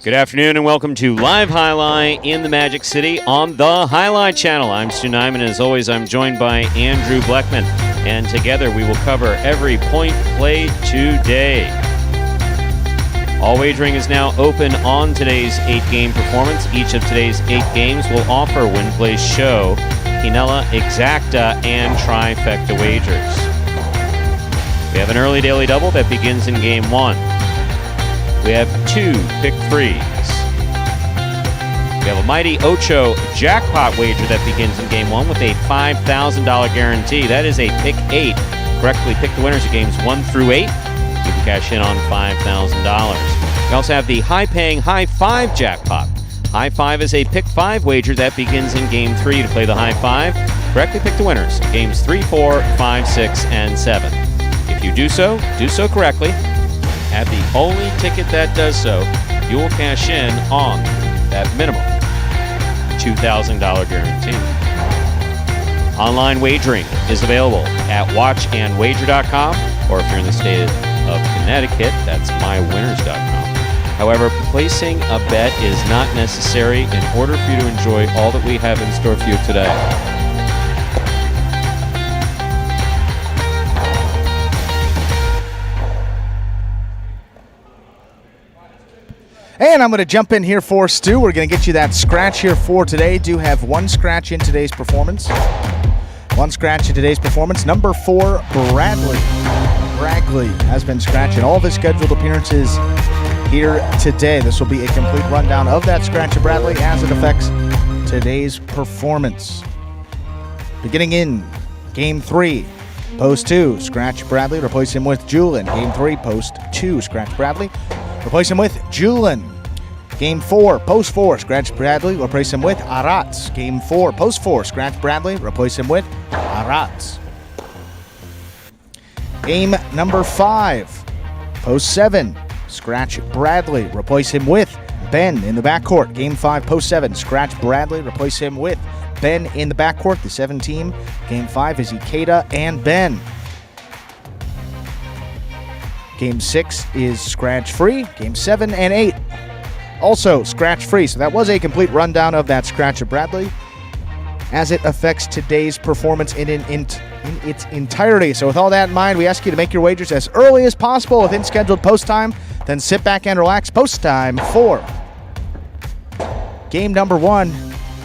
Good afternoon and welcome to Live Highlight in the Magic City on the Highlight Channel. I'm Stu Nyman, and as always, I'm joined by Andrew Bleckman. And together we will cover every point played today. All wagering is now open on today's 8-game performance. Each of today's 8 games will offer Win Place Show, Quinella, Exacta, and Trifecta wagers. We have an early daily double that begins in Game 1. We have 2 pick 3s. We have a mighty Ocho jackpot wager that begins in Game 1 with a $5,000 guarantee. That is a pick 8. Correctly pick the winners of Games 1 through 8. You can cash in on $5,000. We also have the high-paying High 5 jackpot. High 5 is a pick 5 wager that begins in Game 3. To play the High 5, correctly pick the winners of Games 3, 4, 5, 6, and 7. If you do so correctly. At the only ticket that does so, you will cash in on that minimum $2,000 guarantee. Online wagering is available at watchandwager.com, or if you're in the state of Connecticut, that's mywinners.com. However, placing a bet is not necessary in order for you to enjoy all that we have in store for you today. And I'm going to jump in here for Stu. We're going to get you that scratch here for today. Do have one scratch in today's performance. One scratch in today's performance. Number 4, Bradley. Bradley has been scratching all of his scheduled appearances here today. This will be a complete rundown of that scratch of Bradley as it affects today's performance. Beginning in Game 3, Post 2, scratch Bradley, replace him with Julian. Game 3, Post 2, scratch Bradley, replace him with Julian. Game 4, Post 4, scratch Bradley, replace him with Arats. Game 4, Post 4, scratch Bradley, replace him with Arats. Game number 5, Post 7, scratch Bradley, replace him with Ben in the backcourt. Game 5, Post 7, scratch Bradley, replace him with Ben in the backcourt. The 7 team. Game 5 is Ikeda and Ben. Game 6 is scratch-free. Game 7 and 8 also scratch-free. So that was a complete rundown of that scratch of Bradley as it affects today's performance in its entirety. So with all that in mind, we ask you to make your wagers as early as possible within scheduled post time. Then sit back and relax. Post time for game number 1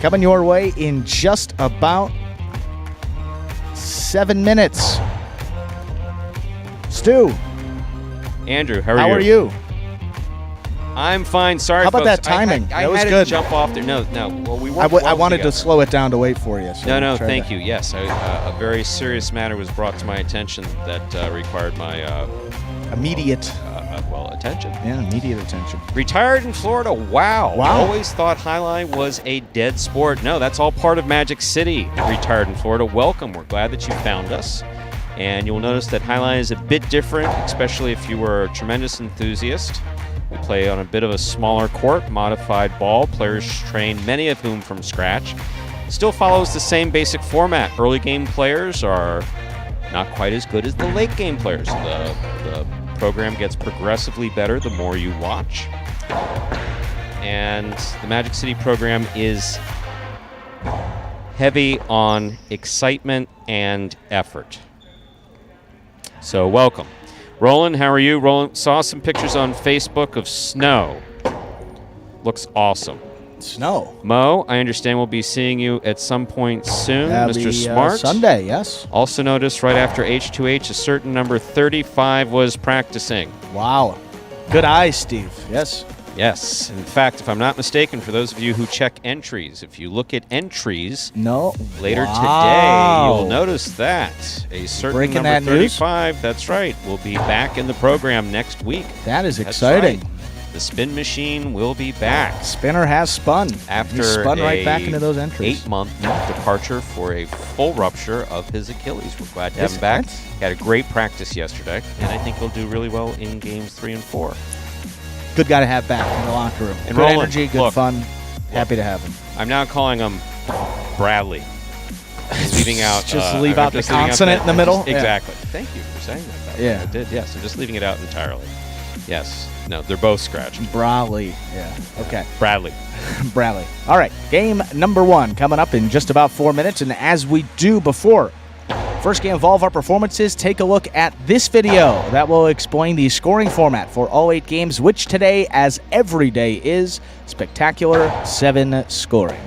coming your way in just about 7 minutes. Stu. Andrew, how are you? I'm fine. Sorry, how about folks. that timing? I that was had good. to jump off there. No. Well, we I wanted to slow it down to wait for you. So no. Thank you. Yes, a very serious matter was brought to my attention that required my immediate attention. Yeah, immediate attention. Retired in Florida. Wow. Always thought highline was a dead sport. No, that's all part of Magic City. Retired in Florida. Welcome. We're glad that you found us. And you'll notice that highline is a bit different, especially if you were a tremendous enthusiast. We play on a bit of a smaller court, modified ball, players trained, many of whom from scratch. Still follows the same basic format. Early game players are not quite as good as the late game players. The program gets progressively better the more you watch. And the Magic City program is heavy on excitement and effort. So welcome. Roland, how are you? Roland, saw some pictures on Facebook of snow. Looks awesome. Snow. Mo, I understand we'll be seeing you at some point soon, Mr. Smart. Sunday, yes. Also noticed right after H2H, a certain number 35 was practicing. Wow. Good eyes, Steve. Yes. Yes. In fact, if I'm not mistaken, for those of you who check entries, if you look at entries later today, you'll notice that a certain number 35, that's right, will be back in the program next week. That is exciting. Right. The spin machine will be back. Spinner has spun. After he spun right back into those entries. 8-month departure for a full rupture of his Achilles. We're glad to have him back. He had a great practice yesterday, and I think he'll do really well in games 3 and 4. Good guy to have back in the locker room. And good Roland, energy, good fun. Happy to have him. I'm now calling him Bradley. Leaving out. Just leave out the consonant in the middle? Exactly. Thank you for saying that. Yeah. I did, yes. I'm just leaving it out entirely. Yes. No, they're both scratched. Bradley. Yeah. Okay. Bradley. Bradley. All right. Game number 1 coming up in just about 4 minutes. And as we do before first game of all of our performances, take a look at this video that will explain the scoring format for all 8 games, which today, as every day, is Spectacular 7 scoring.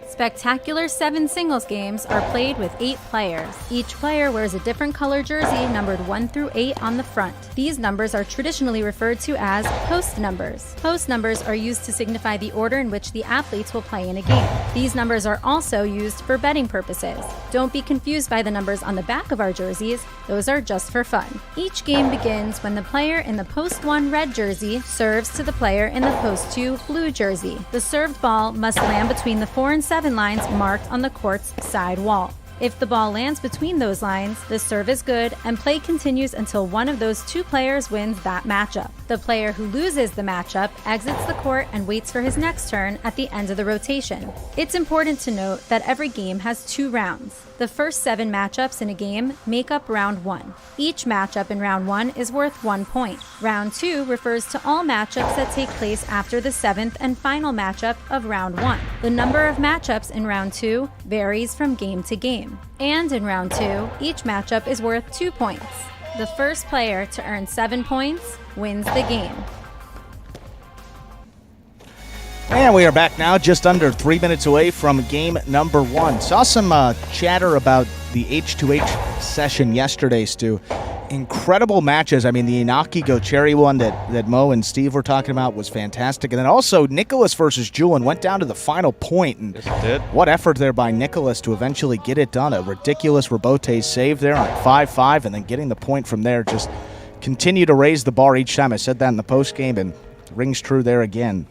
Spectacular 7 singles games are played with 8 players. Each player wears a different color jersey numbered 1 through 8 on the front. These numbers are traditionally referred to as post numbers. Post numbers are used to signify the order in which the athletes will play in a game. These numbers are also used for betting purposes. Don't be confused by the numbers on the back of our jerseys. Those are just for fun. Each game begins when the player in the post 1 red jersey serves to the player in the post 2 blue jersey. The served ball must land between the 4 and 7 lines marked on the court's side wall. If the ball lands between those lines, the serve is good and play continues until one of those 2 players wins that matchup. The player who loses the matchup exits the court and waits for his next turn at the end of the rotation. It's important to note that every game has 2 rounds. The first 7 matchups in a game make up round 1. Each matchup in round 1 is worth 1 point. Round 2 refers to all matchups that take place after the 7th and final matchup of round 1. The number of matchups in round 2 varies from game to game. And in round 2, each matchup is worth 2 points. The first player to earn 7 points wins the game. And we are back now, just under 3 minutes away from game number 1. Saw some chatter about the H2H session yesterday, Stu. Incredible matches. I mean, the Inaki Go-Cherry one that Mo and Steve were talking about was fantastic. And then also Nicholas versus Julian went down to the final point. And yes, it did. What effort there by Nicholas to eventually get it done. A ridiculous Rabote save there on 5-5, and then getting the point from there. Just continue to raise the bar each time. I said that in the postgame, and rings true there again.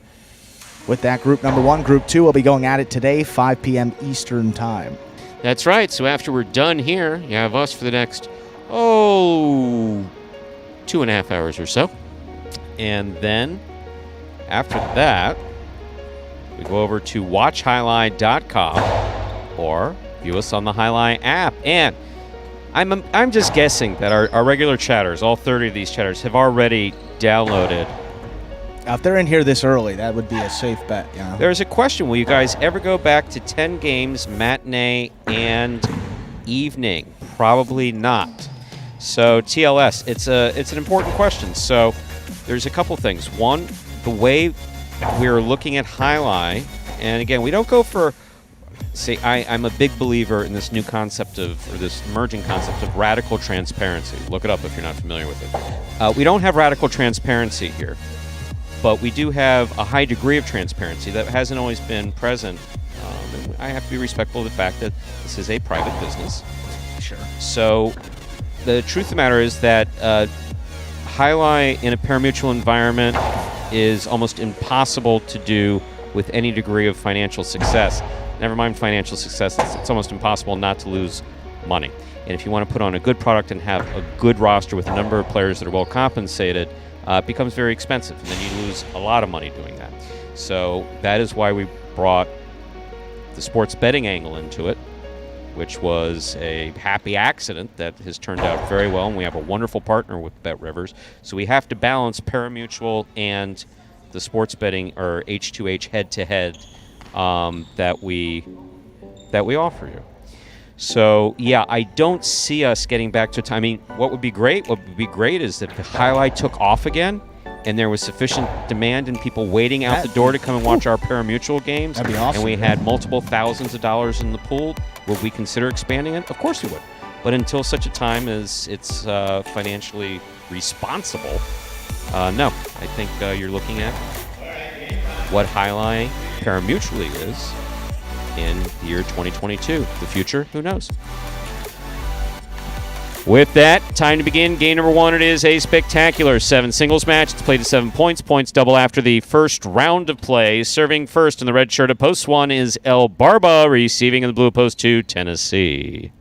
With that, group number 1. Group 2 will be going at it today, 5 p.m. Eastern time. That's right. So after we're done here, you have us for the next, 2.5 hours or so. And then after that, we go over to watchhighlight.com or view us on the Highlight app. And I'm just guessing that our regular chatters, all 30 of these chatters, have already downloaded. If they're in here this early, that would be a safe bet. Yeah. There's a question. Will you guys ever go back to 10 games, matinee and evening? Probably not. So TLS, it's an important question. So there's a couple things. One, the way we're looking at Highlight, and again, we don't go for, I'm a big believer in this new concept or this emerging concept of radical transparency. Look it up if you're not familiar with it. We don't have radical transparency here. But we do have a high degree of transparency that hasn't always been present. And I have to be respectful of the fact that this is a private business. Sure. So the truth of the matter is that Highlight in a pari-mutuel environment is almost impossible to do with any degree of financial success. Never mind financial success, it's almost impossible not to lose money. And if you want to put on a good product and have a good roster with a number of players that are well compensated, it becomes very expensive, and then you lose a lot of money doing that. So that is why we brought the sports betting angle into it, which was a happy accident that has turned out very well, and we have a wonderful partner with BetRivers. So we have to balance pari-mutuel and the sports betting, or H2H head-to-head, that we offer you. So, yeah, I don't see us getting back to time. I mean, what would be great is if the Highlight took off again and there was sufficient demand and people waiting out the door to come and watch our Pari-mutuel games, that'd be awesome, and we had multiple thousands of dollars in the pool, would we consider expanding it? Of course we would. But until such a time as it's financially responsible, no. I think you're looking at what Highline Pari-mutually is in the year 2022. The future, who knows? With that, time to begin. Game number 1, it is a spectacular 7 singles match. It's played to 7 points. Points double after the first round of play. Serving first in the red shirt of post 1 is El Barba. Receiving in the blue of post 2, Tennessee.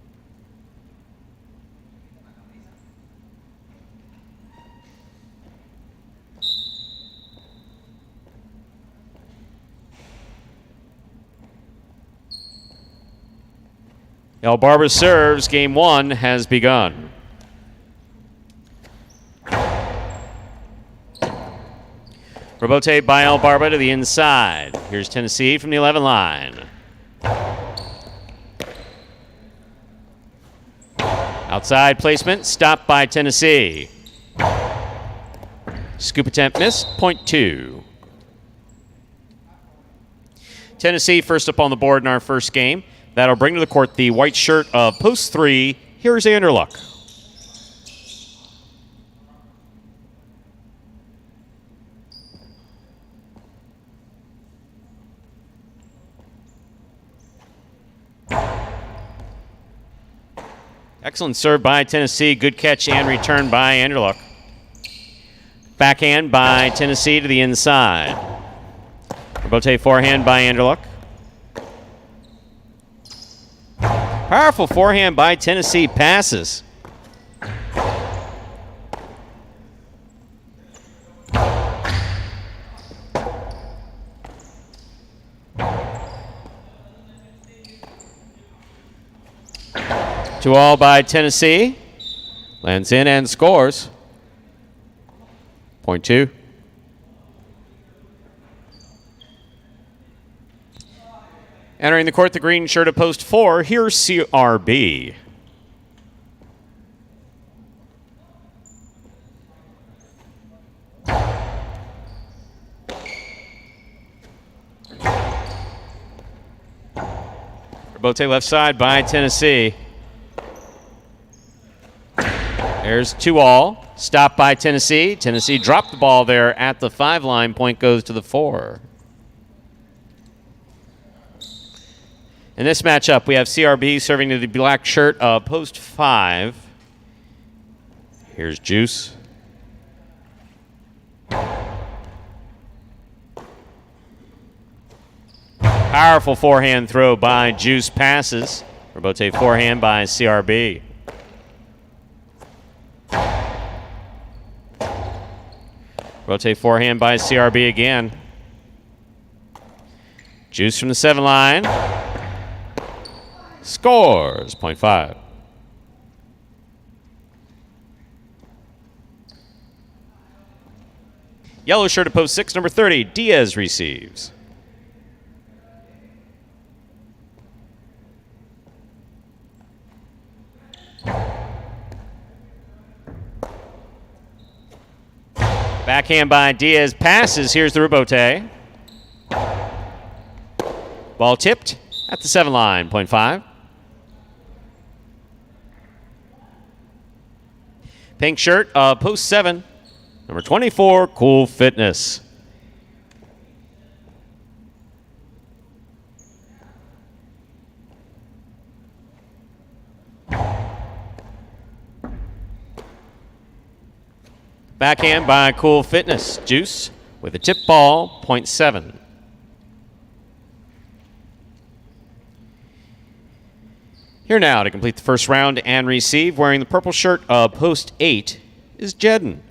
El Barba serves. Game 1 has begun. Rebote by El Barba to the inside. Here's Tennessee from the 11 line. Outside placement, stopped by Tennessee. Scoop attempt missed, point 2. Tennessee first up on the board in our first game. That'll bring to the court the white shirt of post 3. Here's Anderluck. Excellent serve by Tennessee. Good catch and return by Anderluck. Backhand by Tennessee to the inside. Rebote forehand by Anderluck. Powerful forehand by Tennessee, passes. Two all by Tennessee. Lands in and scores. Point 2. Entering the court, the green shirt of post 4. Here's CRB. Rebote left side by Tennessee. There's 2 all. Stopped by Tennessee. Tennessee dropped the ball there at the 5 line. Point goes to the 4. In this matchup, we have CRB serving to the black shirt of post 5. Here's Juice. Powerful forehand throw by Juice, passes. Rebote forehand by CRB. Rebote forehand by CRB again. Juice from the 7 line. Scores, point 5. Yellow shirt of post 6, number 30, Diaz receives. Backhand by Diaz, passes. Here's the rebote. Ball tipped at the 7 line, point 5. Pink shirt, post 7, number 24, Cool Fitness. Backhand by Cool Fitness. Juice with a tip ball, point 7. Here now to complete the first round and receive, wearing the purple shirt of post 8, is Jedden.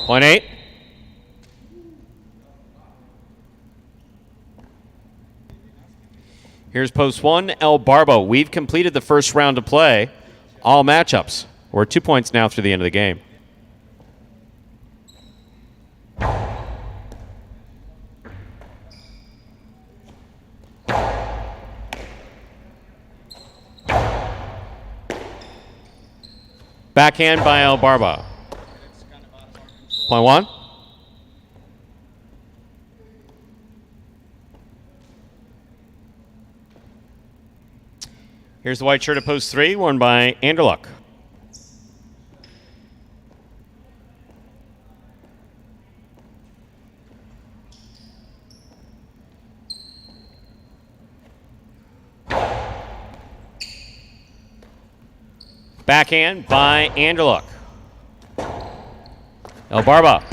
Point 8. Here's post 1, El Barbo. We've completed the first round of play. All matchups We're 2 points now through the end of the game. Backhand by El Barba. Point one. Here's the white shirt at post 3, worn by Anderluck. Backhand by Anderluck. El Barba.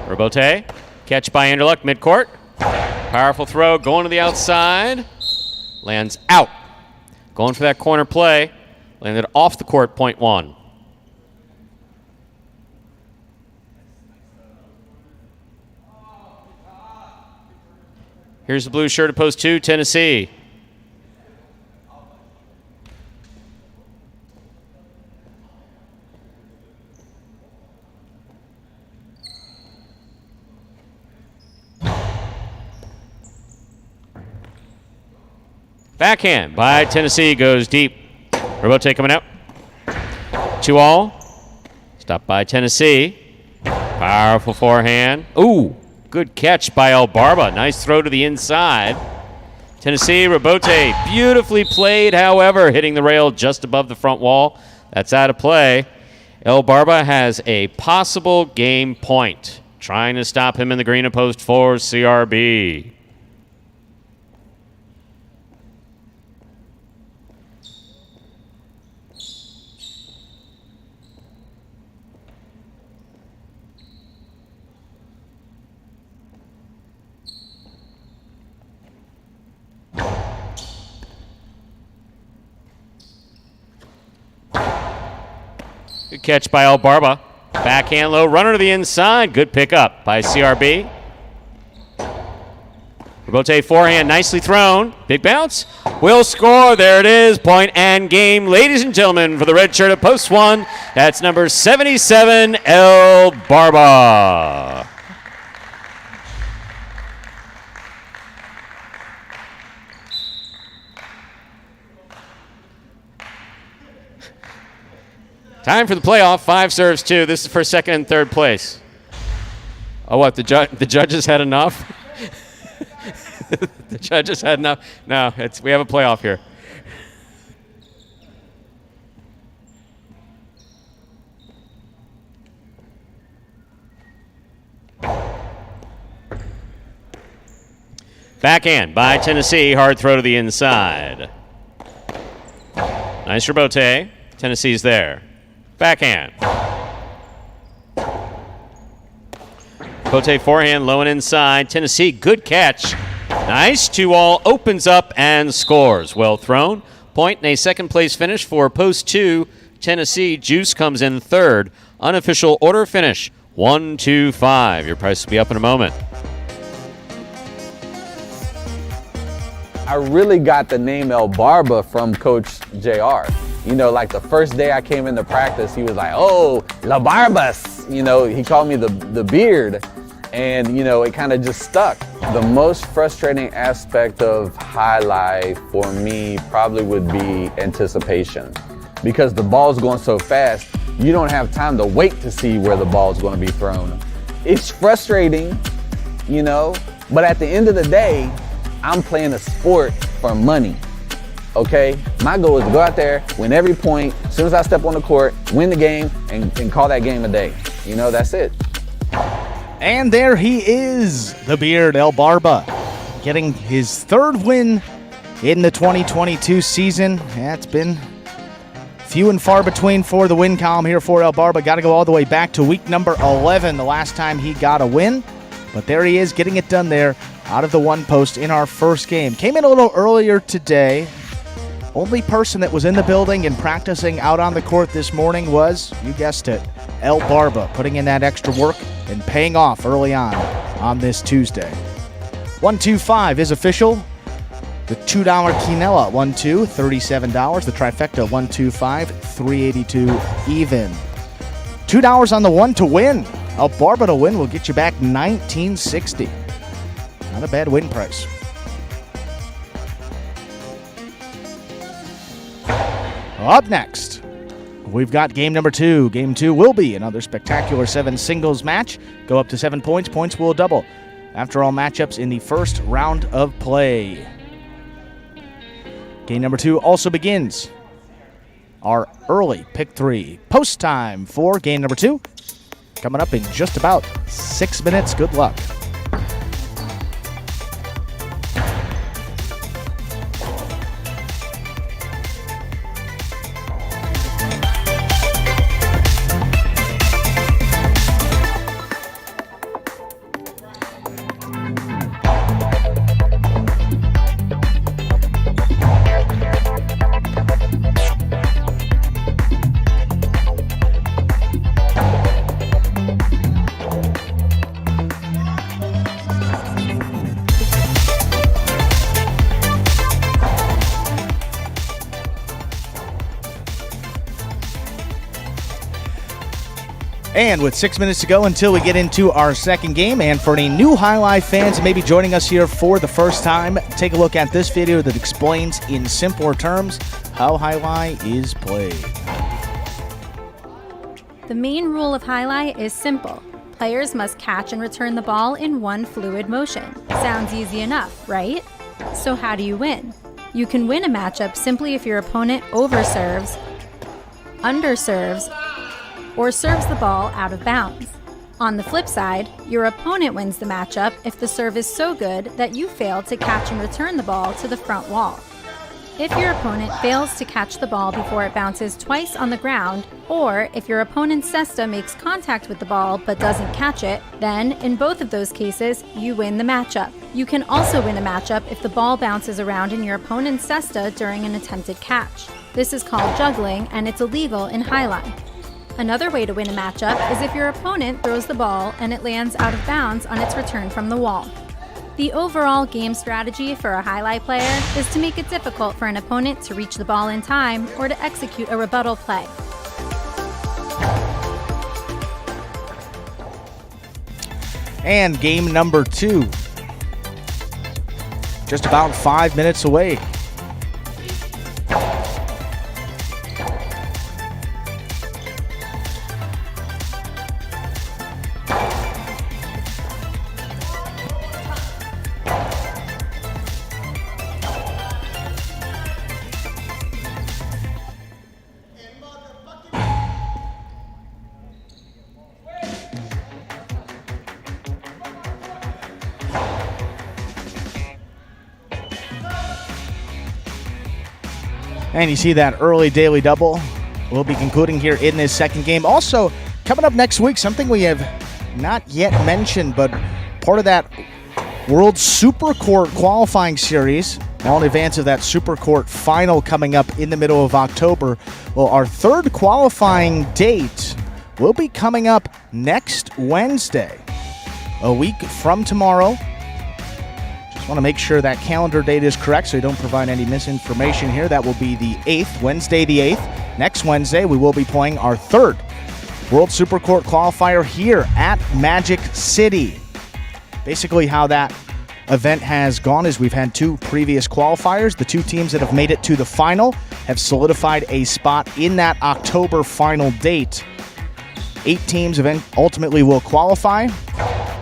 Robote. Catch by Anderluck, midcourt. Powerful throw going to the outside. Lands out. Going for that corner play. Landed off the court, point one. Here's the blue shirt at post 2, Tennessee. Backhand by Tennessee goes deep. Robote coming out. 2-all. Stopped by Tennessee. Powerful forehand. Ooh, good catch by El Barba. Nice throw to the inside. Tennessee, Robote, beautifully played, however, hitting the rail just above the front wall. That's out of play. El Barba has a possible game point. Trying to stop him in the green of post 4, CRB. Good catch by El Barba. Backhand low, runner to the inside. Good pickup by CRB. Robote forehand, nicely thrown. Big bounce. Will score. There it is. Point and game. Ladies and gentlemen, for the red shirt at post 1, that's number 77, El Barba. Time for the playoff. 5 serves 2. This is for second and third place. Oh, what? The judges had enough? The judges had enough. No, we have a playoff here. Backhand by Tennessee. Hard throw to the inside. Nice Robote. Tennessee's there. Backhand. Robote forehand, low and inside. Tennessee, good catch. Nice 2-all, opens up and scores. Well thrown. Point and a second place finish for post 2, Tennessee. Juice comes in third. Unofficial order finish, 1-2-5. Your price will be up in a moment. I really got the name El Barba from Coach JR. You know, like the first day I came into practice, he was like, oh, La Barbas. You know, he called me the beard. And, you know, it kind of just stuck. The most frustrating aspect of highlight for me probably would be anticipation. Because the ball's going so fast, you don't have time to wait to see where the ball's going to be thrown. It's frustrating, you know, but at the end of the day, I'm playing a sport for money. Okay, my goal is to go out there, win every point, as soon as I step on the court, win the game, and call that game a day. You know, that's it. And there he is, the beard, El Barba, getting his third win in the 2022 season. Yeah, it's been few and far between for the win column here for El Barba. Got to go all the way back to week number 11, the last time he got a win. But there he is, getting it done there out of the one post in our first game. Came in a little earlier today. Only person that was in the building and practicing out on the court this morning was, you guessed it, El Barba, putting in that extra work and paying off early on this Tuesday. 1-2-5 is official. The $2 quinella, 1-2, $37. The trifecta, 1-2-5, $382 even. $2 on the one to win. El Barba to win will get you back $19.60. Not a bad win price. Up next, we've got game number 2. Game 2 will be another spectacular 7 singles match. Go up to 7 points. Points will double after all matchups in the first round of play. Game number 2 also begins our early pick 3 post time for game number 2. Coming up in just about 6 minutes. Good luck. And with 6 minutes to go until we get into our second game, and for any new High Life fans maybe joining us here for the first time, take a look at this video that explains in simpler terms how High Life is played. The main rule of High Life is simple. Players must catch and return the ball in one fluid motion. Sounds easy enough, right? So how do you win? You can win a matchup simply if your opponent overserves, underserves, or serves the ball out of bounds. On the flip side, your opponent wins the matchup if the serve is so good that you fail to catch and return the ball to the front wall. If your opponent fails to catch the ball before it bounces twice on the ground, or if your opponent's cesta makes contact with the ball but doesn't catch it, then in both of those cases, you win the matchup. You can also win a matchup if the ball bounces around in your opponent's cesta during an attempted catch. This is called juggling, and it's illegal in High Life. Another way to win a matchup is if your opponent throws the ball and it lands out of bounds on its return from the wall. The overall game strategy for a High Life player is to make it difficult for an opponent to reach the ball in time or to execute a rebuttal play. And game number 2. Just about 5 minutes away. And you see that early daily double will be concluding here in this second game. Also, coming up next week, something we have not yet mentioned, but part of that World Super Court qualifying series, all in advance of that Super Court final coming up in the middle of October. Well, our third qualifying date will be coming up next Wednesday, a week from tomorrow. Just want to make sure that calendar date is correct so you don't provide any misinformation here. That will be the 8th, Wednesday the 8th. Next Wednesday, we will be playing our third World Super Court qualifier here at Magic City. Basically how that event has gone is we've had 2 previous qualifiers. The 2 teams that have made it to the final have solidified a spot in that October final date. 8 teams ultimately will qualify.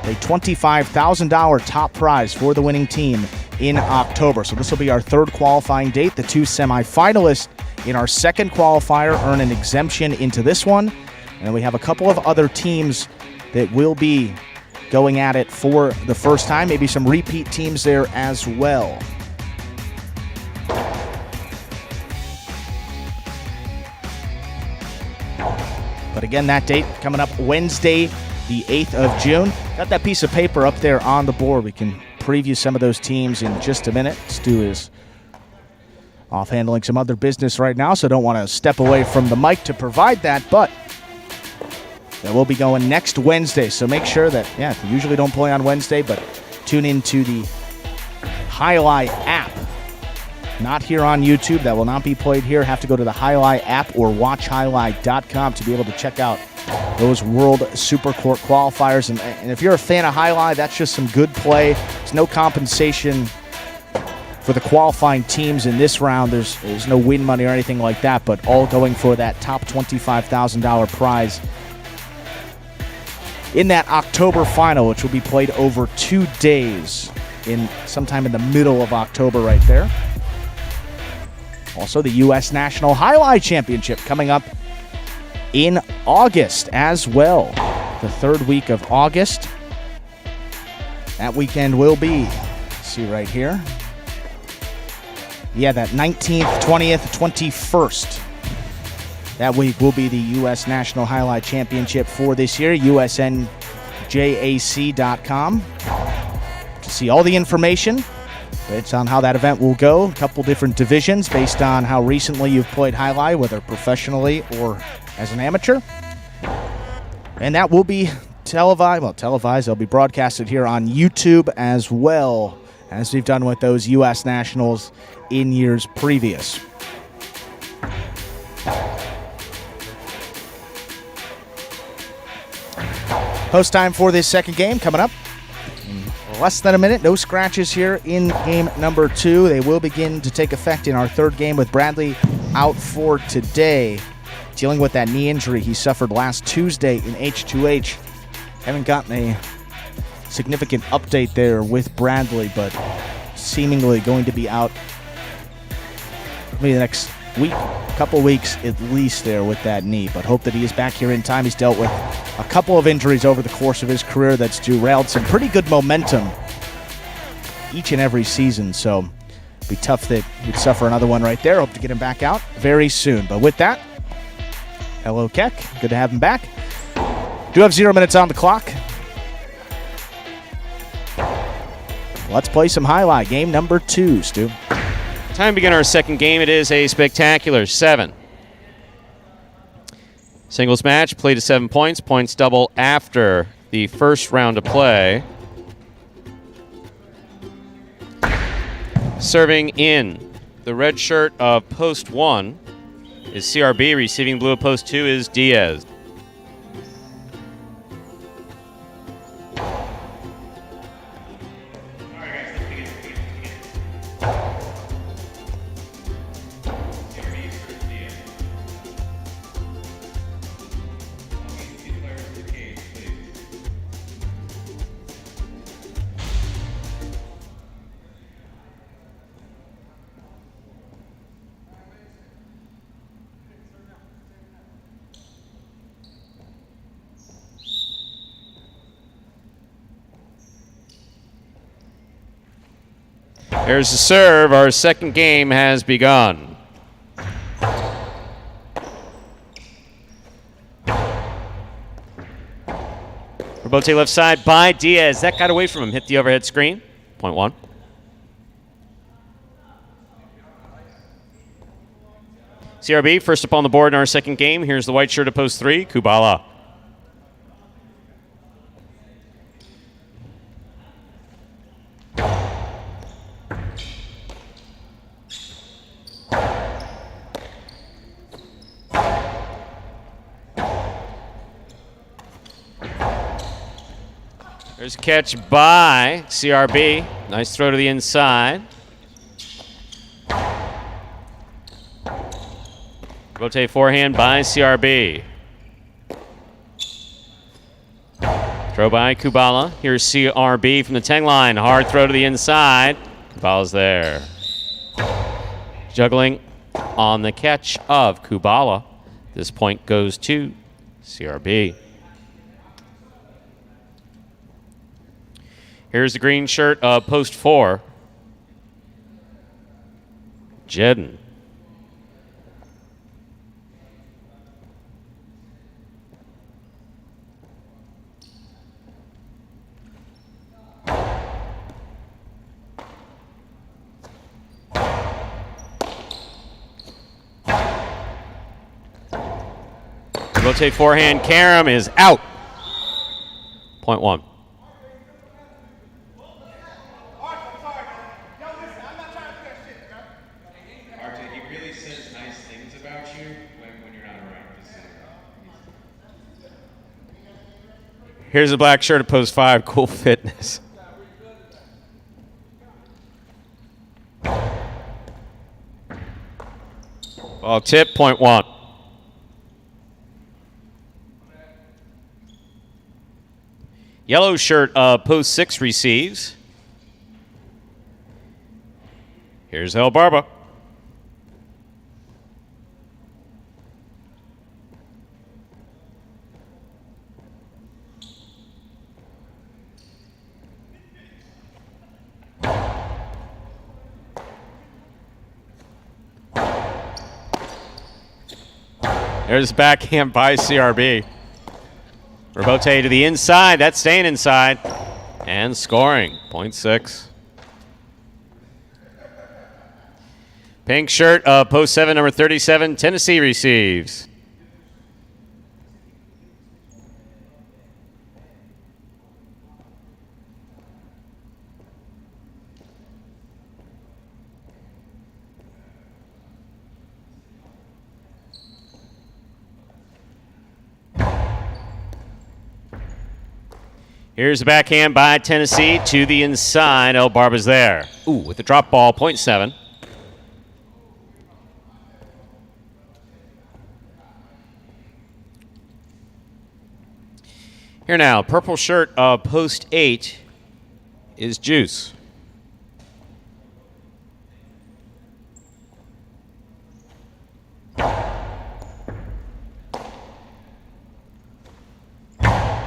A $25,000 top prize for the winning team in October. So this will be our third qualifying date. The 2 semifinalists in our second qualifier earn an exemption into this one. And we have a couple of other teams that will be going at it for the first time. Maybe some repeat teams there as well. But again, that date coming up Wednesday, the 8th of June. Got that piece of paper up there on the board. We can preview some of those teams in just a minute. Stu is off handling some other business right now, so don't want to step away from the mic to provide that, but that will be going next Wednesday. So make sure that, we usually don't play on Wednesday, but tune into the Highlight app not here on YouTube. That will not be played here. Have to go to the Highlight app or watchhighlight.com to be able to check out those World Supercourt qualifiers. And if you're a fan of Highlight, that's just some good play. There's no compensation for the qualifying teams in this round. There's no win money or anything like that, but all going for that top $25,000 prize in that October final, which will be played over 2 days sometime in the middle of October right there. Also, the U.S. National Highlight Championship coming up in August as well. The third week of August. That weekend will be, see right here. Yeah, that 19th, 20th, 21st. That week will be the U.S. National Highlight Championship for this year. USNJAC.com to see all the information. It's on how that event will go. A couple different divisions based on how recently you've played Highlight, whether professionally or as an amateur. And that will be televised. Well, televised. They'll be broadcasted here on YouTube as well, as we've done with those U.S. Nationals in years previous. Post time for this second game coming up in less than a minute. No scratches here in game number 2. They will begin to take effect in our third game with Bradley out for today, dealing with that knee injury he suffered last Tuesday in H2H. Haven't gotten a significant update there with Bradley, but seemingly going to be out maybe the next week, couple weeks at least there with that knee, but hope that he is back here in time. He's dealt with a couple of injuries over the course of his career that's derailed some pretty good momentum each and every season, so it'd be tough that he'd suffer another one right there. Hope to get him back out very soon. But with that, hello Keck, good to have him back. Do have 0 minutes on the clock. Let's play some Highlight. Game number 2, Stu. Time to begin our second game. It is a spectacular 7. Singles match, play to 7 points. Points double after the first round of play. Serving in the red shirt of post 1 is CRB. Receiving blue of post 2 is Diaz. There's the serve. Our second game has begun. Rebote left side by Diaz. That got away from him. Hit the overhead screen. Point 1. CRB first up on the board in our second game. Here's the white shirt of post 3, Kubala. There's a catch by CRB. Nice throw to the inside. Rotate forehand by CRB. Throw by Kubala. Here's CRB from the 10 line. Hard throw to the inside. Kubala's there. Juggling on the catch of Kubala. This point goes to CRB. Here's the green shirt of post 4. Jedden. Rotate forehand. Karam is out. Point 1. Here's a black shirt at post 5, Cool Fitness. Ball tip, point 1. Yellow shirt, post 6 receives. Here's El Barba. There's backhand by CRB. Rebote to the inside. That's staying inside. And scoring. Point 6. Pink shirt, post 7, number 37, Tennessee receives. Here's a backhand by Tennessee to the inside. El Barba's there. Ooh, with the drop ball, point 7. Here now, purple shirt, post 8 is Juice.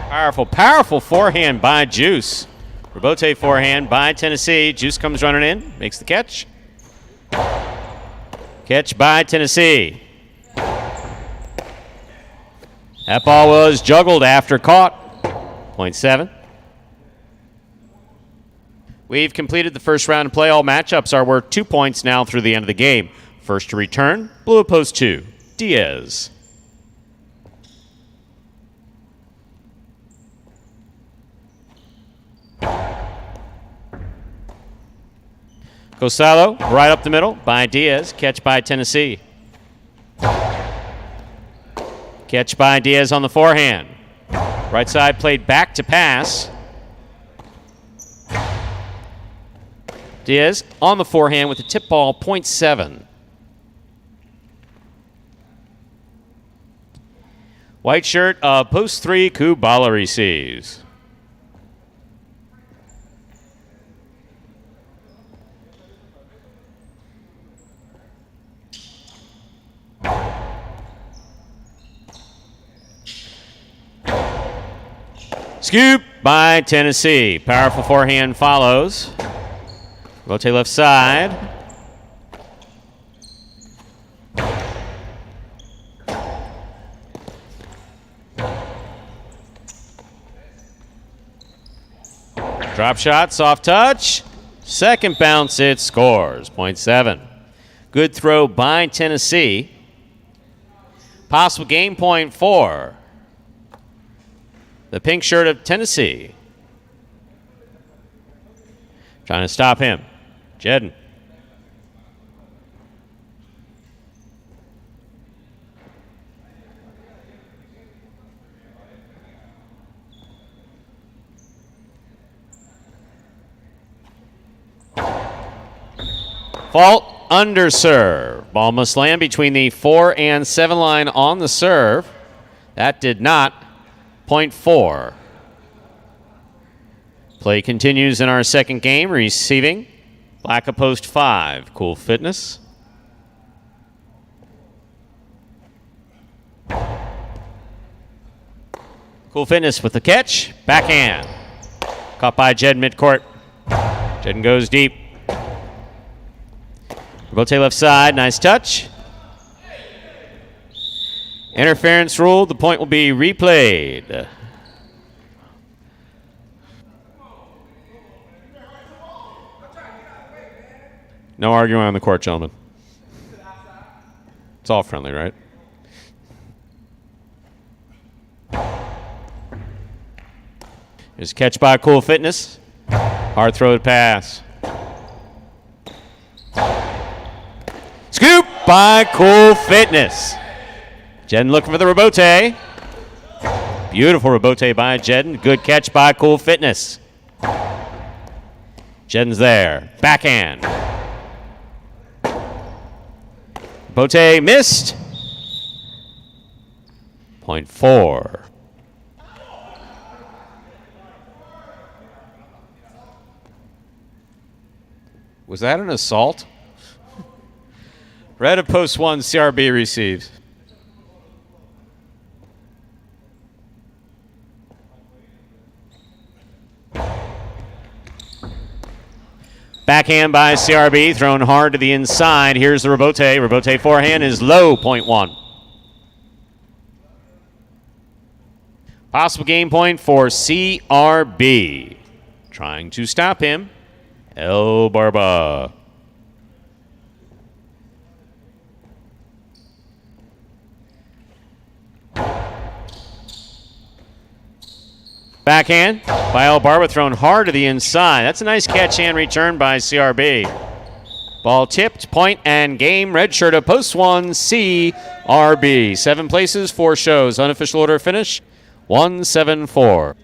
Powerful, powerful forehand by Juice. Rebote forehand by Tennessee. Juice comes running in, makes the catch. Catch by Tennessee. That ball was juggled after caught. Point 7. We've completed the first round of play. All matchups are worth 2 points now through the end of the game. First to return, blue at post 2, Diaz. Cosalo, right up the middle by Diaz. Catch by Tennessee. Catch by Diaz on the forehand. Right side played back to pass. Diaz on the forehand with the tip ball, point 7. White shirt, post 3, Kubala receives. Scoop by Tennessee. Powerful forehand follows. Rotate left side. Drop shot, soft touch. Second bounce, it scores. Point 7. Good throw by Tennessee. Possible game point 4. The pink shirt of Tennessee. Trying to stop him. Jedden. Fault under serve. Ball must land between the 4 and 7 line on the serve. That did not. Point 4. Play continues in our second game. Receiving, black at post 5, Cool Fitness. Cool Fitness with the catch. Backhand. Caught by Jed midcourt. Jed goes deep. Rebote left side. Nice touch. Interference ruled. The point will be replayed. No arguing on the court, gentlemen. It's all friendly, right? Here's a catch by Cool Fitness. Hard throw to pass. Scoop by Cool Fitness. Jen looking for the rebote. Beautiful rebote by Jedden. Good catch by Cool Fitness. Jedden's there. Backhand. Rebote missed. Point 4. Was that an assault? Red of post 1, CRB receives. Backhand by CRB, thrown hard to the inside. Here's the rebote. Rebote forehand is low, point 1. Possible game point for CRB. Trying to stop him. El Barba. Backhand by El Barba, thrown hard to the inside. That's a nice catch and return by CRB. Ball tipped, point and game. Red shirt of post 1, CRB. 7 places, 4 shows. Unofficial order finish, 1-7-4.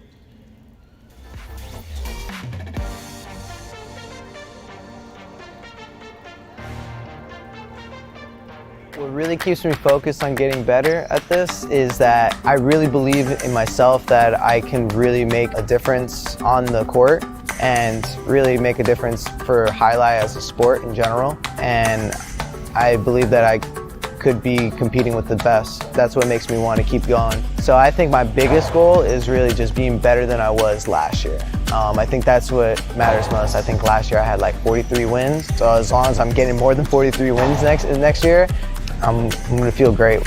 What really keeps me focused on getting better at this is that I really believe in myself that I can really make a difference on the court and really make a difference for highlight as a sport in general. And I believe that I could be competing with the best. That's what makes me want to keep going. So I think my biggest goal is really just being better than I was last year. I think that's what matters most. I think last year I had like 43 wins. So as long as I'm getting more than 43 wins next year, I'm going to feel great.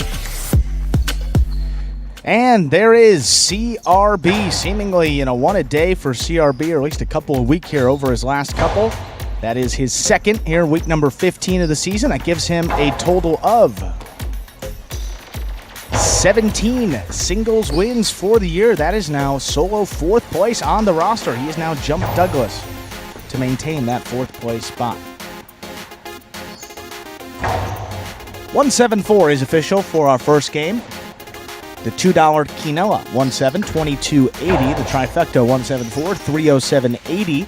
And there is CRB, seemingly, one a day for CRB, or at least a couple a week here over his last couple. That is his second here, week number 15 of the season. That gives him a total of 17 singles wins for the year. That is now solo 4th place on the roster. He has now jumped Douglas to maintain that 4th place spot. 1-7-4 is official for our first game. The $2 quinoa, 1-7, 22.80. The trifecta, 1-7-4, 307.80.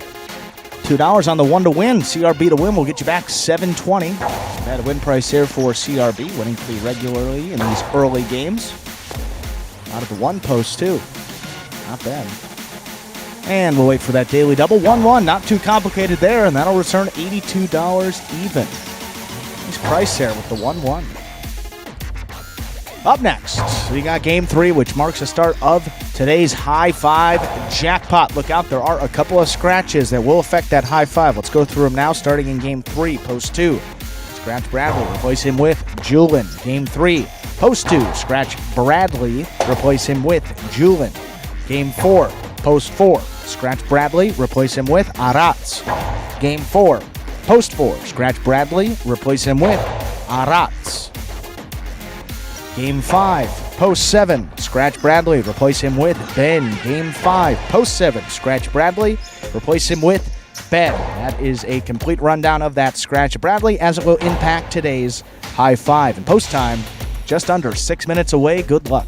$2 on the 1 to win. CRB to win will get you back $7.20. Bad win price here for CRB, winning pretty regularly in these early games. Out of the 1 post, too. Not bad. And we'll wait for that daily double. 1-1, not too complicated there, and that'll return $82 even. Nice price there with the 1-1. Up next, we got Game 3, which marks the start of today's High 5 jackpot. Look out, there are a couple of scratches that will affect that High 5. Let's go through them now, starting in Game 3, Post 2. Scratch Bradley, replace him with Julin. Game 3, Post 2. Scratch Bradley, replace him with Julin. Game 4, Post 4. Scratch Bradley, replace him with Aratz. Game 4, Post 4. Scratch Bradley, replace him with Aratz. Game 5, Post 7. Scratch Bradley, replace him with Ben. Game 5, Post 7. Scratch Bradley, replace him with Ben. That is a complete rundown of that Scratch Bradley as it will impact today's High 5. And post time, just under 6 minutes away. Good luck.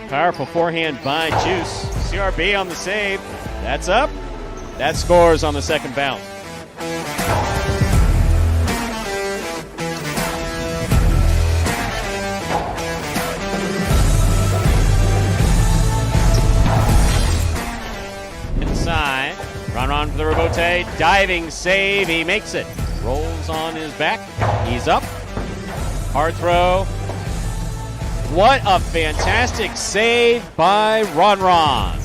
Powerful forehand by Juice. CRB on the save. That's up. That scores on the second bounce. Inside. Ron for the rebote. Diving save. He makes it. Rolls on his back. He's up. Hard throw. What a fantastic save by Ron.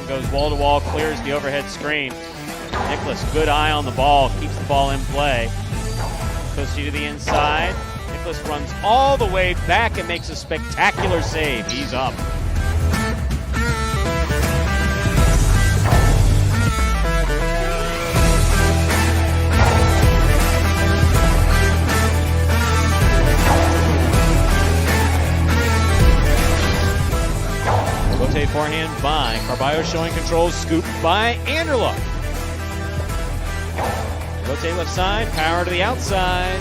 Goes goes wall-to-wall, clears the overhead screen. Nicholas, good eye on the ball, keeps the ball in play. Pussy to the inside. Nicholas runs all the way back and makes a spectacular save. He's up. Robote forehand by Carballo, showing control, scoop by Anderluck. Robote left side, power to the outside.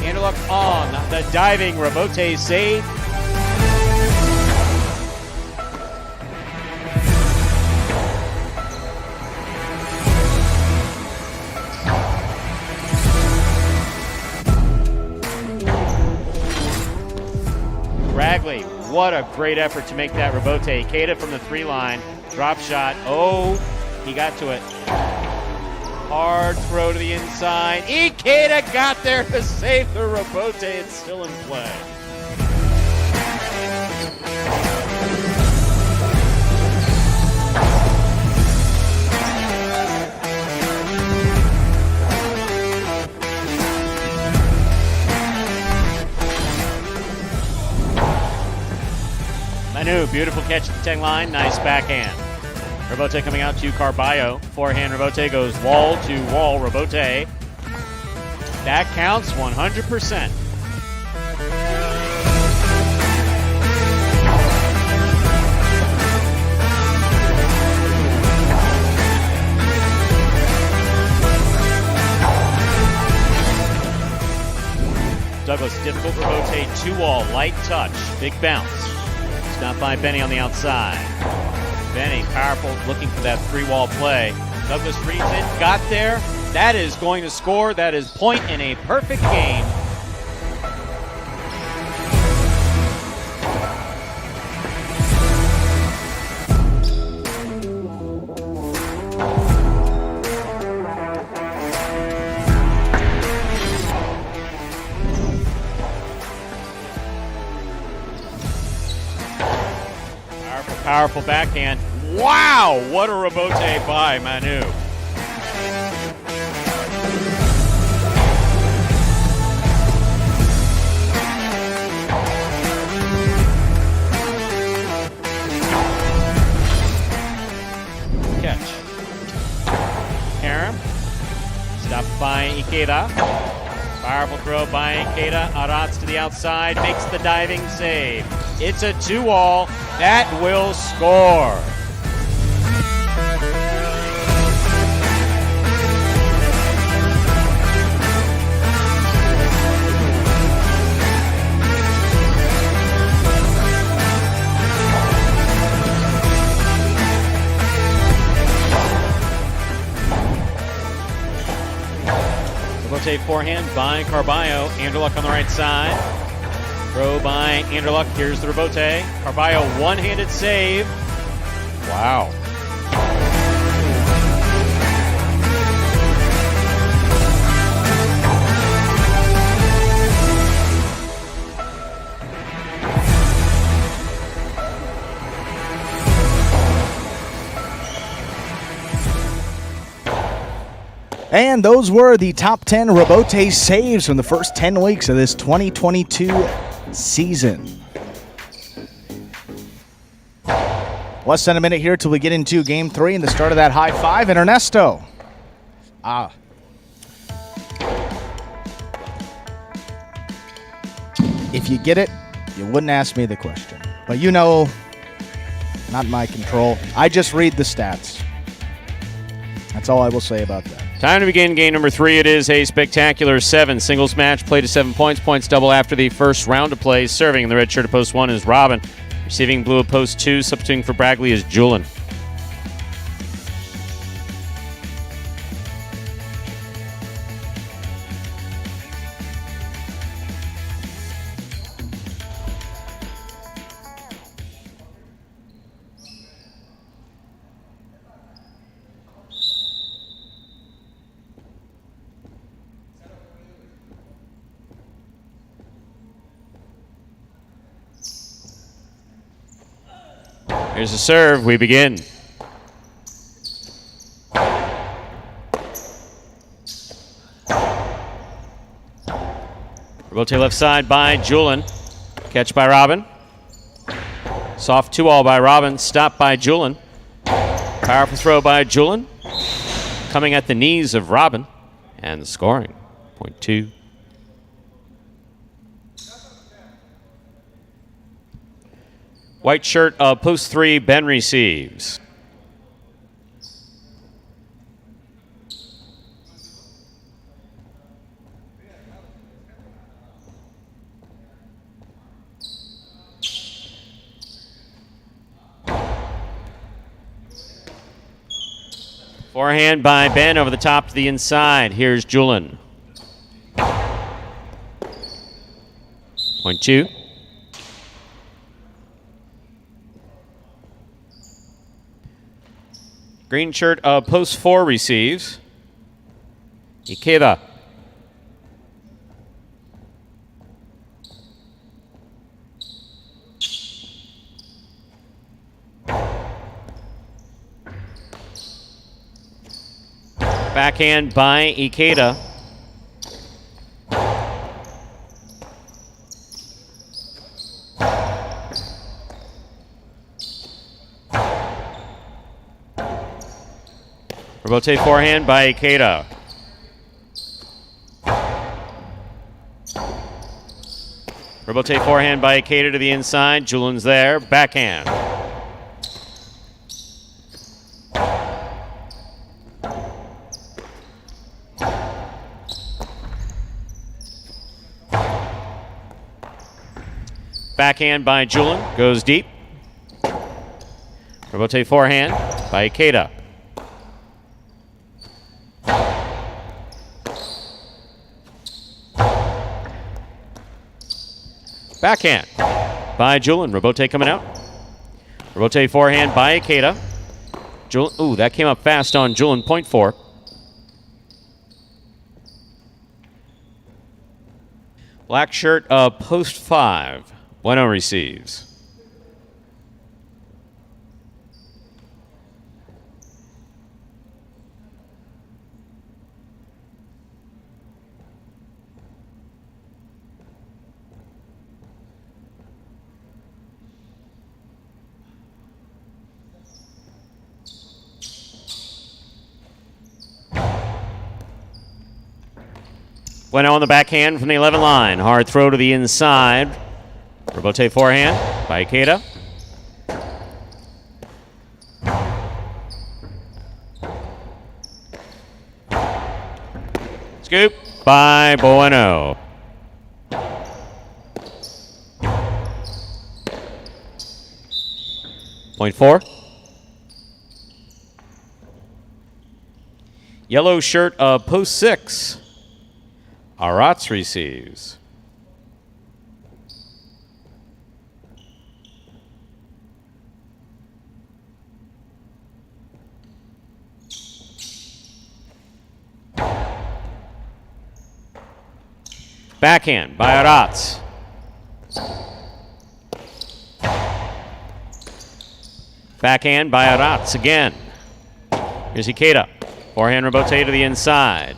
Anderluck on the diving Robote save. Ragley, what a great effort to make that Robote. Ikeda from the 3 line, drop shot. Oh, he got to it. Hard throw to the inside. Ikeda got there to save the Robote. It's still in play. Manu, beautiful catch at the 10 line. Nice backhand. Robote coming out to Carballo. Forehand Robote goes wall to wall Robote. That counts 100%. Douglas, difficult Robote, 2-wall, light touch, big bounce. Stopped by Benny on the outside. Benny, powerful, looking for that 3-wall play. Douglas reads it, got there. That is going to score. That is point in a perfect game. Powerful backhand. Wow, what a Robote by Manu. Catch. Karam. Stopped by Ikeda. Powerful throw by Ikeda. Arats to the outside. Makes the diving save. It's a 2-wall. That will score. Robote forehand by Carballo. Anderluck on the right side. Throw by Anderluck. Here's the Robote. Carballo, one-handed save. Wow. And those were the top 10 Robote saves from the first 10 weeks of this 2022 season. Less than a minute here till we get into Game 3 and the start of that high five. And Ernesto. If you get it, you wouldn't ask me the question. But you know, not my control. I just read the stats. That's all I will say about that. Time to begin game number 3. It is a spectacular 7 singles match. Play to 7 points. Points double after the first round of play. Serving in the red shirt of post 1 is Robin. Receiving blue of post 2. Substituting for Bragley is Julian. Here's a serve. We begin. Robote left side by Julin. Catch by Robin. Soft 2-all by Robin. Stop by Julin. Powerful throw by Julin. Coming at the knees of Robin. And scoring. Point 2. White shirt of post 3, Ben receives. Forehand by Ben over the top to the inside. Here's Julin. Point 2. Green shirt of post 4 receives. Ikeda. Backhand by Ikeda. Robote forehand by Ikeda. Robote forehand by Ikeda to the inside. Julin's there. Backhand. Backhand by Julin. Goes deep. Robote forehand by Ikeda. Backhand by Julin. Robote coming out. Robote forehand by Ikeda. Julin, ooh, that came up fast on Julin. Point 4. Black shirt of post 5. Bueno receives. Bueno on the backhand from the 11 line. Hard throw to the inside. Robote forehand by Ikeda. Scoop by Bueno. Point 4. Yellow shirt of post 6. Aratz receives. Backhand by Aratz. Backhand by Aratz again. Here's Ikeda. Forehand Robote to the inside.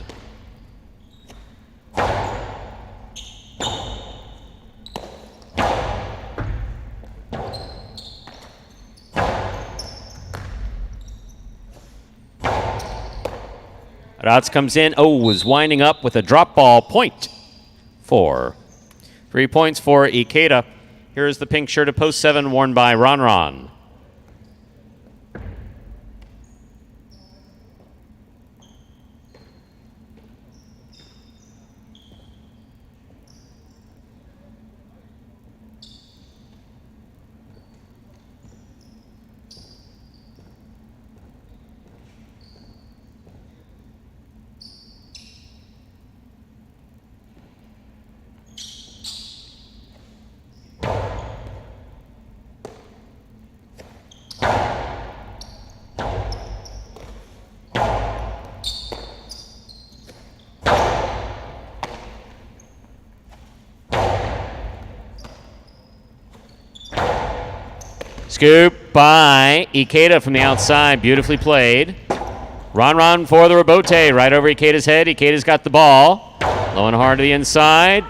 Aratz comes in. Oh, was winding up with a drop ball. Point 4. 3 points for Ikeda. Here's the pink shirt of post 7 worn by Ron. Scoop by Ikeda from the outside. Beautifully played. Ron for the Robote. Right over Ikeda's head. Ikeda's got the ball. Low and hard to the inside.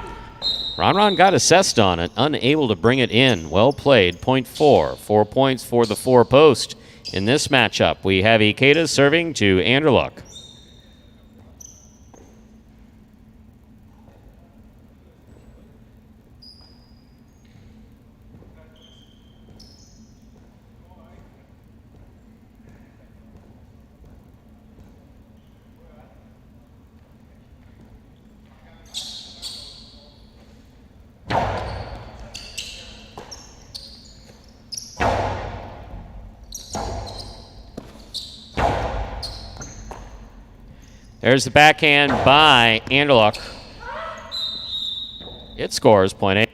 Ron got assessed on it, unable to bring it in. Well played, point 4. 4 points for the 4-post. In this matchup, we have Ikeda serving to Anderluck. There's the backhand by Anderluck. It scores, point 8.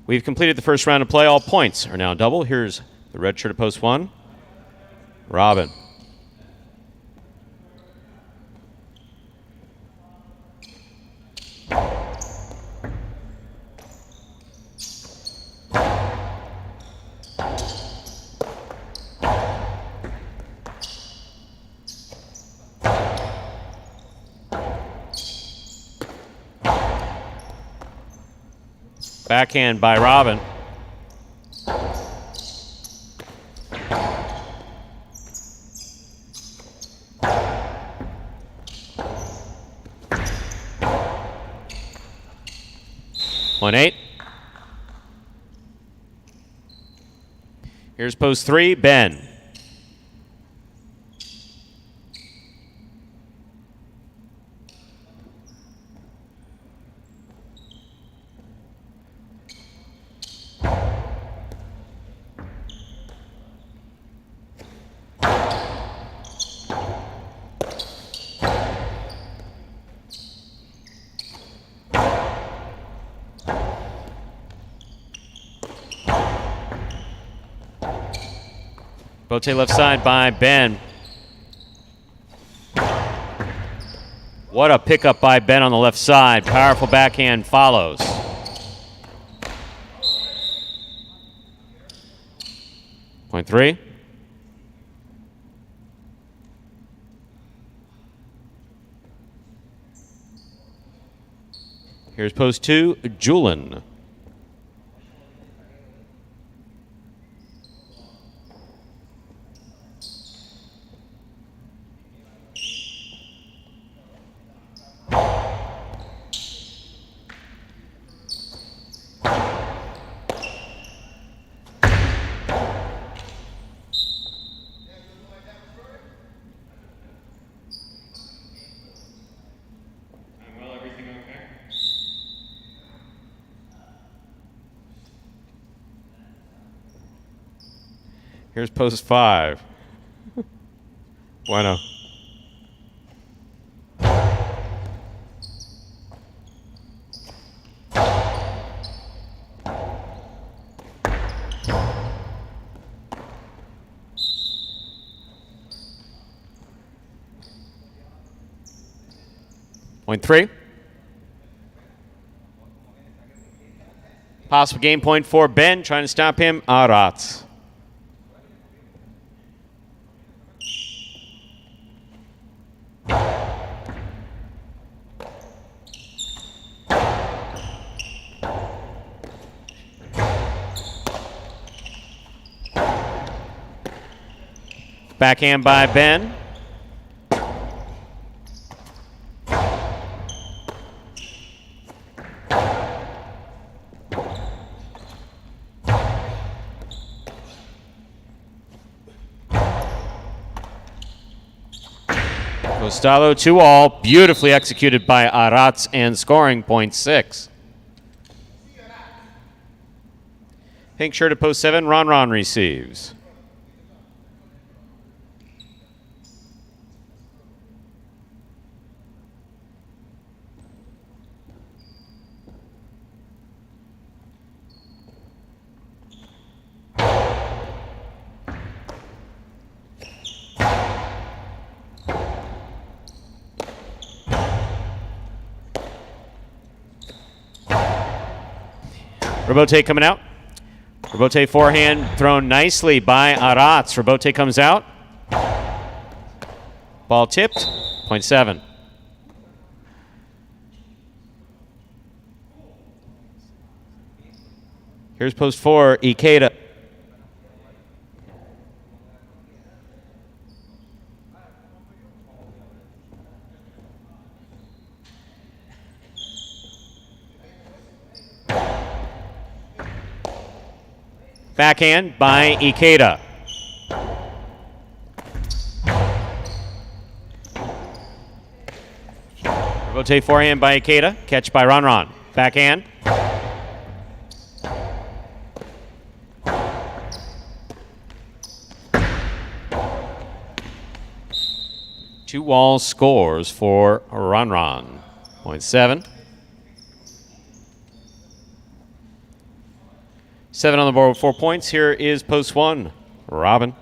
We've completed the first round of play. All points are now double. Here's the red shirt at post 1. Robin. Backhand by Robin. Point 8. Here's post 3, Ben. Bote left side by Ben. What a pickup by Ben on the left side. Powerful backhand follows. Point 3. Here's post 2, Julin. Here's post 5. Bueno. Point 3. Possible game point for Ben, trying to stop him. Arats. Backhand by Ben. Costello 2-all, beautifully executed by Arats and scoring point 6. Pink shirt at post 7, Ron receives. Robote coming out. Robote forehand thrown nicely by Arats. Robote comes out. Ball tipped. Point 7. Here's post 4, Ikeda. Backhand by Ikeda. Rotate forehand by Ikeda. Catch by Ron. Backhand. Two wall scores for Ron. 0.7. 7 on the board with 4 points. Here is post 1, Robin.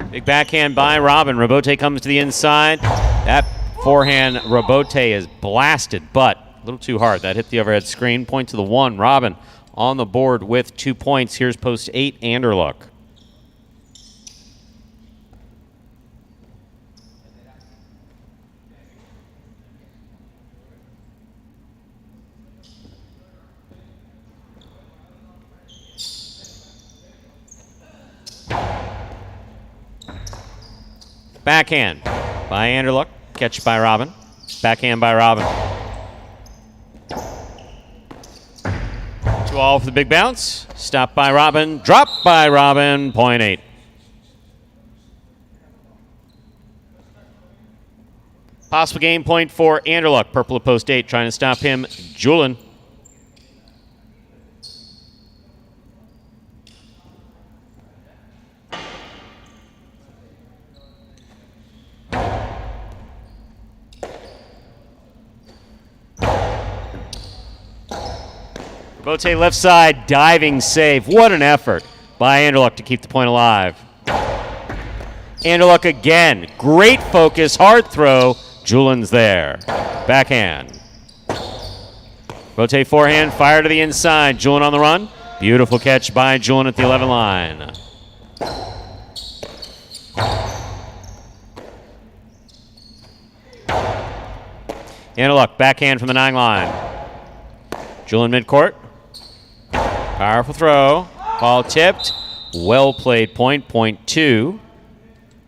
Big backhand by Robin. Robote comes to the inside. That forehand Robote is blasted, but a little too hard. That hit the overhead screen. Point to the 1. Robin on the board with 2 points. Here's post 8, Anderluck. Backhand by Anderluck. Catch by Robin. Backhand by Robin. 2-all for the big bounce. Stop by Robin. Drop by Robin. 0.8. Possible game point for Anderluck. Purple at post 8. Trying to stop him. Julian. Robote left side, diving save. What an effort by Anderluck to keep the point alive. Anderluck again. Great focus, hard throw. Julian's there. Backhand. Robote forehand, fire to the inside. Julian on the run. Beautiful catch by Julian at the 11 line. Anderluck, backhand from the 9 line. Julian midcourt. Powerful throw. Ball tipped. Well played point. Point 2.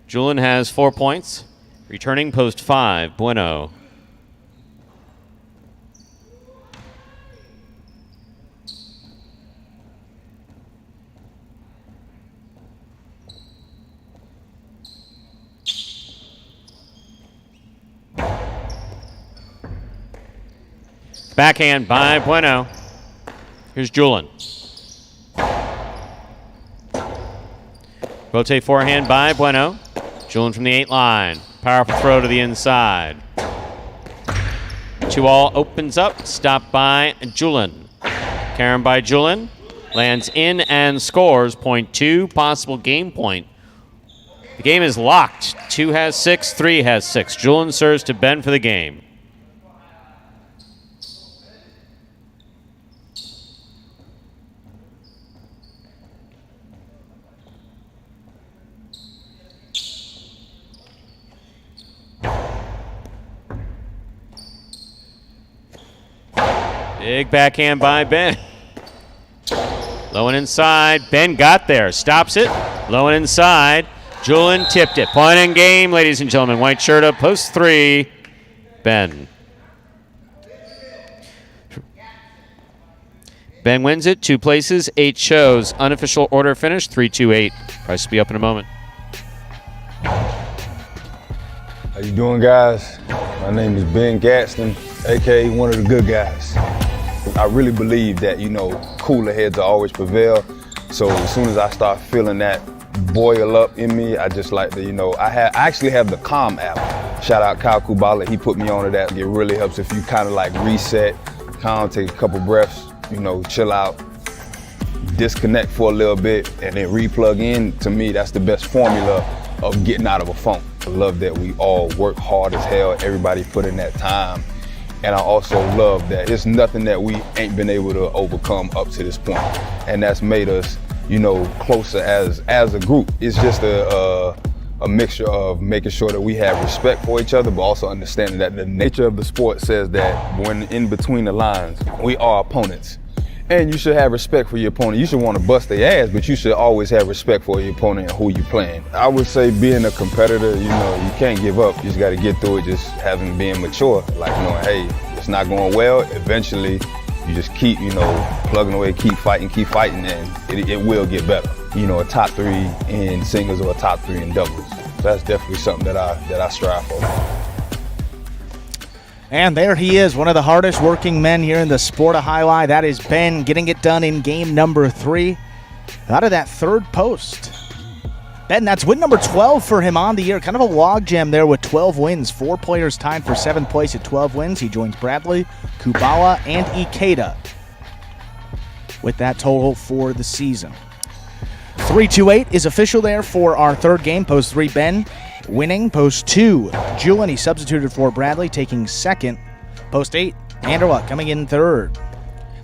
Julian has 4 points. Returning post 5. Bueno. Backhand by Bueno. Here's Julian. Rotate forehand by Bueno. Julian from the 8 line. Powerful throw to the inside. 2-all opens up. Stop by Julian. Karen by Julian. Lands in and scores. Point 2. Possible game point. The game is locked. 2 has 6. 3 has 6. Julian serves to Ben for the game. Big backhand by Ben. Low and inside. Ben got there. Stops it. Low and inside. Julian tipped it. Point in game, ladies and gentlemen. White shirt up. Post 3. Ben. Ben wins it. 2 places. 8 shows. Unofficial order finish. 3-2-8. Price will be up in a moment. How you doing, guys? My name is Ben Gadsden, aka one of the good guys. I really believe that, cooler heads will always prevail. So as soon as I start feeling that boil up in me, I just like to, I actually have the Calm app. Shout out Kyle Kubala, he put me onto that. It really helps if you kind of like reset, calm, take a couple breaths, chill out, disconnect for a little bit, and then re-plug in. To me, that's the best formula of getting out of a funk. I love that we all work hard as hell. Everybody put in that time. And I also love that it's nothing that we ain't been able to overcome up to this point. And that's made us, you know, closer as a group. It's just a mixture of making sure that we have respect for each other, but also understanding that the nature of the sport says that when in between the lines, we are opponents. And you should have respect for your opponent. You should want to bust their ass, but you should always have respect for your opponent and who you're playing. I would say being a competitor, you know, you can't give up. You just got to get through it, just being mature. Like, you know, hey, it's not going well. Eventually, you just keep, you know, plugging away, keep fighting, and it will get better. You know, a top 3 in singles or a top 3 in doubles. That's definitely something that I strive for. And there he is, one of the hardest working men here in the sport of highlight. That is Ben getting it done in game number 3 out of that third post. Ben, that's win number 12 for him on the year. Kind of a logjam there with 12 wins. 4 players tied for 7th place at 12 wins. He joins Bradley, Kubala, and Ikeda with that total for the season. 3-2-8 is official there for our third game. Post 3, Ben winning. Post 2, Julian, he substituted for Bradley, taking second. Post 8, Anderwa coming in third.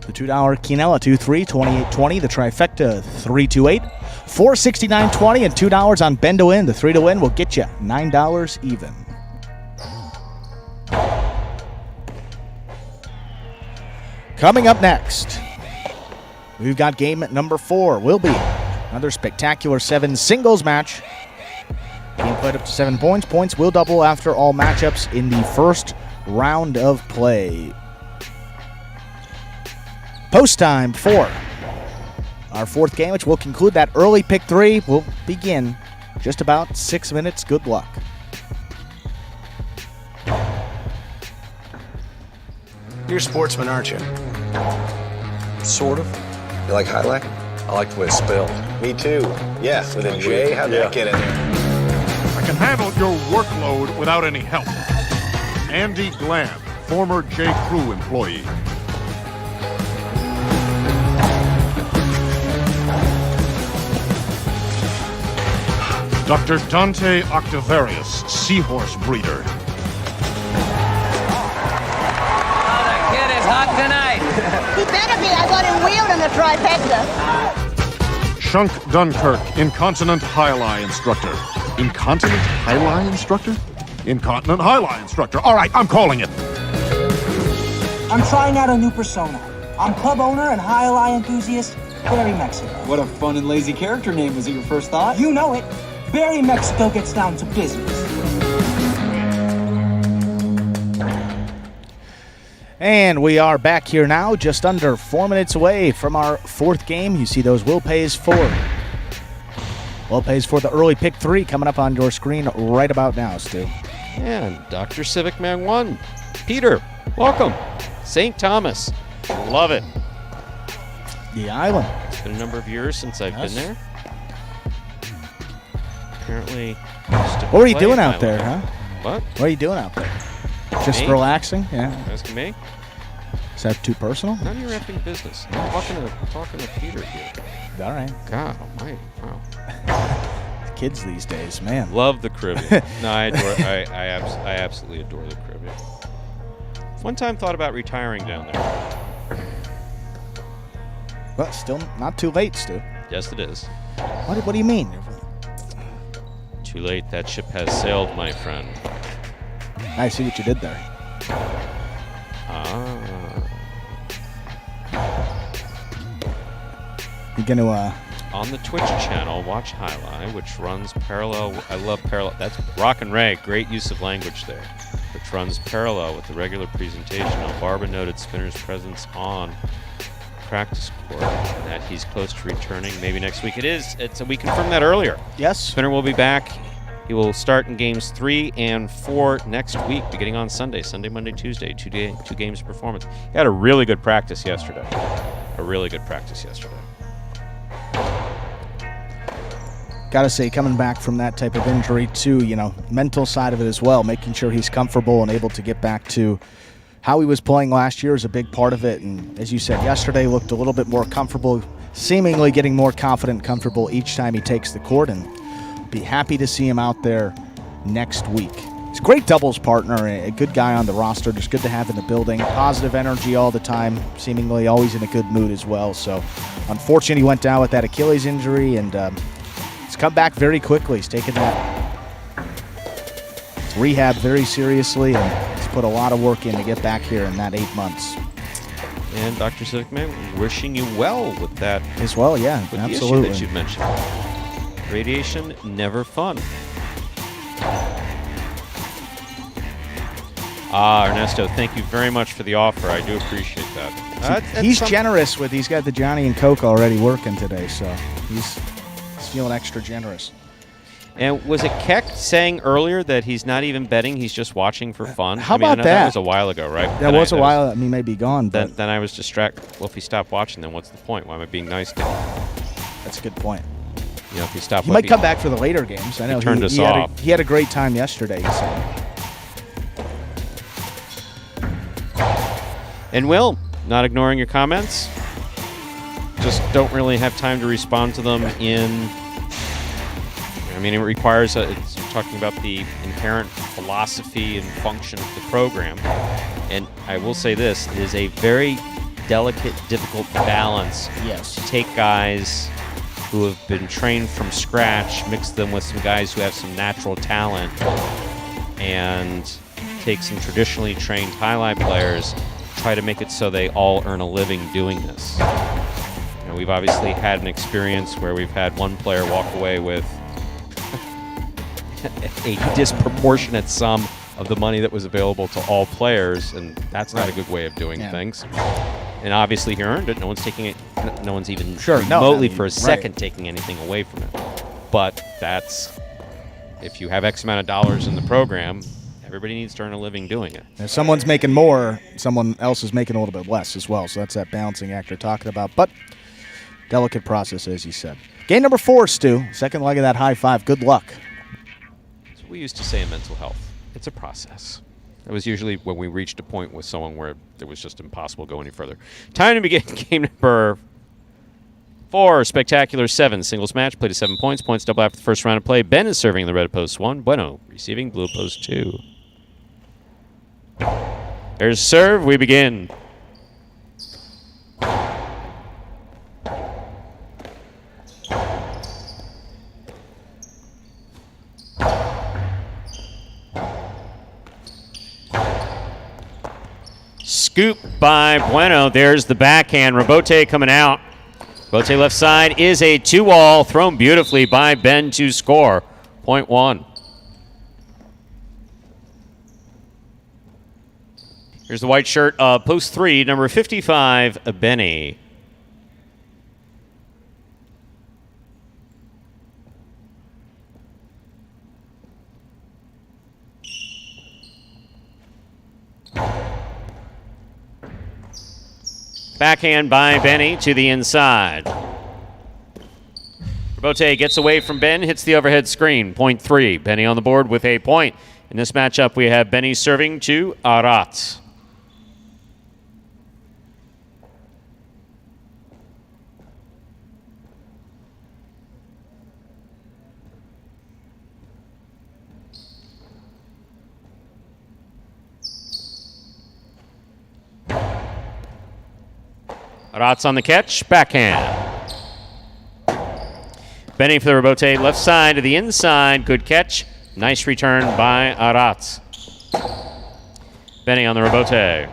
The $2 Quinella 2-3, 28-20. The trifecta 3-2-8, 469.20, and $2 on Ben to win. The 3 to win will get you $9 even. Coming up next, we've got game number 4. Will be another spectacular 7 singles match. Game played up to 7 points. Points will double after all matchups in the first round of play. Post time for our 4th game, which will conclude that early pick 3. Will begin just about 6 minutes. Good luck. You're a sportsman, aren't you? Sort of. You like highlight? I like the way it's spelled. Me too. Yeah, with a J. How'd that get in there? I can handle your workload without any help. Andy Glam, former J. Crew employee. Dr. Dante Octavarius, seahorse breeder. Oh, the kid is hot tonight. He better be. I got him wheeled in the trifecta. Shunk Dunkirk, incontinent high-lie instructor. Incontinent high-lie instructor? Incontinent high-lie instructor. All right, I'm calling it. I'm trying out a new persona. I'm club owner and high-lie enthusiast, Barry Mexico. What a fun and lazy character name. Was it your first thought? You know it. Barry Mexico gets down to business. And we are back here now, just under 4 minutes away from our 4th game. You see those will pays for. Will pays for the early pick 3 coming up on your screen right about now, Stu. And Dr. Civic Man 1. Peter, welcome. St. Thomas. Love it. The island. It's been a number of years since I've been there. Apparently. What were you doing out there, huh? What? What are you doing out there? Just Me? relaxing? Yeah. Asking me? Is that too personal? None of your effing business. I'm talking to Peter here. All right. God almighty. Wow. The kids these days, man. Love the Caribbean. No, I absolutely adore the Caribbean. One time thought about retiring down there. Well, still not too late, Stu. Yes, it is. What do you mean? Too late. That ship has sailed, my friend. I see what you did there. You gonna on the Twitch channel, watch Highline, which runs parallel. I love parallel. That's Rock and Ray. Great use of language there. Which runs parallel with the regular presentation. Barba noted Spinner's presence on practice court and that he's close to returning maybe next week. We confirmed that earlier. Yes. Spinner will be back. He will start in games 3 and 4 next week, beginning on Sunday, Monday, Tuesday, 2 games of performance. He had a really good practice yesterday. Gotta say, coming back from that type of injury too, mental side of it as well, making sure he's comfortable and able to get back to how he was playing last year is a big part of it. And as you said, yesterday looked a little bit more comfortable, seemingly getting more confident and comfortable each time he takes the court, and be happy to see him out there next week. He's a great doubles partner, a good guy on the roster, just good to have in the building. Positive energy all the time, seemingly always in a good mood as well. So, unfortunately, he went down with that Achilles injury, and he's come back very quickly. He's taken that rehab very seriously, and he's put a lot of work in to get back here in that 8 months. And Dr. Civic-Man, wishing you well with that. As well, yeah, with absolutely. The issue that you've mentioned. Radiation, never fun. Ernesto, thank you very much for the offer. I do appreciate that. He's generous with. He's got the Johnny and Coke already working today, so he's feeling extra generous. And was it Keck saying earlier that he's not even betting, he's just watching for fun? How I mean, about I know that? That was a while ago, right? That was a while. He may be gone. But Then I was distracted. Well, if he stopped watching, then what's the point? Why am I being nice to him? That's a good point. You know, if he stopped, He might come back for the later games. I know he turned us off. He had a great time yesterday, he said. And Will, not ignoring your comments, just don't really have time to respond to them in. I mean, it requires, it's talking about the inherent philosophy and function of the program. And I will say this, it is a very delicate, difficult balance Yes. to take guys who have been trained from scratch, mix them with some guys who have some natural talent, and take some traditionally trained highlight players, try to make it so they all earn a living doing this. You know, we've obviously had an experience where we've had one player walk away with a disproportionate sum of the money that was available to all players, and that's not a good way of doing things. And obviously he earned it. No one's taking it. No one's even remotely for a second taking anything away from it. But that's, if you have X amount of dollars in the program, everybody needs to earn a living doing it. If someone's making more, someone else is making a little bit less as well. So that's that balancing act you're talking about. But delicate process, as you said. Game number 4, Stu. Second leg of that high five. Good luck. That's what we used to say in mental health. It's a process. It was usually when we reached a point with someone where it was just impossible to go any further. Time to begin game number 4, Spectacular 7. Singles match, played to 7 points. Points double after the first round of play. Ben is serving in the red post 1. Bueno receiving blue post 2. There's serve. We begin. Scoop by Bueno. There's the backhand. Rebote coming out. Rebote left side is a 2-all thrown beautifully by Ben to score. Point 1. Here's the white shirt of post 3, number 55, Benny. Backhand by Benny to the inside. Rebote gets away from Ben, hits the overhead screen. Point 3. Benny on the board with a point. In this matchup, we have Benny serving to Arat. Arat's on the catch, backhand. Benny for the rebote, left side to the inside, good catch. Nice return by Arat. Benny on the rebote.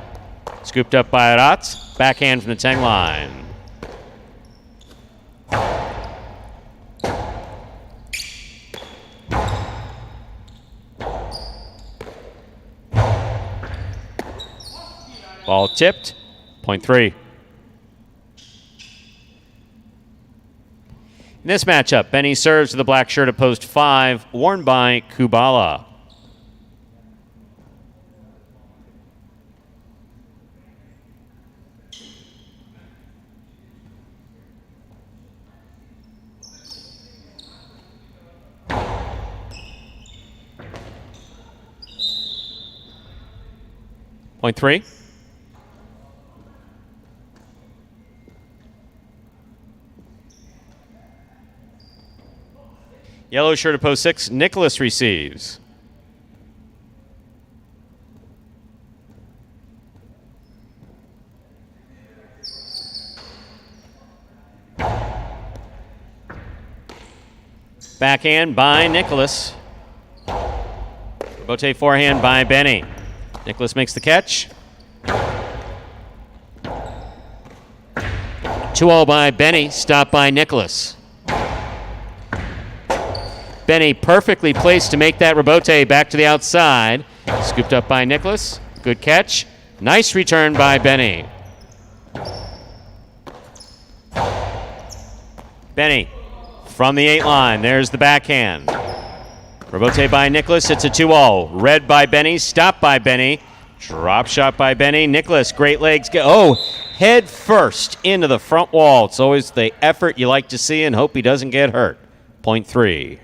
Scooped up by Arat, backhand from the 10 line. Ball tipped, point 3. In this matchup, Benny serves to the black shirt at post 5, worn by Kubala. Point 3. Yellow shirt at post 6, Nicholas receives. Backhand by Nicholas. Rebote forehand by Benny. Nicholas makes the catch. 2-0 by Benny, stopped by Nicholas. Benny perfectly placed to make that rebote back to the outside. Scooped up by Nicholas. Good catch. Nice return by Benny. Benny from the 8 line. There's the backhand. Rebote by Nicholas. It's a 2-0. Read by Benny. Stopped by Benny. Drop shot by Benny. Nicholas, great legs. Head first into the front wall. It's always the effort you like to see and hope he doesn't get hurt. Point 3.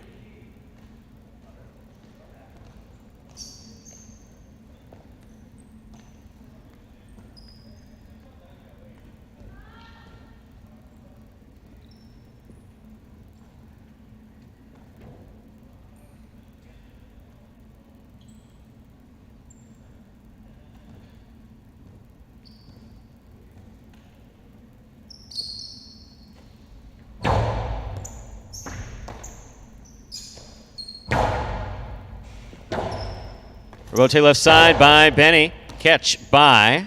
Rebote left side by Benny. Catch by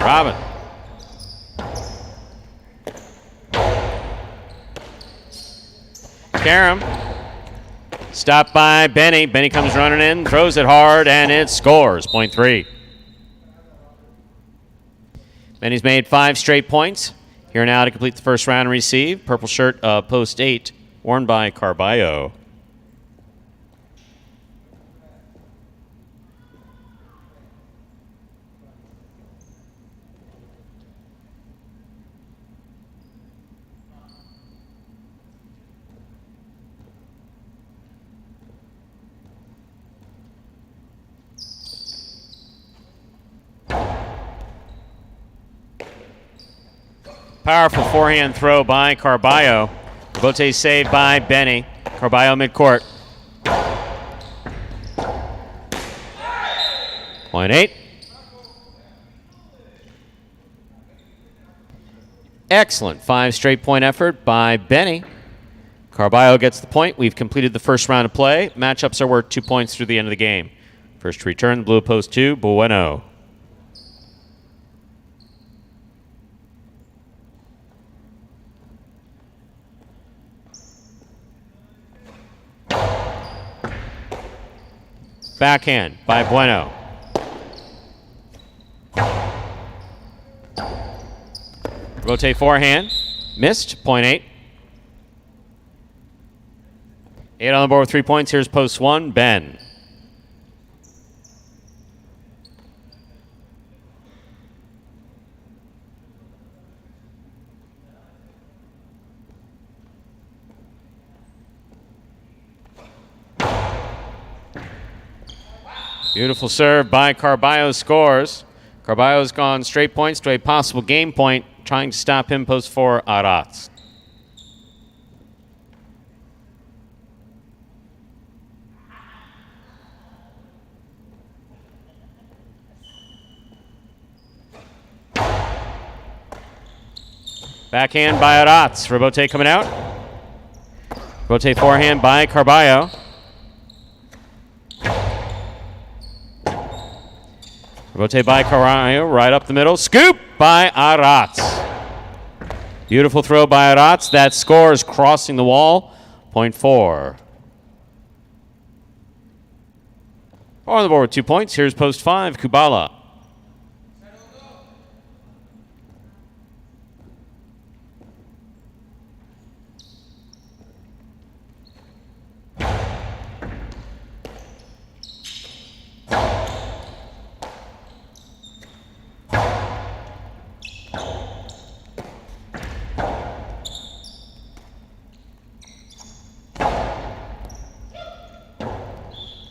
Robin. Karam. Stopped by Benny. Benny comes running in, throws it hard, and it scores. Point 3. Benny's made 5 straight points. Here now to complete the first round and receive. Purple shirt, post 8, worn by Carballo. Powerful forehand throw by Carballo. Rebote saved by Benny. Carballo midcourt. Point 8. Excellent 5 straight point effort by Benny. Carballo gets the point. We've completed the first round of play. Matchups are worth 2 points through the end of the game. First to return, blue post 2, Bueno. Backhand by Bueno. Rotate forehand. Missed. Point 8. 8 on the board with 3 points. Here's post 1, Ben. Beautiful serve by Carballo, scores. Carballo's gone straight points to a possible game point, trying to stop him post 4, Arats. Backhand by Arats. Rebote coming out. Rebote forehand by Carballo. Rebote by Carballo, right up the middle. Scoop by Arats. Beautiful throw by Arats. That scores crossing the wall. Point 4. On the board with 2 points. Here's post 5, Kubala.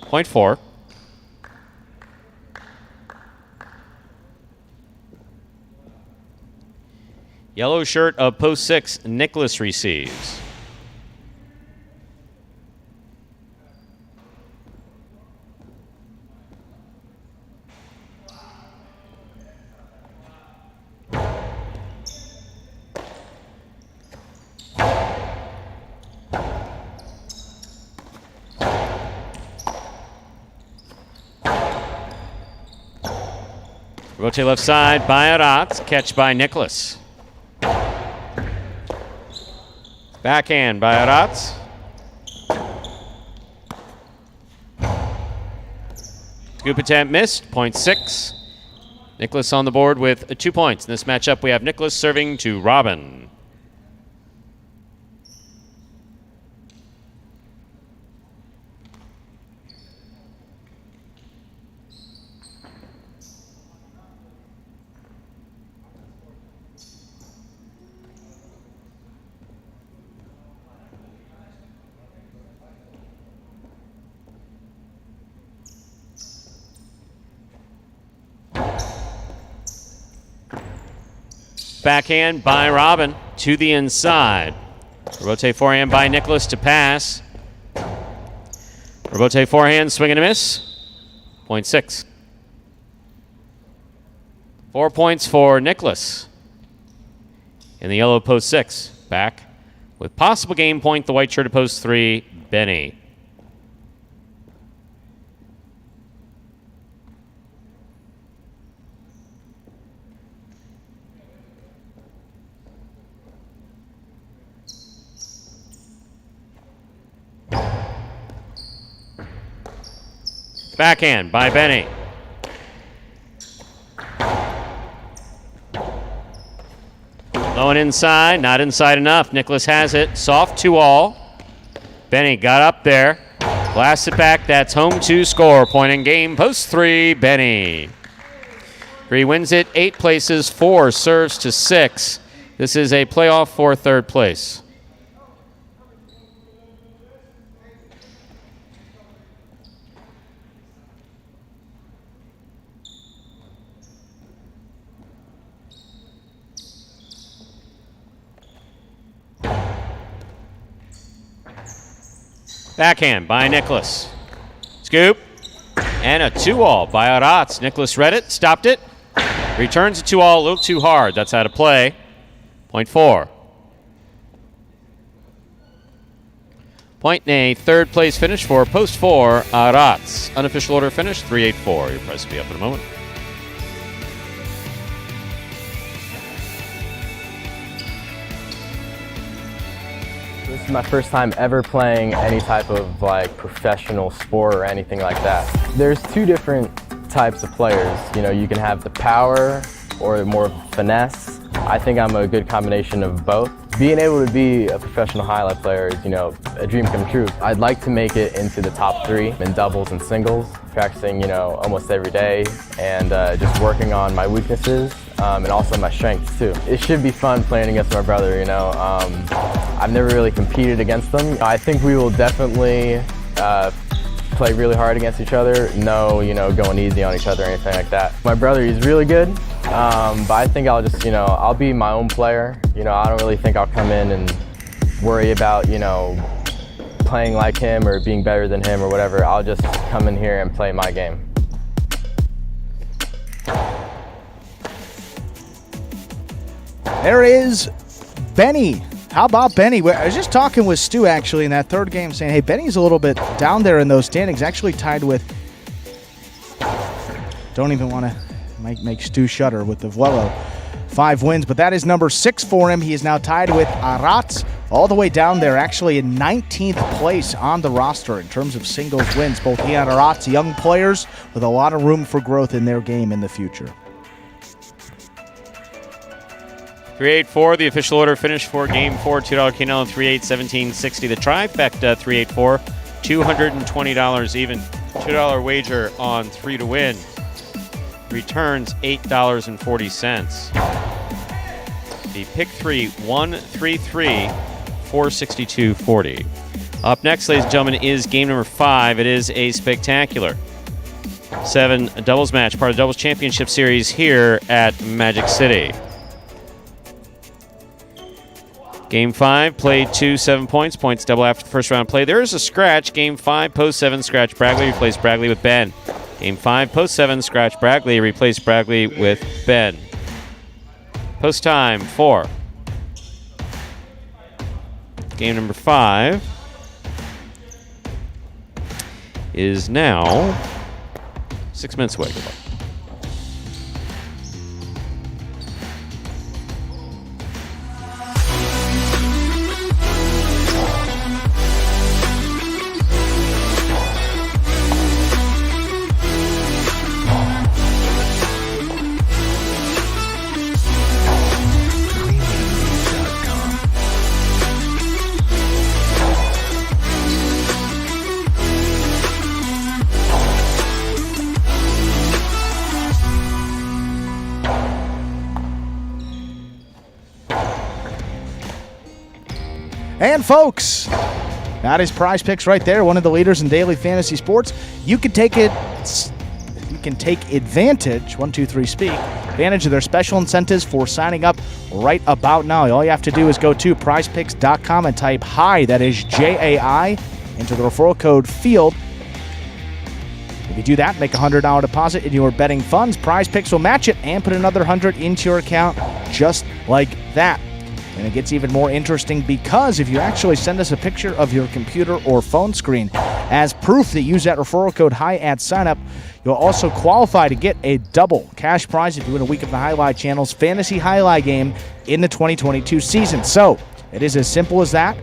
Point 4. Yellow shirt of post 6, Nicholas receives. Rotate left side by Arat. Catch by Nicholas. Backhand by Arat. Scoop attempt missed. 0.6. Nicholas on the board with 2 points. In this matchup, we have Nicholas serving to Robin. Backhand by Robin to the inside. Rotate forehand by Nicholas to pass. Rotate forehand, swing and a miss. 0.6. 4 points for Nicholas. In the yellow, post 6. Back with possible game point, the white shirt at post 3, Benny. Backhand by Benny. Low and inside, not inside enough. Nicholas has it. Soft 2-all. Benny got up there. Blasts it back. That's home 2 score. Point in game. Post 3, Benny. 3 wins it. 8 places. 4 serves to 6. This is a playoff for 3rd place. Backhand by Nicholas. Scoop. And a 2-all by Aratz. Nicholas read it, stopped it. Returns a 2-all, a little too hard. That's out of play. 0.4. Point in a 3rd place finish for post 4, Aratz. Unofficial order finish, 3-8-4. Your price will be up in a moment. This is my first time ever playing any type of like professional sport or anything like that. There's 2 different types of players. You know, you can have the power or more finesse. I think I'm a good combination of both. Being able to be a professional highlight player is, you know, a dream come true. I'd like to make it into the top 3 in doubles and singles, practicing, you know, almost every day and just working on my weaknesses and also my strengths too. It should be fun playing against my brother, you know. I've never really competed against them. I think we will definitely play really hard against each other. No, you know, going easy on each other or anything like that. My brother, he's really good, but I think I'll just, you know, I'll be my own player. You know, I don't really think I'll come in and worry about, you know, playing like him or being better than him or whatever. I'll just come in here and play my game. There is Benny. How about Benny? I was just talking with Stu actually in that 3rd game saying, hey, Benny's a little bit down there in those standings, actually tied with, don't even want to make Stu shudder with the Vuelo. 5 wins, but that is number 6 for him. He is now tied with Aratz all the way down there, actually in 19th place on the roster in terms of singles wins. Both he and Aratz, young players with a lot of room for growth in their game in the future. 3-8-4, the official order finish for Game 4, $2 K&L, 3-8-17-60. The trifecta, 3-8-4, $220 even. $2 wager on 3 to win. Returns $8.40. The pick 3, 1-3-3, 462.40. Up next, ladies and gentlemen, is game number 5. It is a spectacular 7 doubles match, part of the Doubles Championship Series here at Magic City. Game 5, played 2, 7 points. Points double after the first round play. There is a scratch. Game 5, post 7, scratch Bragley. Replace Bragley with Ben. Game 5, post 7, scratch Bragley. Replace Bragley with Ben. Post time 4. Game number 5 is now 6 minutes away. Good luck. And folks, that is Prize Picks right there, one of the leaders in daily fantasy sports. You can take advantage, advantage of their special incentives for signing up right about now. All you have to do is go to prizepicks.com and type HI, that is JAI, into the referral code FIELD. If you do that, make a $100 deposit in your betting funds, Prize Picks will match it and put another $100 into your account just like that. And it gets even more interesting because if you actually send us a picture of your computer or phone screen as proof that you use that referral code HI at signup, you'll also qualify to get a double cash prize if you win a week of the Highlight Channel's Fantasy Highlight Game in the 2022 season. So it is as simple as that.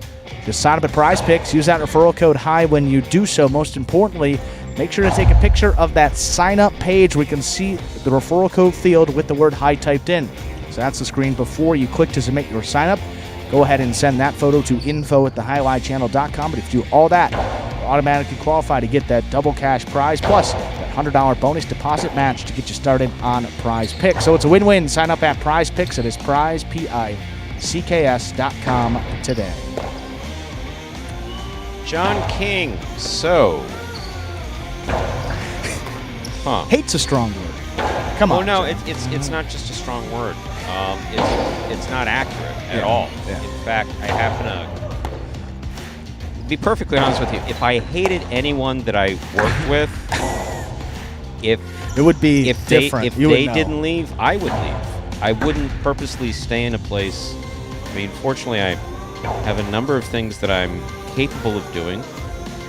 Just sign up at Prize Picks, use that referral code HI when you do so. Most importantly, make sure to take a picture of that sign-up page where you can see the referral code field with the word HI typed in. So that's the screen before you click to submit your sign-up. Go ahead and send that photo to info@thehighlightchannel.com. But if you do all that, you'll automatically qualify to get that double cash prize plus that $100 bonus deposit match to get you started on Prize Picks. So it's a win-win. Sign up at Prize Picks. It is prize, PICKS.com today. John King. So. Hate's a strong word. Come on. Oh, no, it's not just a strong word. It's not accurate at all. Yeah. In fact, I happen to be perfectly honest with you. If I hated anyone that I worked with, if they didn't leave, I would leave. I wouldn't purposely stay in a place. I mean, fortunately, I have a number of things that I'm capable of doing,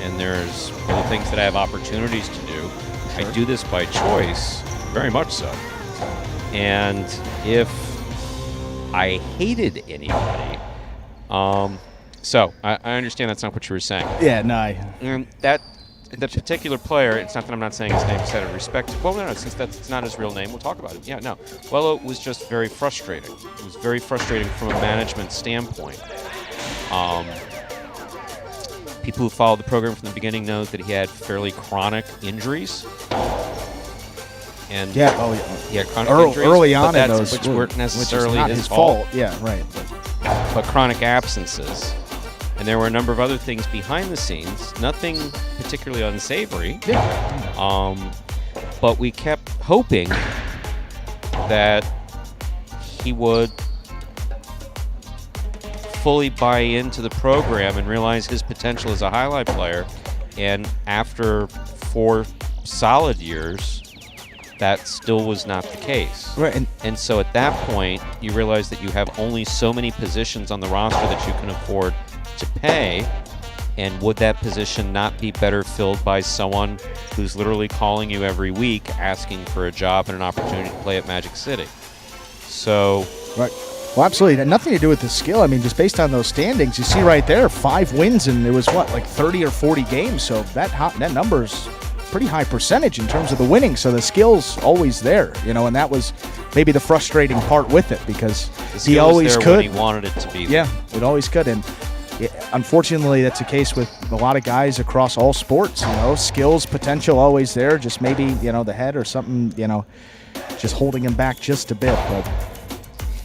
and there's other things that I have opportunities to do. Sure. I do this by choice, very much so. And if I hated anybody, so I understand that's not what you were saying. Yeah, no. The particular player, it's not that I'm not saying his name instead of respect. Well, no, since that's not his real name, we'll talk about it. Yeah, no. Well, it was just very frustrating. It was very frustrating from a management standpoint. People who followed the program from the beginning know that he had fairly chronic injuries. And he had chronic injuries early on in those, which weren't necessarily his fault. Yeah, right. But chronic absences. And there were a number of other things behind the scenes, nothing particularly unsavory. Yeah. But we kept hoping that he would fully buy into the program and realize his potential as a highlight player. And after 4 solid years, that still was not the case. Right. And so at that point, you realize that you have only so many positions on the roster that you can afford to pay, and would that position not be better filled by someone who's literally calling you every week asking for a job and an opportunity to play at Magic City? So, right. Well, absolutely. It had nothing to do with the skill. I mean, just based on those standings, you see right there, 5 wins, and it was like 30 or 40 games. So that number's pretty high percentage in terms of the winning. So the skill's always there, and that was maybe the frustrating part with it because he always could. When he wanted it to be. Yeah, it always could. And unfortunately, that's the case with a lot of guys across all sports. Skills, potential always there. Just maybe, the head or something, just holding him back just a bit. But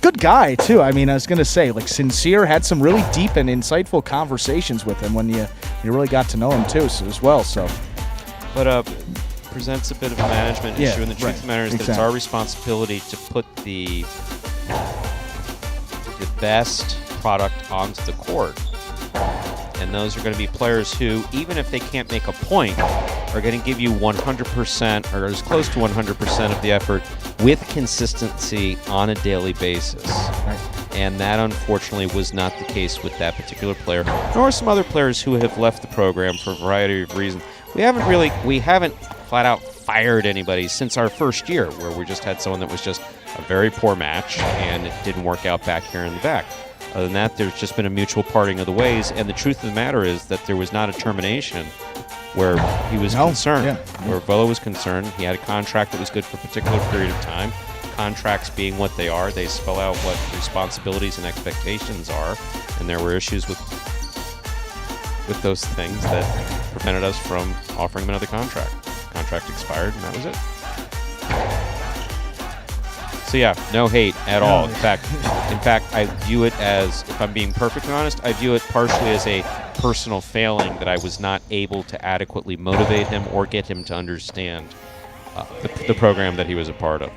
good guy, too. I mean, I was going to say, sincere, had some really deep and insightful conversations with him when you really got to know him, too, as well. So, but presents a bit of a management issue, and the truth of the matter is that it's our responsibility to put the best product onto the court. And those are going to be players who, even if they can't make a point, are going to give you 100% or as close to 100% of the effort with consistency on a daily basis. Right. And that, unfortunately, was not the case with that particular player, nor some other players who have left the program for a variety of reasons. We haven't flat out fired anybody since our first year, where we just had someone that was just a very poor match, and it didn't work out back here in the back. Other than that, there's just been a mutual parting of the ways, and the truth of the matter is that there was not a termination where he was concerned. Where Volo was concerned, he had a contract that was good for a particular period of time. Contracts being what they are, they spell out what responsibilities and expectations are, and there were issues with those things that prevented us from offering him another contract. Contract expired, and that was it. So yeah, no hate at all. In fact, I view it as, if I'm being perfectly honest, I view it partially as a personal failing that I was not able to adequately motivate him or get him to understand the program that he was a part of.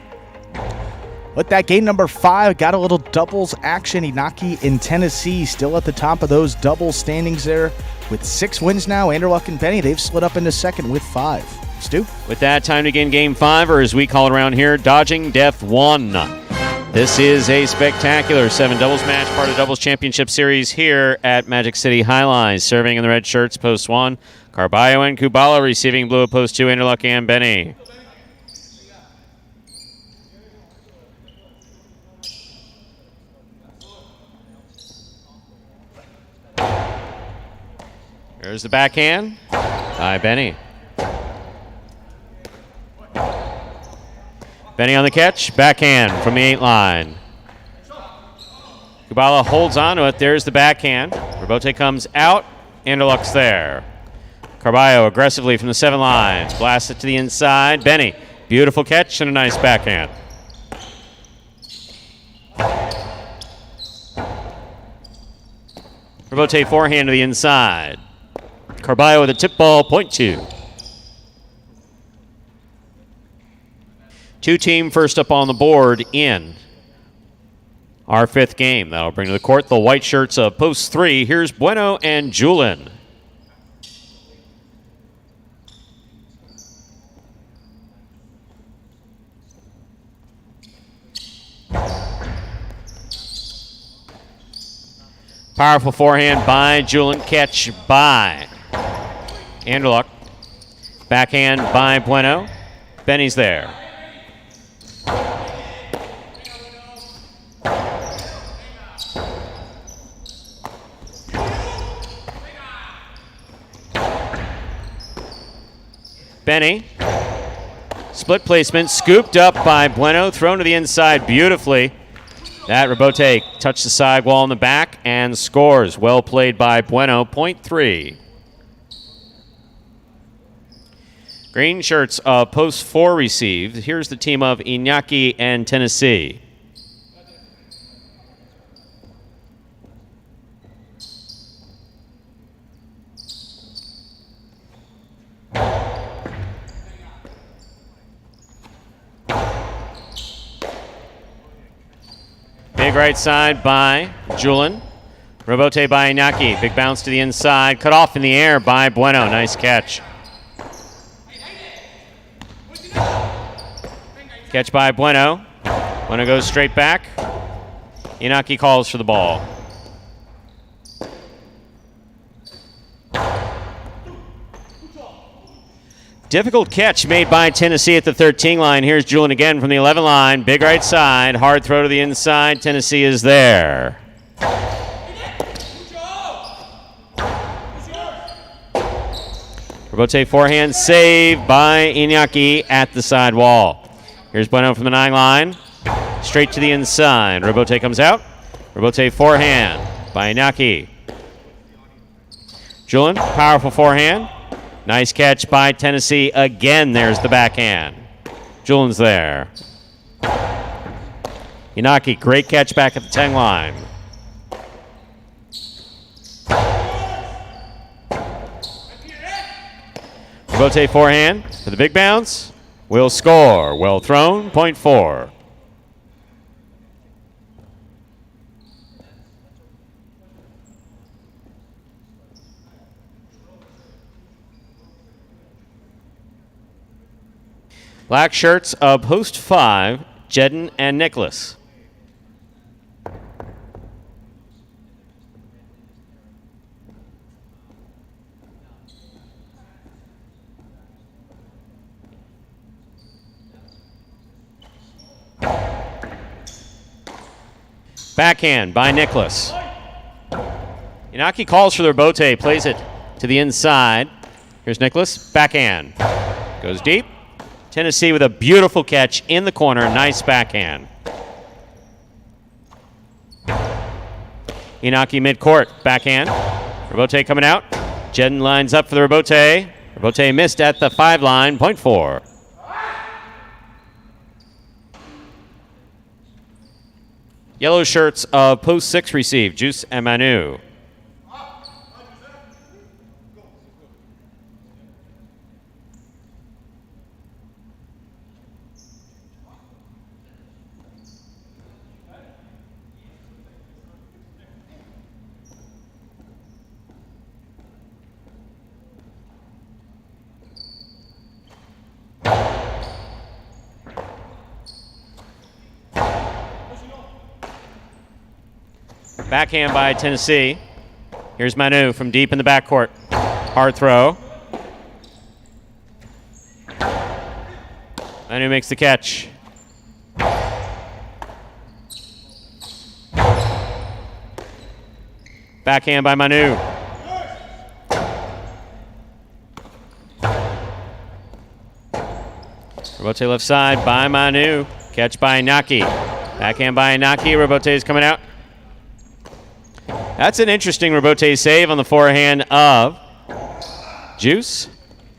With that, game number 5, got a little doubles action. Inaki in Tennessee still at the top of those double standings there with 6 wins now. Anderluck and Benny, they've split up into second with 5. Stu? With that, time to begin game 5, or as we call it around here, Dodging Death 1. This is a spectacular 7 doubles match, part of Doubles Championship Series here at Magic City Highline. Serving in the red shirts, post 1, Carballo and Kubala. Receiving blue at post 2, Anderluck and Benny. There's the backhand by Benny. Benny on the catch, backhand from the 8 line. Kubala holds on to it. There's the backhand. Rebote comes out. Anderluck's there. Carballo aggressively from the 7 line. Blasts it to the inside. Benny, beautiful catch and a nice backhand. Rebote forehand to the inside. Carballo with a tip ball, point 2. 2-team first up on the board in our 5th game. That'll bring to the court the white shirts of post 3. Here's Bueno and Julin. Powerful forehand by Julin, catch by Anderluck. Backhand by Bueno. Benny's there. Benny. Split placement, scooped up by Bueno, thrown to the inside beautifully. That Rebote touched the sidewall in the back and scores. Well played by Bueno, point 3. Green shirts of post 4 received. Here's the team of Inaki and Tennessee. Big right side by Julin. Rebote by Inaki. Big bounce to the inside. Cut off in the air by Bueno. Nice catch. Catch by Bueno. Bueno goes straight back. Inaki calls for the ball. Difficult catch made by Tennessee at the 13 line. Here's Julin again from the 11 line. Big right side. Hard throw to the inside. Tennessee is there. Rebote forehand save by Inaki at the side wall. Here's Bueno from the 9 line. Straight to the inside. Rebote comes out. Rebote forehand by Inaki. Julin, powerful forehand. Nice catch by Tennessee again. There's the backhand. Julin's there. Inaki, great catch back at the 10 line. Rebote forehand for the big bounce. Will score. Well thrown. Point 4. Black shirts of post 5, Jedden and Nicholas. Backhand by Nicholas. Inaki calls for the Rebote, plays it to the inside. Here's Nicholas, backhand. Goes deep. Tennessee with a beautiful catch in the corner. Nice backhand. Inaki midcourt. Backhand. Rebote coming out. Jedden lines up for the Rebote. Rebote missed at the 5 line. Point 4. Yellow shirts of post 6 receive Juice and Manu. Backhand by Tennessee. Here's Manu from deep in the backcourt. Hard throw. Manu makes the catch. Backhand by Manu. Robote left side by Manu. Catch by Inaki. Backhand by Inaki. Robote is coming out. That's an interesting Robote save on the forehand of Juice.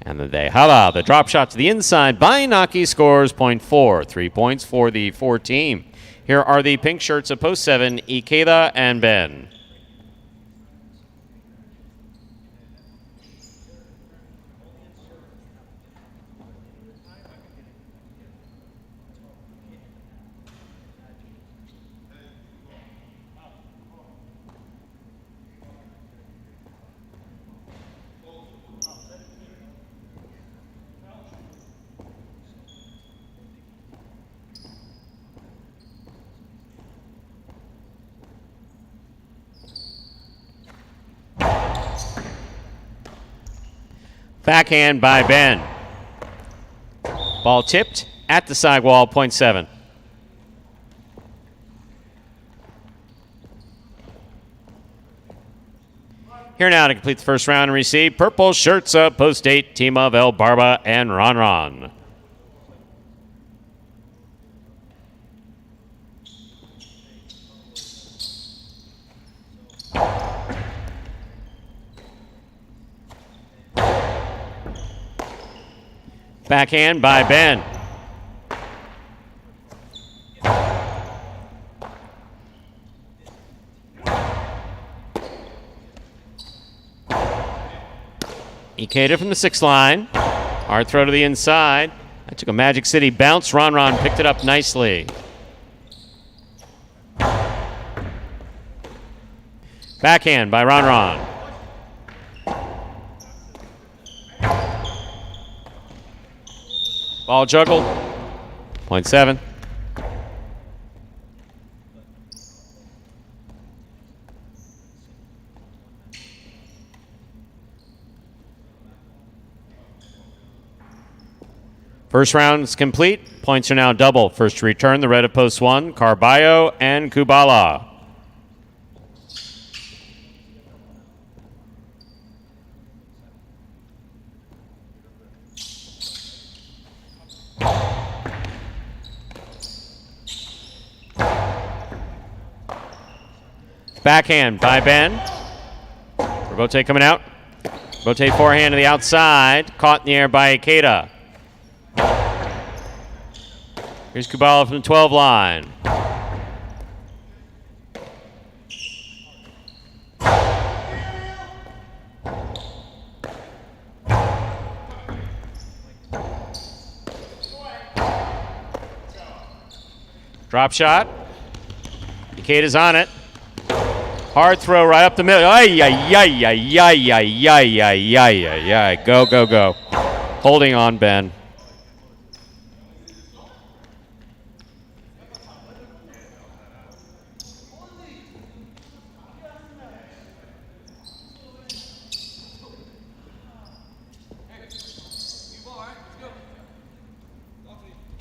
And the drop shot to the inside by Inaki scores point 4. 3 points for the 4 team. Here are the pink shirts of post 7, Ikeda and Ben. Backhand by Ben. Ball tipped at the sidewall, point 7. Here now to complete the first round and receive purple shirts of post 8, team of El Barba and Ron Ron. Backhand by Ben. Ikeda from the 6 line. Hard throw to the inside. That took a Magic City bounce. Ron Ron picked it up nicely. Backhand by Ron Ron. Ball juggled. Point 7. First round is complete. Points are now double. First to return, the red of post 1, Carballo and Kubala. Backhand by Ben. Robote coming out. Robote forehand to the outside. Caught in the air by Ikeda. Here's Kubala from the 12 line. Drop shot. Ikeda's on it. Hard throw right up the middle. Ay, ay, ay, ay, ay, ay, ay, ay, ay, ay, ay. Go, go, go. Holding on, Ben.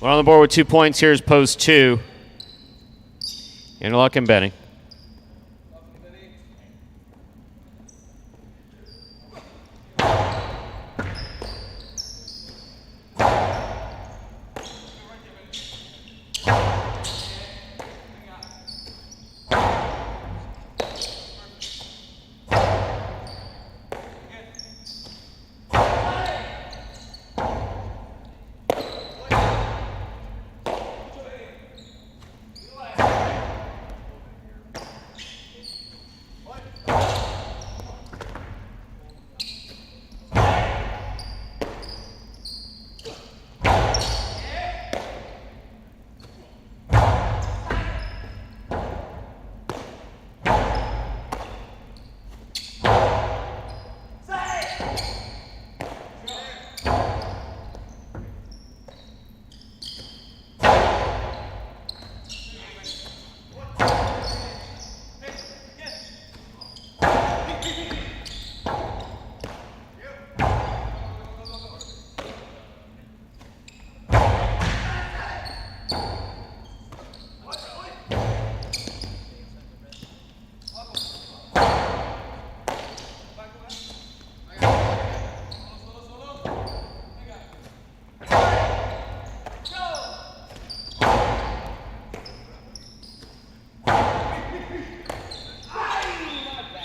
We're on the board with 2 points. Here's post 2. Interlock and Benny.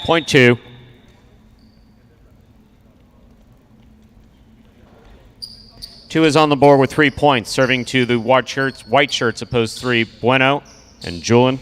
Point 2. Two is on the board with 3 points, serving to the white shirts opposed 3, Bueno and Julian.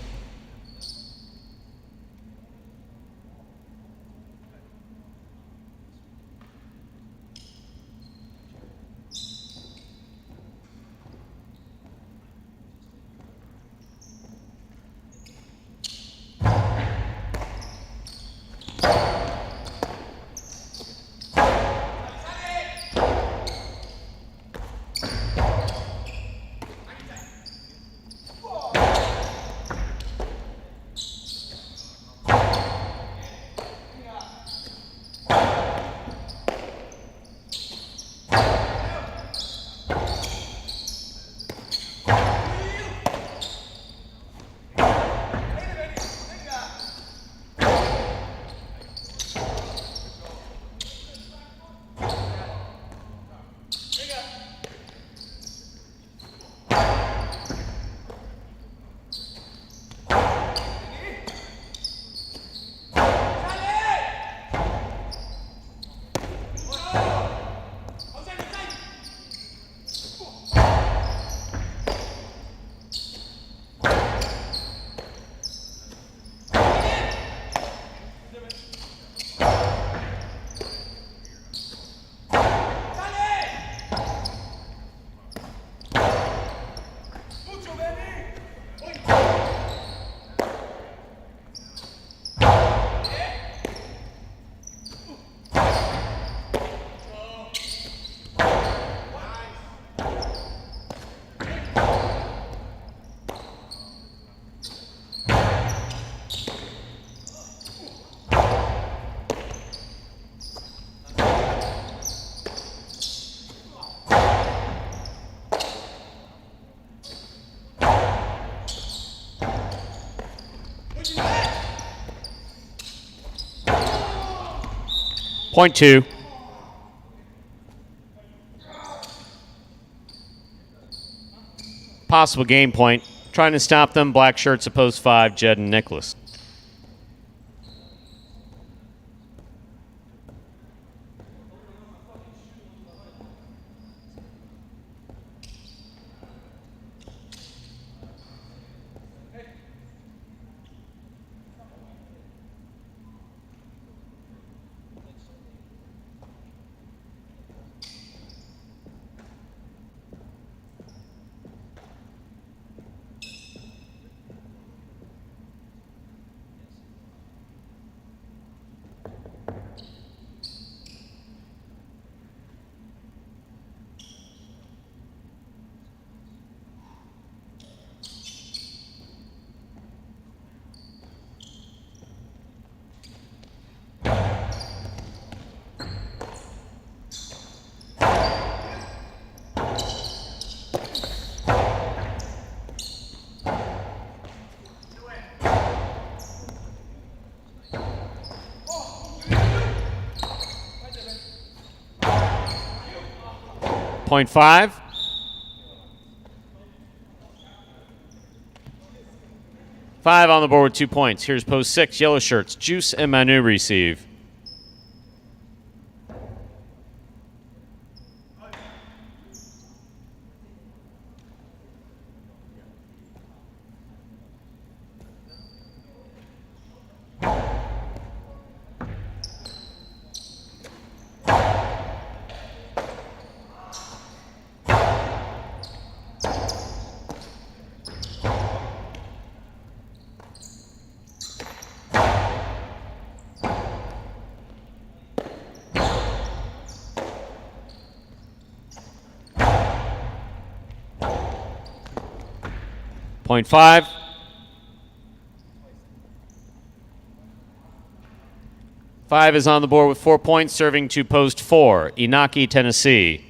Point 2. Possible game point. Trying to stop them, black shirts opposed 5, Jed and Nicholas. Point 5. Five on the board with 2 points. Here's post 6, yellow shirts. Juice and Manu receive. Point 5. Five is on the board with 4 points, serving to post 4, Inaki, Tennessee.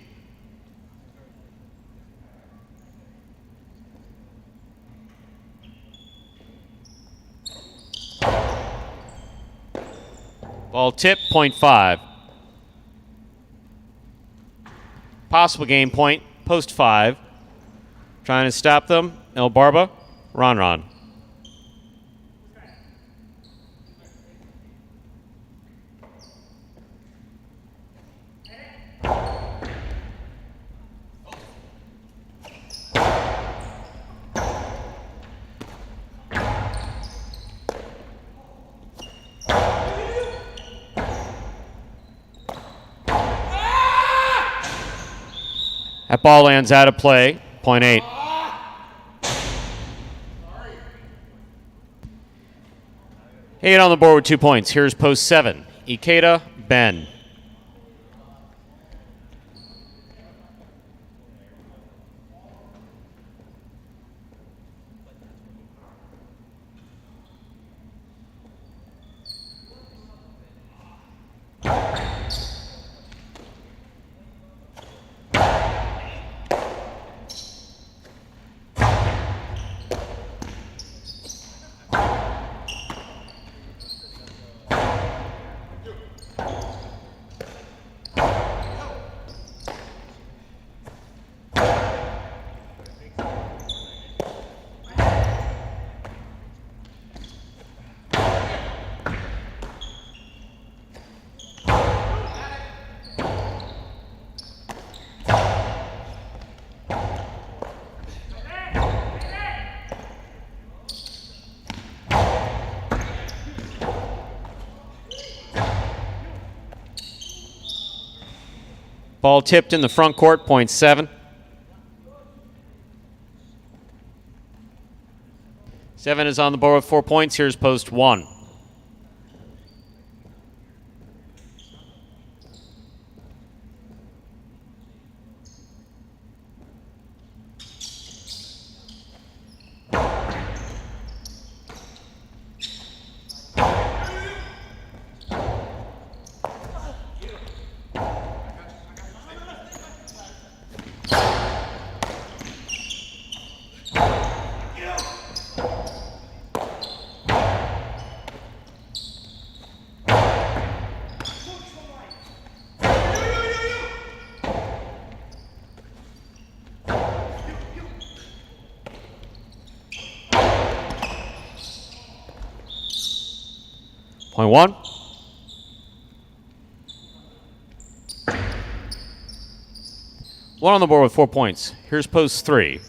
Ball tip, point 5. Possible game point, post 5. Trying to stop them, El Barba, Ron. That ball lands out of play. Point 8. Eight on the board with 2 points. Here's post 7. Ikeda, Ben. Ball tipped in the front court, point 7. 7 is on the board with 4 points. Here's post 1. Point 1. One on the board with 4 points. Here's post 3.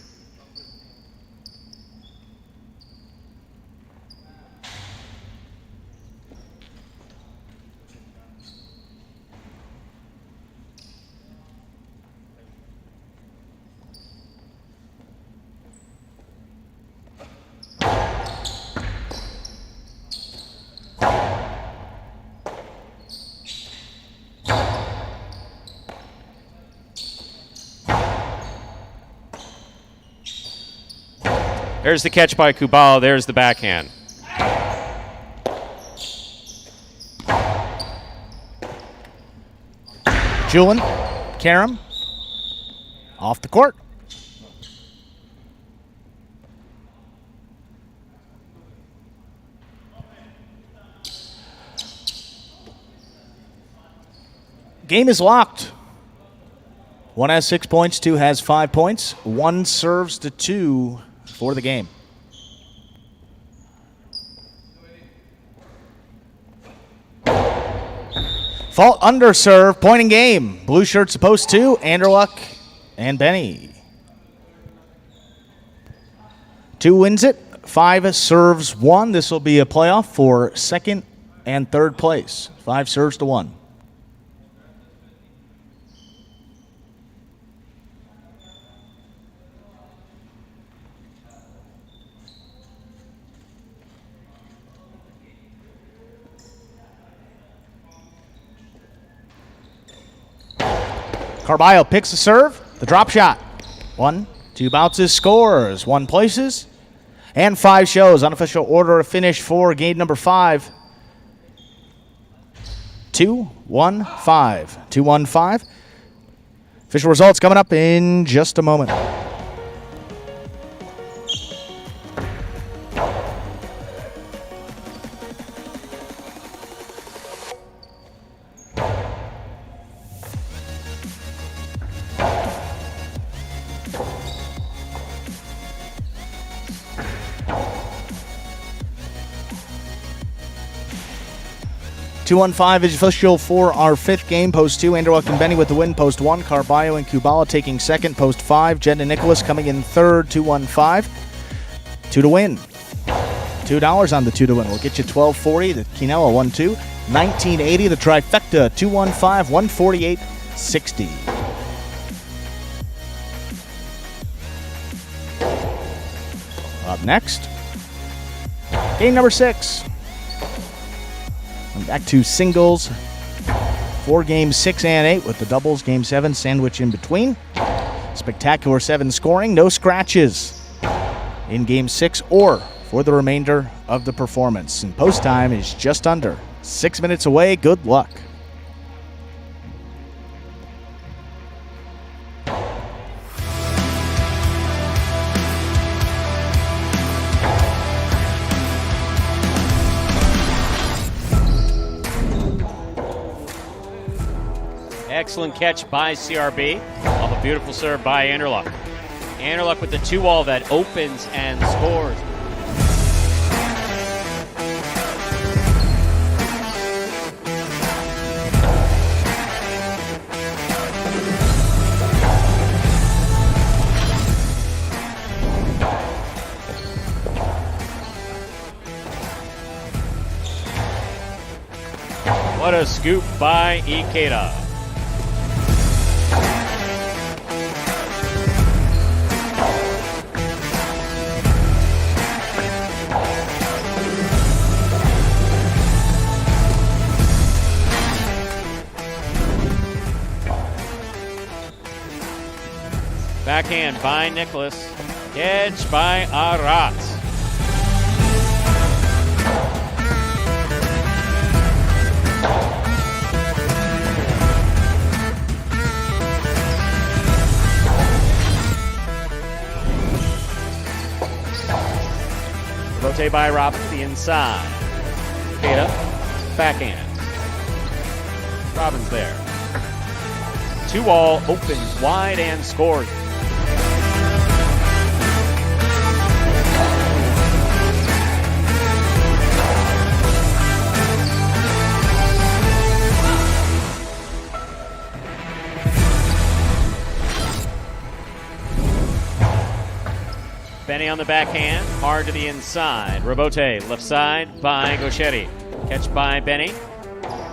There's the catch by Kubala. There's the backhand. Julian, Karam, off the court. Game is locked. 1 has 6 points, 2 has 5 points. 1 serves to 2 for the game. Fault under serve, point in game. Blue shirts supposed to, Anderluck and Benny. 2 wins it, 5 serves 1. This will be a playoff for second and third place. 5 serves to 1. Carballo picks the serve, the drop shot. 1, 2 bounces, scores. 1 places, and 5 shows. Unofficial order of finish for game number 5. 2-1-5. 2-1-5. Official results coming up in just a moment. .215 is official for our 5th game. Post 2, Anderluck and Benny with the win. Post 1, Carballo and Kubala taking second. Post 5, Jed and Nicholas coming in third. 2-1-5. 2 to win. $2 on the 2 to win. We'll get you $12.40. The Quinella 1-2. $19.80. The trifecta 2-1-5. $148.60. up next. Game number 6. Back to singles. 4 games 6 and 8 with the doubles game 7 sandwich in between. Spectacular 7 scoring, no scratches in game 6 or for the remainder of the performance. And post time is just under 6 minutes away. Good luck. Excellent catch by CRB. Off a beautiful serve by Anderluck. Anderluck with the 2-wall that opens and scores. What a scoop by Ikeda. Backhand by Nicholas. Edge by Arat. Rotate by Robin to the inside. Kata, backhand. Robin's there. 2-wall opens wide and scores. Benny on the backhand, hard to the inside. Robote, left side by Gauchetti. Catch by Benny.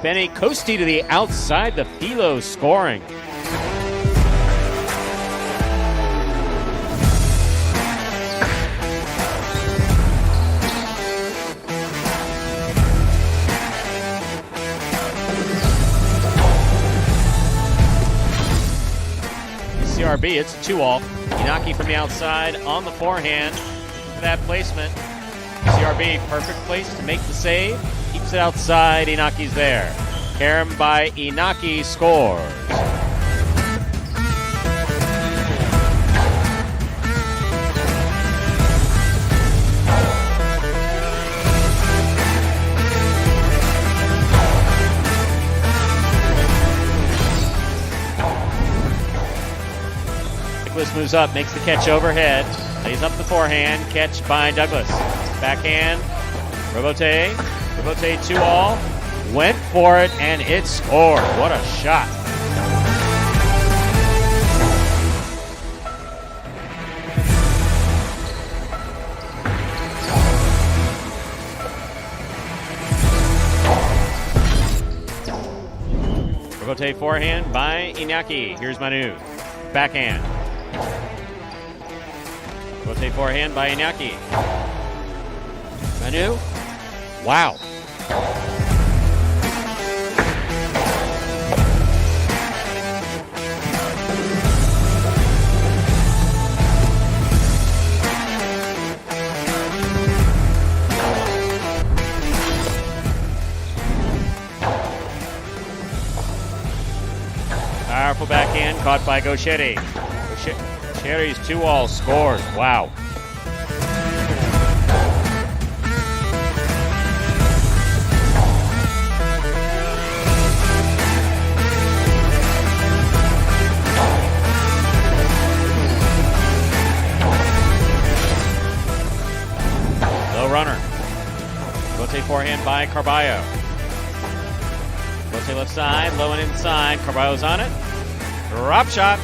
Benny Costi to the outside, the Philo scoring. CRB, it's a 2-all. Inaki from the outside on the forehand for that placement. CRB, perfect place to make the save. Keeps it outside. Inaki's there. Karam by Inaki scores. Douglas moves up, makes the catch overhead, lays up the forehand, catch by Douglas. Backhand, Robote 2-all, went for it and it scored. What a shot. Robote forehand by Inaki. Here's Manu. Backhand. Rotate forehand by Inaki. Manu. Wow. Powerful backhand caught by Gauchetti. Gauchetti's 2-all scores. Wow. Low runner. Rotate forehand by Carballo. Rotate left side, low and inside. Carballo's on it. Drop shot.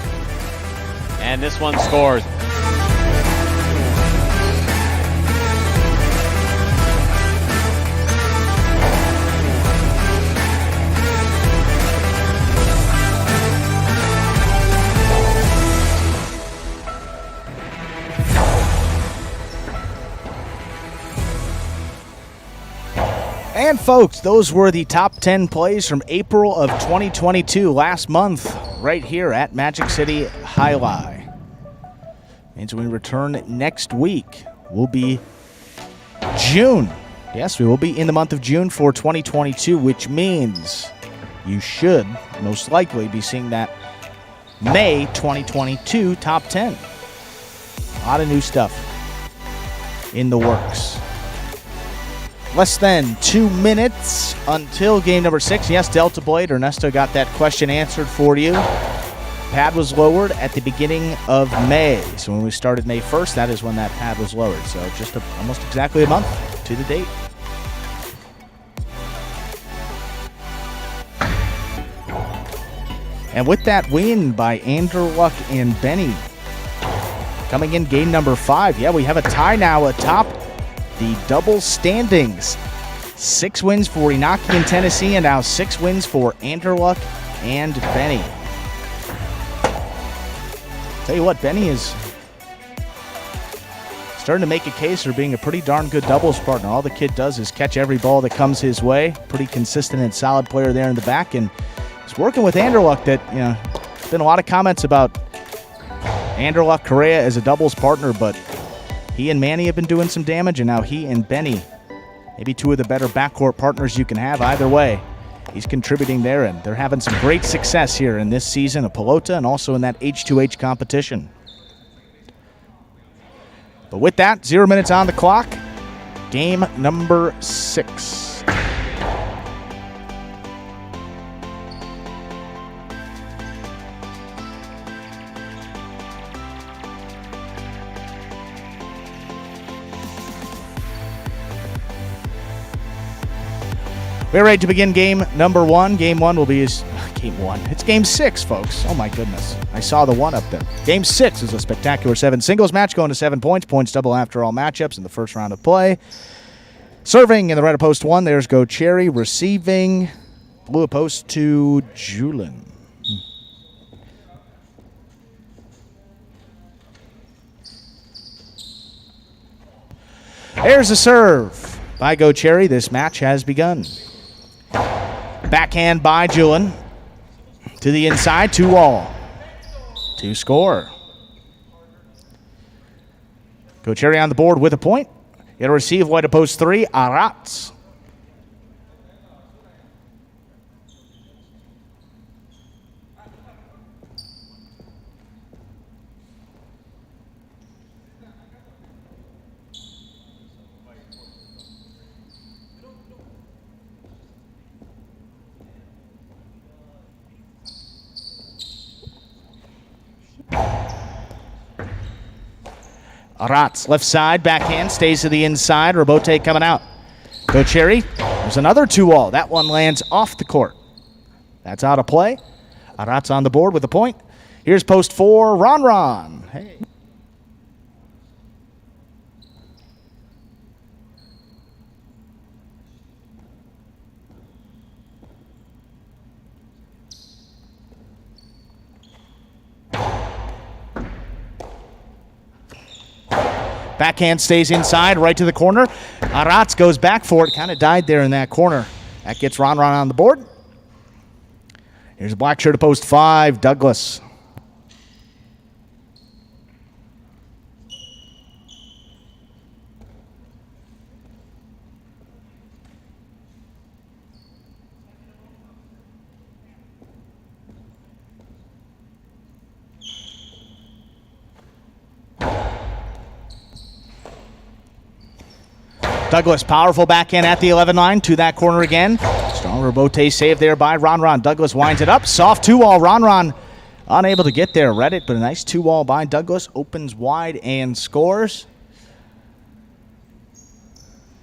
And this one scores. And folks, those were the top 10 plays from April of 2022, last month, right here at Magic City Highlight. Means when we return next week, we'll be June. Yes, we will be in the month of June for 2022, which means you should most likely be seeing that May 2022 top 10. A lot of new stuff in the works. Less than 2 minutes until game number 6. Yes, Delta Blade, Ernesto got that question answered for you. Pad was lowered at the beginning of May. So when we started May 1st, that is when that pad was lowered. So just almost exactly a month to the date. And with that win by Anderluck and Benny, coming in game number 5. Yeah, we have a tie now atop the double standings. 6 wins for Inaki and Tennessee, and now 6 wins for Anderluck and Benny. Tell you what, Benny is starting to make a case for being a pretty darn good doubles partner. All the kid does is catch every ball that comes his way. Pretty consistent and solid player there in the back, and he's working with Anderluck. That, you know, there's been a lot of comments about Anderluck Correa as a doubles partner, but he and Manny have been doing some damage, and now he and Benny, maybe 2 of the better backcourt partners you can have. Either way, he's contributing there, and they're having some great success here in this season of Pelota and also in that H2H competition. But with that, 0 minutes on the clock, game number 6. We're ready to begin game number 1. Game 1 will be game 1. It's game 6, folks. Oh my goodness. I saw the 1 up there. Game 6 is a spectacular 7 singles match going to 7 points. Points double after all matchups in the first round of play. Serving in the red of post 1, there's Go Cherry. Receiving blue of post 2, Julin. There's a serve by Go Cherry. This match has begun. Backhand by Julin. To the inside, 2-all. To score. Go Cherry on the board with a point. It'll receive white of post 3, Arats. Arats, left side, backhand, stays to the inside. Robote coming out. Go Cherry. There's another 2-all. That one lands off the court. That's out of play. Arats on the board with a point. Here's post 4, Ron. Hey. Backhand stays inside, right to the corner. Arats goes back for it. Kind of died there in that corner. That gets Ron on the board. Here's a black shirt to post 5, Douglas. Douglas, powerful backhand at the 11 line to that corner again. Strong Robote save there by Ron. Douglas winds it up. Soft 2-all. Ron unable to get there. Read it, but a nice 2-all by Douglas. Opens wide and scores.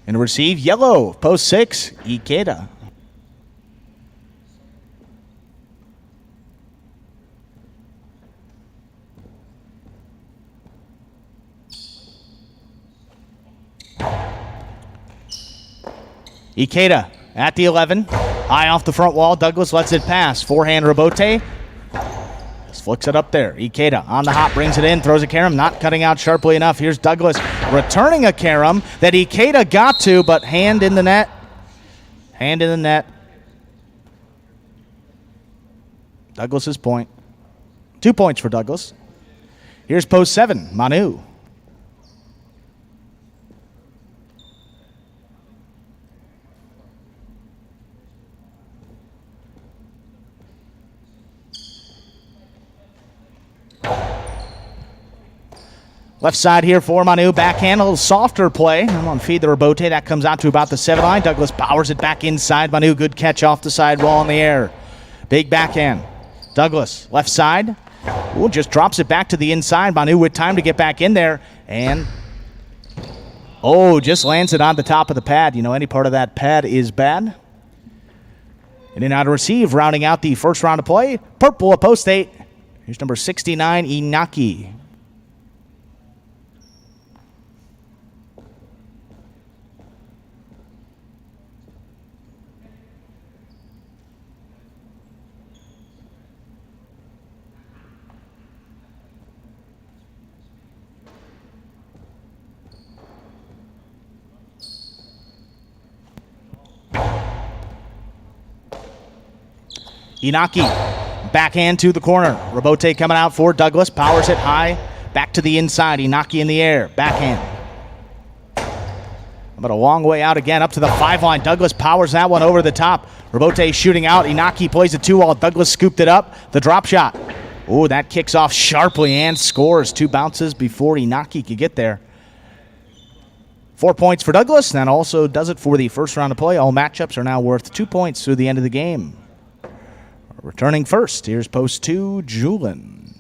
And to receive, yellow. Post 6, Ikeda. Ikeda at the 11. High off the front wall. Douglas lets it pass. Forehand Robote. Just flicks it up there. Ikeda on the hop, brings it in, throws a carom, not cutting out sharply enough. Here's Douglas returning a carom that Ikeda got to, but hand in the net. Hand in the net. Douglas's point. 2 points for Douglas. Here's post 7, Manu. Left side here for Manu. Backhand, a little softer play. I'm on feed the rebote. That comes out to about the 7 line. Douglas powers it back inside. Manu, good catch off the sidewall in the air. Big backhand. Douglas, left side. Ooh, just drops it back to the inside. Manu with time to get back in there. And, just lands it on the top of the pad. You know, any part of that pad is bad. In and out to receive, rounding out the first round of play. Purple at post 8. Here's number 69, Inaki. Inaki, backhand to the corner. Rebote coming out for Douglas. Powers it high. Back to the inside. Inaki in the air. Backhand. But a long way out again. Up to the 5 line. Douglas powers that one over the top. Rebote shooting out. Inaki plays a 2-wall. Douglas scooped it up. The drop shot. Oh, that kicks off sharply and scores. 2 bounces before Inaki could get there. 4 points for Douglas. That also does it for the first round of play. All matchups are now worth 2 points through the end of the game. Returning first, here's post 2, Julin.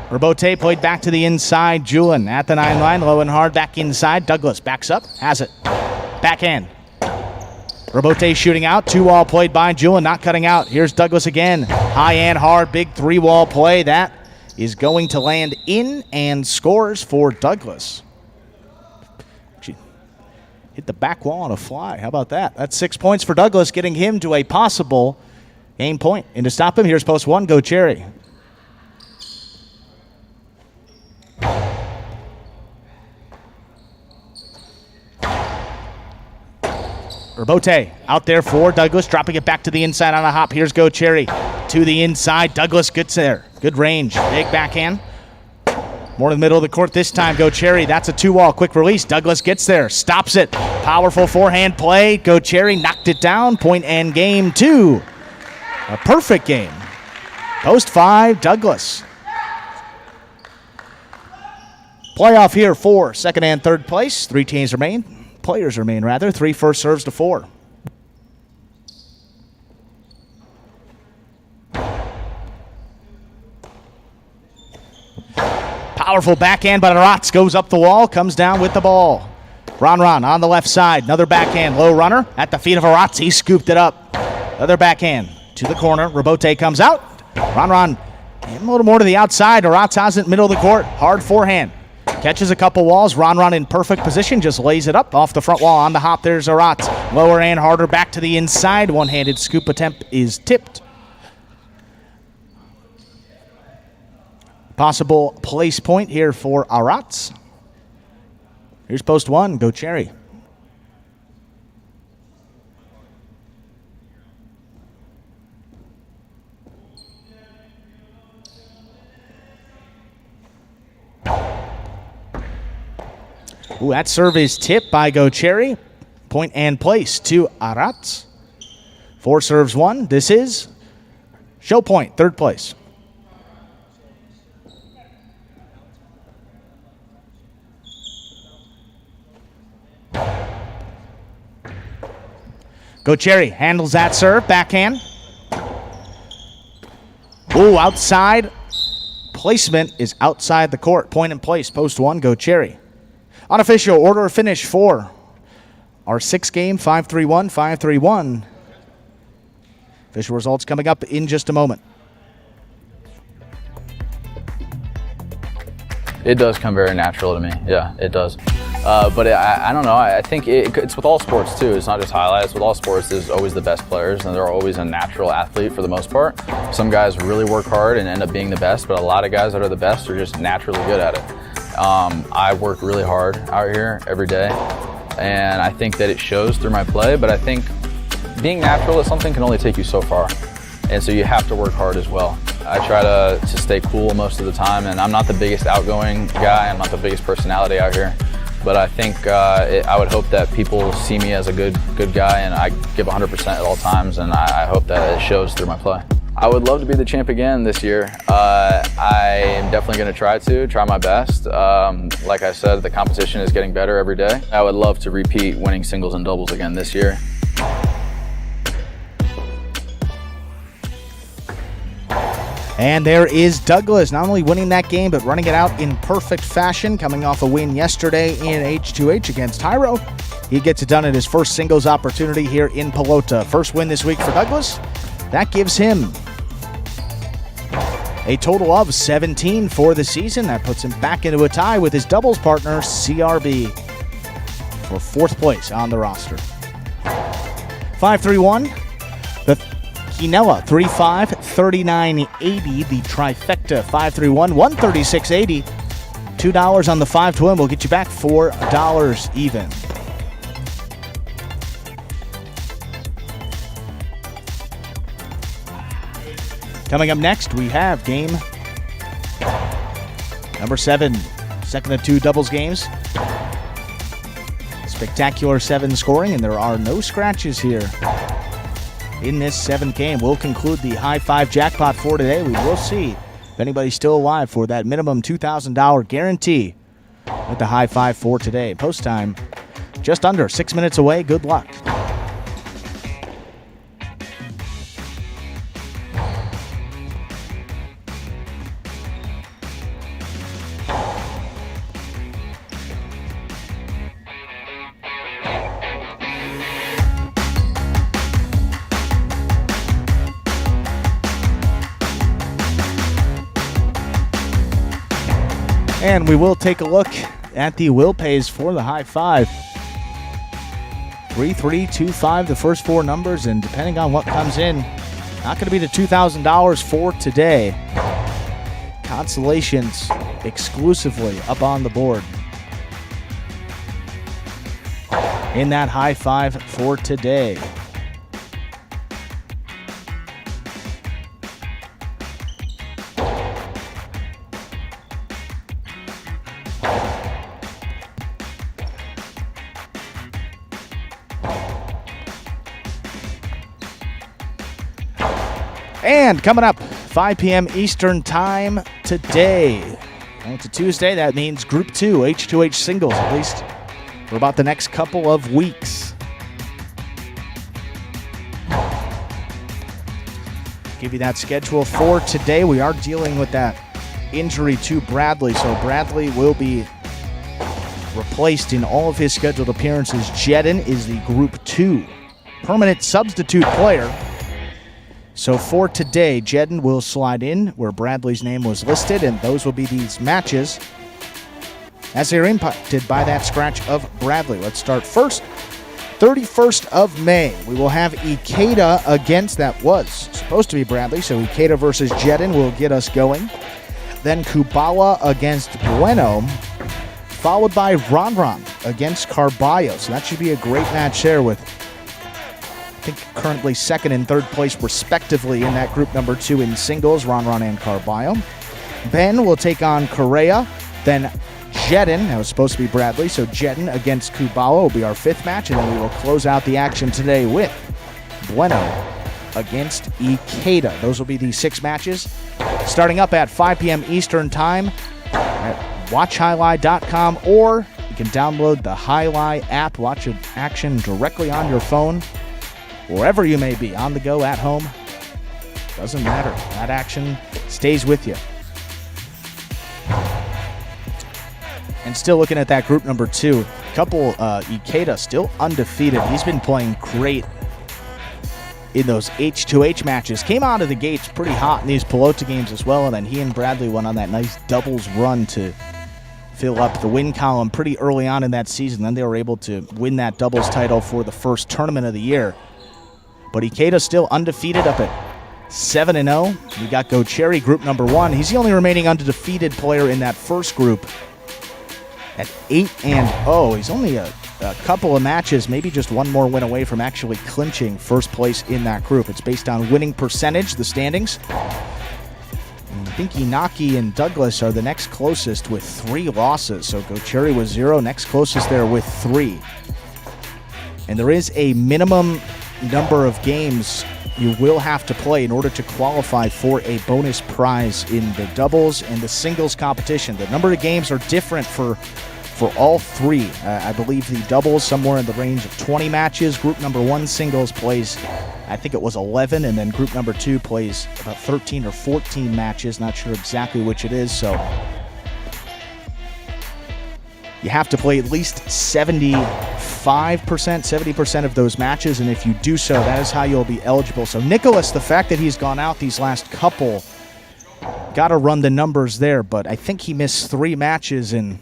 Rebote played back to the inside. Julin at the 9 line, low and hard, back inside. Douglas backs up, has it. Backhand. Rebote shooting out. 2-wall played by Julin, not cutting out. Here's Douglas again. High and hard, big 3-wall play. That is going to land in and scores for Douglas. Actually, hit the back wall on a fly. How about that? That's 6 points for Douglas, getting him to a possible game point. And to stop him, here's post 1, Go Cherry. Rebote out there for Douglas, dropping it back to the inside on a hop. Here's Go Cherry to the inside. Douglas gets there. Good range. Big backhand. More to the middle of the court this time. Go Cherry. That's a 2-wall. Quick release. Douglas gets there. Stops it. Powerful forehand play. Go Cherry knocked it down. Point and game 2. A perfect game. Post 5, Douglas. Playoff here for second and third place. 3 teams remain. Players remain, rather. 3 first serves to 4. Powerful backhand, but Aratz goes up the wall, comes down with the ball. Ron on the left side. Another backhand, low runner at the feet of Aratz. He scooped it up. Another backhand to the corner. Rebote comes out. Ron a little more to the outside. Aratz has it middle of the court. Hard forehand. Catches a couple walls. Ron in perfect position. Just lays it up off the front wall. On the hop, there's Aratz. Lower and harder back to the inside. One-handed scoop attempt is tipped. Possible place point here for Aratz. Here's post 1. Go Cherry. Ooh, that serve is tipped by Go Cherry. Point and place to Aratz. 4 serves 1. This is show point, third place. Go Cherry handles that serve, backhand. Ooh, outside. Placement is outside the court. Point and place, post 1, Go Cherry. Unofficial order of finish for our 6th game, 5-3-1, 5-3-1. Official results coming up in just a moment. It does come very natural to me. Yeah, it does. But I don't know. I think it's with all sports too. It's not just highlights. With all sports, there's always the best players, and they're always a natural athlete for the most part. Some guys really work hard and end up being the best, but a lot of guys that are the best are just naturally good at it. I work really hard out here every day, and I think that it shows through my play, but I think being natural at something can only take you so far, and so you have to work hard as well. I try to stay cool most of the time, and I'm not the biggest outgoing guy. I'm not the biggest personality out here, but I think I would hope that people see me as a good guy, and I give 100% at all times, and I hope that it shows through my play. I would love to be the champ again this year. I am definitely going to try my best. Like I said, the competition is getting better every day. I would love to repeat winning singles and doubles again this year. And there is Douglas, not only winning that game, but running it out in perfect fashion, coming off a win yesterday in H2H against Tyro. He gets it done at his first singles opportunity here in Pelota. First win this week for Douglas. That gives him a total of 17 for the season. That puts him back into a tie with his doubles partner, CRB, for fourth place on the roster. 5-3-1. The Quinella 3-5, 39.80. The trifecta 5-3-1, 136.80. $2 on the 5 to win will get you back $4 even. Coming up next, we have game number 7, second of 2 doubles games. Spectacular 7 scoring, and there are no scratches here in this 7th game. We'll conclude the high 5 jackpot for today. We will see if anybody's still alive for that minimum $2,000 guarantee with the high 5 for today. Post time just under 6 minutes away. Good luck. And we will take a look at the will pays for the high 5. 3, 3, 2, 5, the first 4 numbers, and depending on what comes in, not going to be the $2,000 for today. Consolations exclusively up on the board in that high 5 for today. And coming up, 5 p.m. Eastern Time today. And it's a Tuesday. That means Group 2, H2H singles, at least for about the next couple of weeks. Give you that schedule for today. We are dealing with that injury to Bradley, so Bradley will be replaced in all of his scheduled appearances. Jedden is the Group 2 permanent substitute player. So for today, Jedden will slide in where Bradley's name was listed, and those will be these matches as they're impacted by that scratch of Bradley. Let's start first. 31st of May, we will have Ikeda against, that was supposed to be Bradley, so Ikeda versus Jedden will get us going. Then Kubala against Bueno, followed by Ronron against Carballo. So that should be a great match there with, I think, currently second and third place respectively in that group number 2 in singles, Ronron and Carballo. Ben will take on Correa. Then Jedden, that was supposed to be Bradley, so Jedden against Kubala will be our 5th match, and then we will close out the action today with Bueno against Ikeda. Those will be the 6 matches, starting up at 5 p.m. Eastern Time at watchhighlight.com, or you can download the Highlight app, watch action directly on your phone, wherever you may be, on the go, at home, doesn't matter. That action stays with you. And still looking at that group number 2, Ikeda still undefeated. He's been playing great in those H2H matches. Came out of the gates pretty hot in these Pelota games as well, and then he and Bradley went on that nice doubles run to fill up the win column pretty early on in that season. Then they were able to win that doubles title for the first tournament of the year. But Ikeda still undefeated up at 7-0. We got Gocherry, group number 1. He's the only remaining undefeated player in that first group at 8-0. He's only a couple of matches, maybe just one more win away from actually clinching first place in that group. It's based on winning percentage, the standings. I think Inaki and Douglas are the next closest with 3 losses. So Gocherry was 0, next closest there with 3. And there is a minimum number of games you will have to play in order to qualify for a bonus prize in the doubles and the singles competition. The number of games are different for all 3. I believe the doubles somewhere in the range of 20 matches. Group number 1 singles plays, I think it was 11, and then group number 2 plays about 13 or 14 matches. Not sure exactly which it is, so you have to play at least 70% of those matches, and if you do so, that is how you'll be eligible. So Nicholas, the fact that he's gone out these last couple, got to run the numbers there, but I think he missed 3 matches, and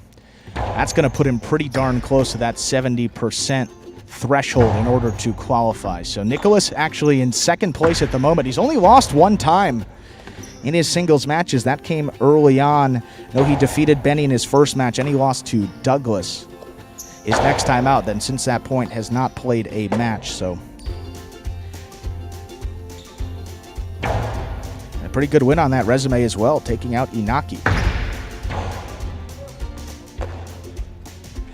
that's going to put him pretty darn close to that 70% threshold in order to qualify. So Nicholas actually in second place at the moment. He's only lost 1 time in his singles matches. That came early on. No, he defeated Benny in his first match, and he lost to Douglas his next time out. Then since that point has not played a match. So a pretty good win on that resume as well, taking out Inaki.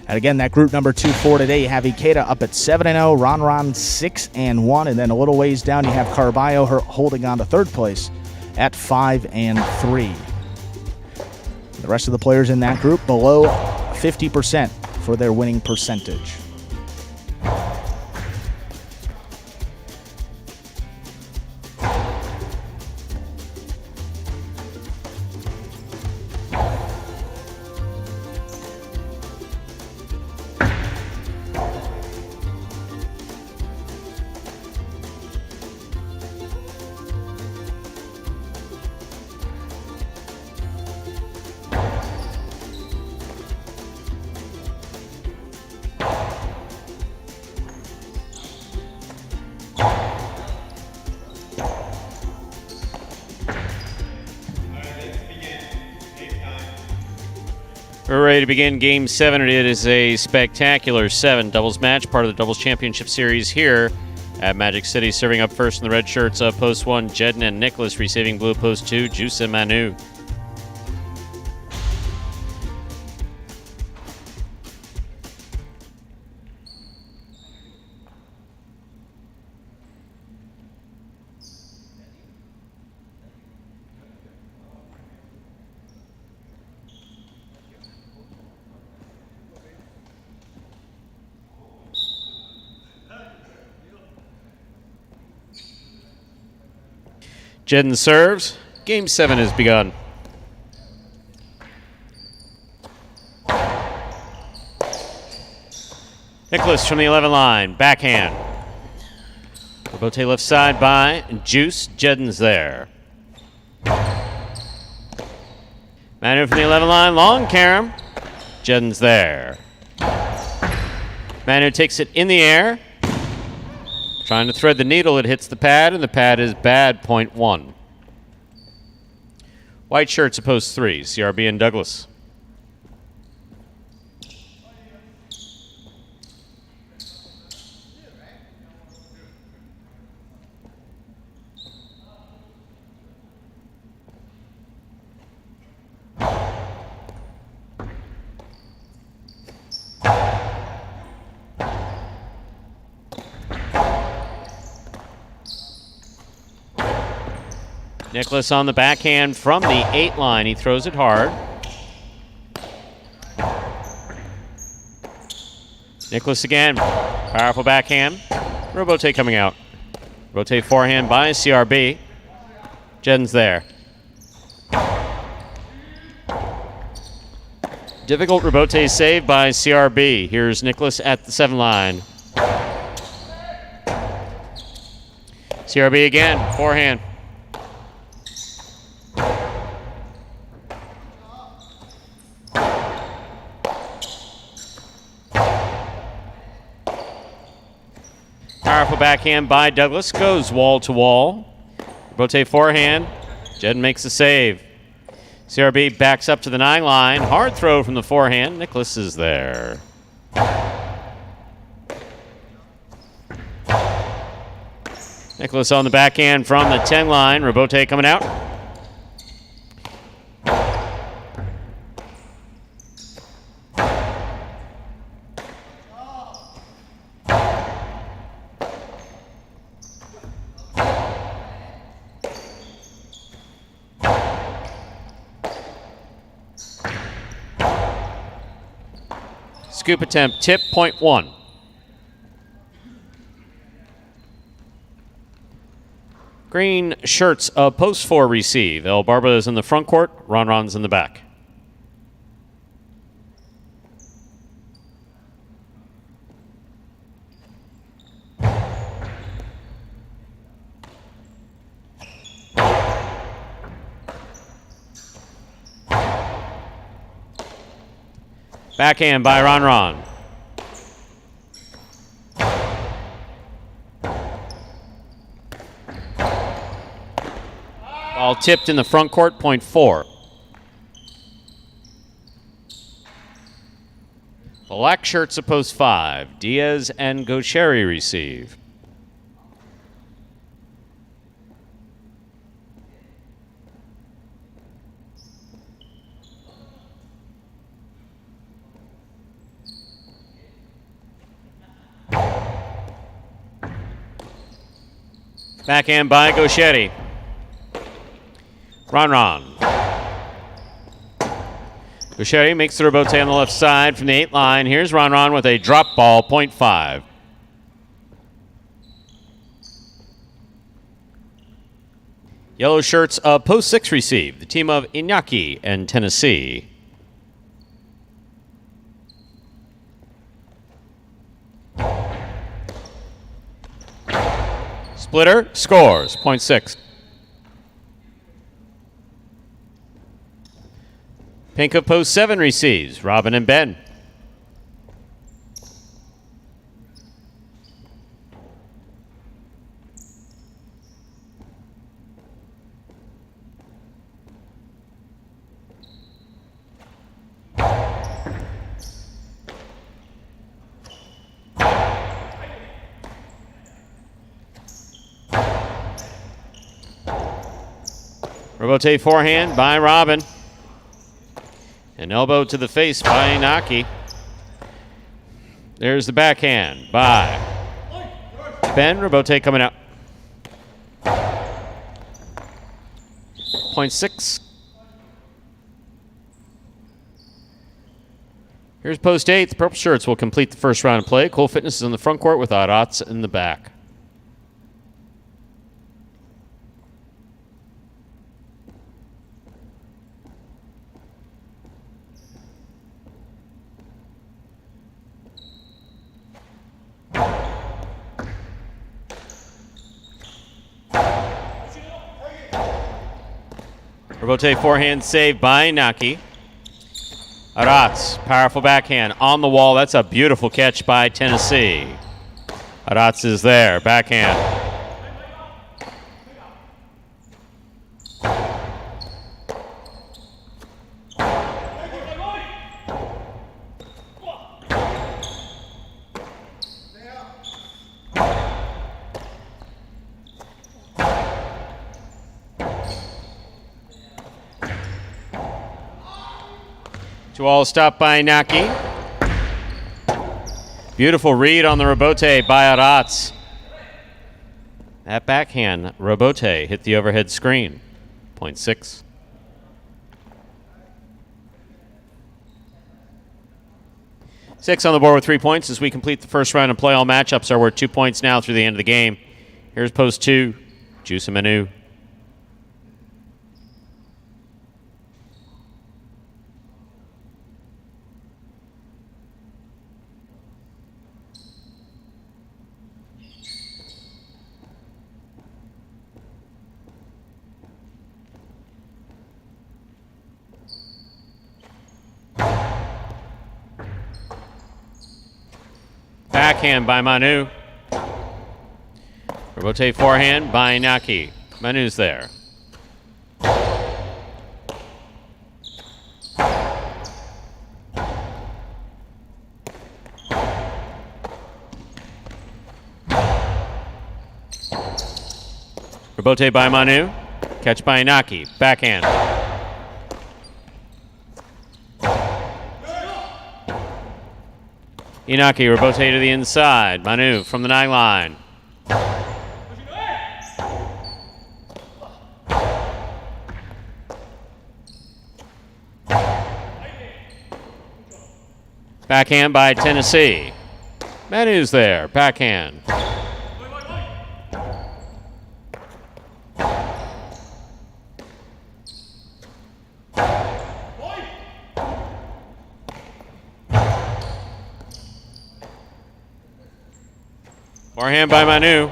And again, that group number 2 for today, you have Ikeda up at 7-0, Ron 6-1, and then a little ways down you have Carballo holding on to third place at 5-3. The rest of the players in that group below 50% for their winning percentage. We're ready to begin Game 7. It is a spectacular 7 doubles match, part of the Doubles Championship Series here at Magic City. Serving up first in the red shirts of Post 1, Jedden and Nicholas. Receiving blue, Post 2, Juice and Manu. Jedden serves. Game 7 has begun. Nicholas from the 11 line, backhand. Robote left side by Juice. Jedden's there. Manu from the 11 line, long carom. Jedden's there. Manu takes it in the air. Trying to thread the needle, it hits the pad, and the pad is bad, point 1. White shirts opposed 3, CRB and Douglas. Nicholas on the backhand from the 8 line. He throws it hard. Nicholas again. Powerful backhand. Robote coming out. Robote forehand by CRB. Jedden's there. Difficult Robote save by CRB. Here's Nicholas at the 7 line. CRB again. Forehand. Powerful backhand by Douglas. Goes wall to wall. Rebote forehand. Jed makes the save. CRB backs up to the 9 line. Hard throw from the forehand. Nicholas is there. Nicholas on the backhand from the 10 line. Rebote coming out. Scoop attempt, tip, point 1. Green shirts of post 4 receive. El Barba is in the front court. Ron's in the back. Backhand by Ron. Ball tipped in the front court, point 4. Black shirts of post 5. Diaz and Gaucheri receive. Backhand by Gaucheri. Ron. Gaucheri makes the rebote on the left side from the 8 line. Here's Ron with a drop ball, point 5. Yellow shirts of post 6 receive. The team of Iñaki and Tennessee. Splitter scores, point 6. Pink of post 7 receives. Robin and Ben. Rebote forehand by Robin. An elbow to the face by Inaki. There's the backhand by Ben. Rebote coming out. Point 6. Here's post 8. The purple shirts will complete the first round of play. Cool Fitness is in the front court with Arats in the back. Rebote forehand save by Naki. Arats, powerful backhand on the wall. That's a beautiful catch by Tennessee. Arats is there, backhand. To all stop by Naki. Beautiful read on the rebote by Arats. That backhand rebote hit the overhead screen. Point 6. Six on the board with 3 points as we complete the first round of play. All matchups are worth 2 points now through the end of the game. Here's post 2, Juice and Manu. Backhand by Manu. Rebote forehand by Inaki. Manu's there. Rebote by Manu. Catch by Inaki. Backhand. Inaki, rebote to the inside. Manu from the 9 line. Backhand by Tennessee. Manu's there. Backhand. Forehand by Manu.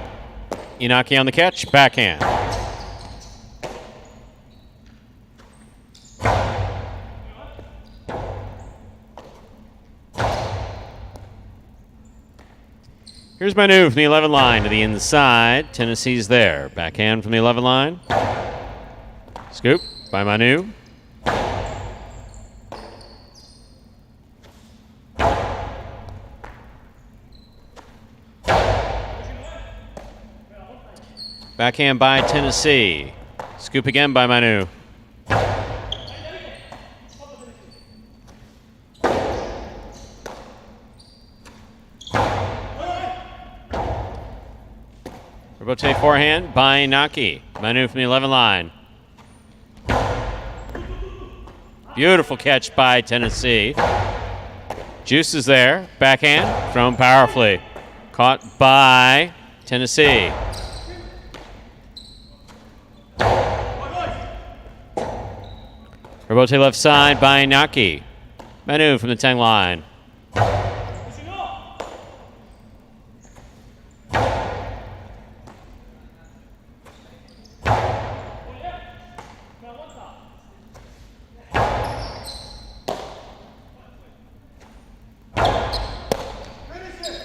Inaki on the catch. Backhand. Here's Manu from the 11 line to the inside. Tennessee's there. Backhand from the 11 line. Scoop by Manu. Backhand by Tennessee. Scoop again by Manu. Rebote forehand by Inaki. Manu from the 11 line. Beautiful catch by Tennessee. Juice is there. Backhand. Thrown powerfully. Caught by Tennessee. Rebote left side by Inaki. Manu from the 10 line.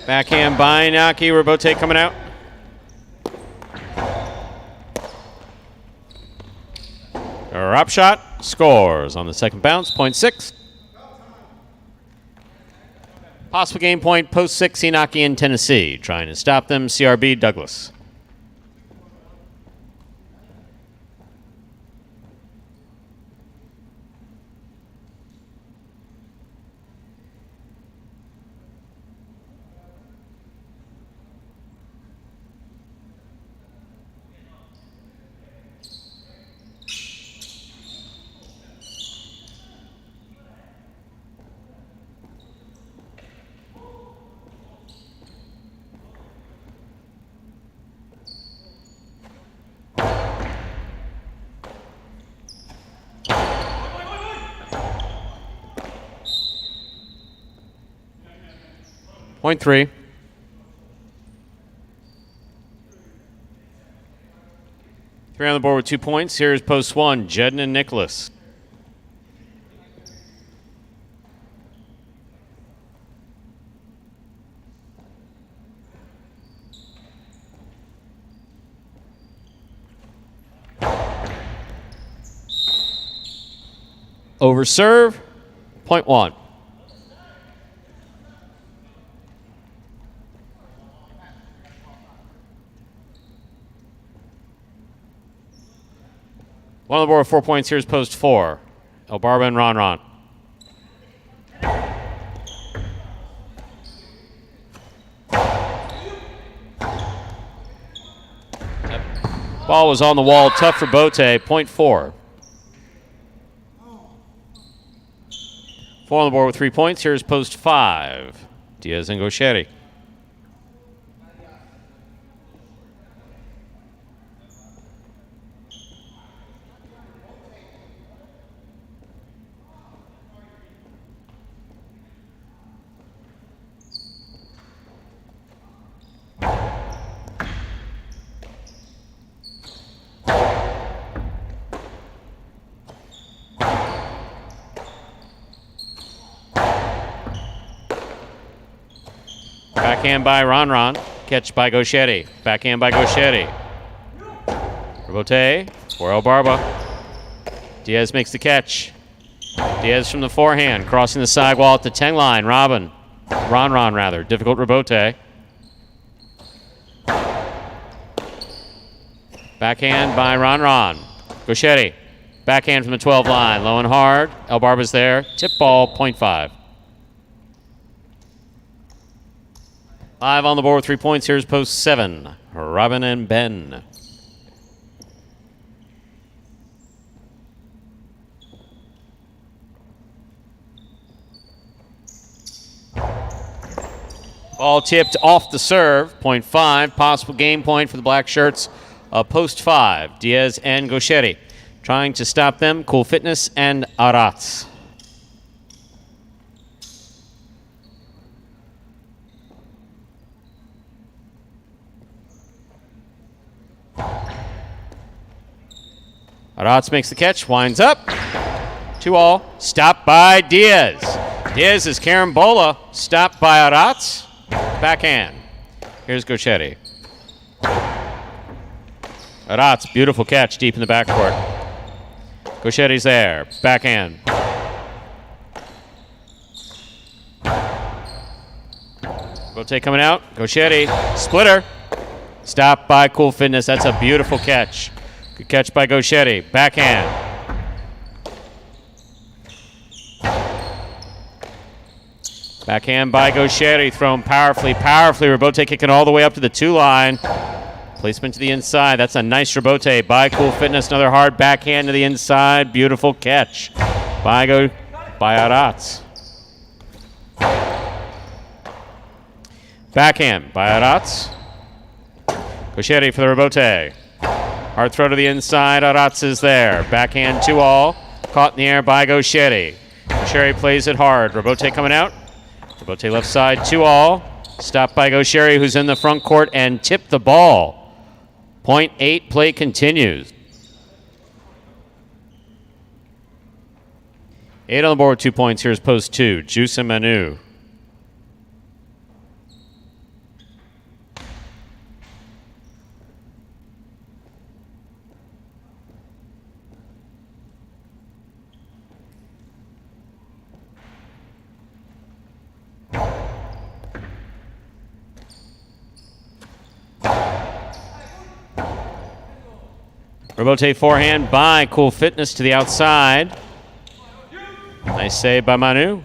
Backhand by Inaki. Rebote coming out. Drop shot. Scores on the second bounce. Point 6. Possible game point. Post 6. Inaki in Tennessee. Trying to stop them. CRB Douglas. Point 3. Three on the board with 2 points. Here's post 1, Jedden and Nicholas. Over serve, point 1. One on the board with 4 points. Here's post 4. El Barba and Ron Ron. Ball was on the wall. Tough for Bote. Point 4. 4 on the board with 3 points. Here's post 5. Diaz and Gaucheri. Backhand by Ron Ron. catch by Gauchetti. Backhand by Gauchetti. Rebote for El Barba. Diaz makes the catch. Diaz from the forehand, crossing the sidewall at the 10 line. Ron, difficult rebote. Backhand by Ron. Gauchetti, backhand from the 12 line, low and hard. El Barba's there. Tip ball, 0.5. 5 on the board with 3 points. Here's post 7. Robin and Ben. Ball tipped off the serve, 0.5. Possible game point for the black shirts. Post 5, Diaz and Gauchetti. Trying to stop them, Cool Fitness and Aratz. Aratz makes the catch, winds up. 2-all, stopped by Diaz. Diaz is carambola, stopped by Aratz. Backhand. Here's Gauchetti. Aratz, beautiful catch deep in the backcourt. Gauchetti's there. Backhand. Rotate coming out. Gauchetti. Splitter. Stopped by Cool Fitness. That's a beautiful catch. Good catch by Gauchetti. Backhand. Backhand by Gauchetti. Thrown powerfully. Rebote kicking all the way up to the 2 line. Placement to the inside. That's a nice rebote by Cool Fitness. Another hard backhand to the inside. Beautiful catch by Aratz. Backhand by Aratz. Gauchetti for the rebote. Hard throw to the inside. Aratz is there. Backhand 2-all. Caught in the air by Gauchetti. Gauchetti plays it hard. Rebote coming out. Rebote left side 2-all. Stopped by Gauchetti, who's in the front court and tipped the ball. 0.8 play continues. 8 on the board with 2 points. Here's post 2. Juice and Manu. Rebote forehand by Cool Fitness to the outside. Nice save by Manu.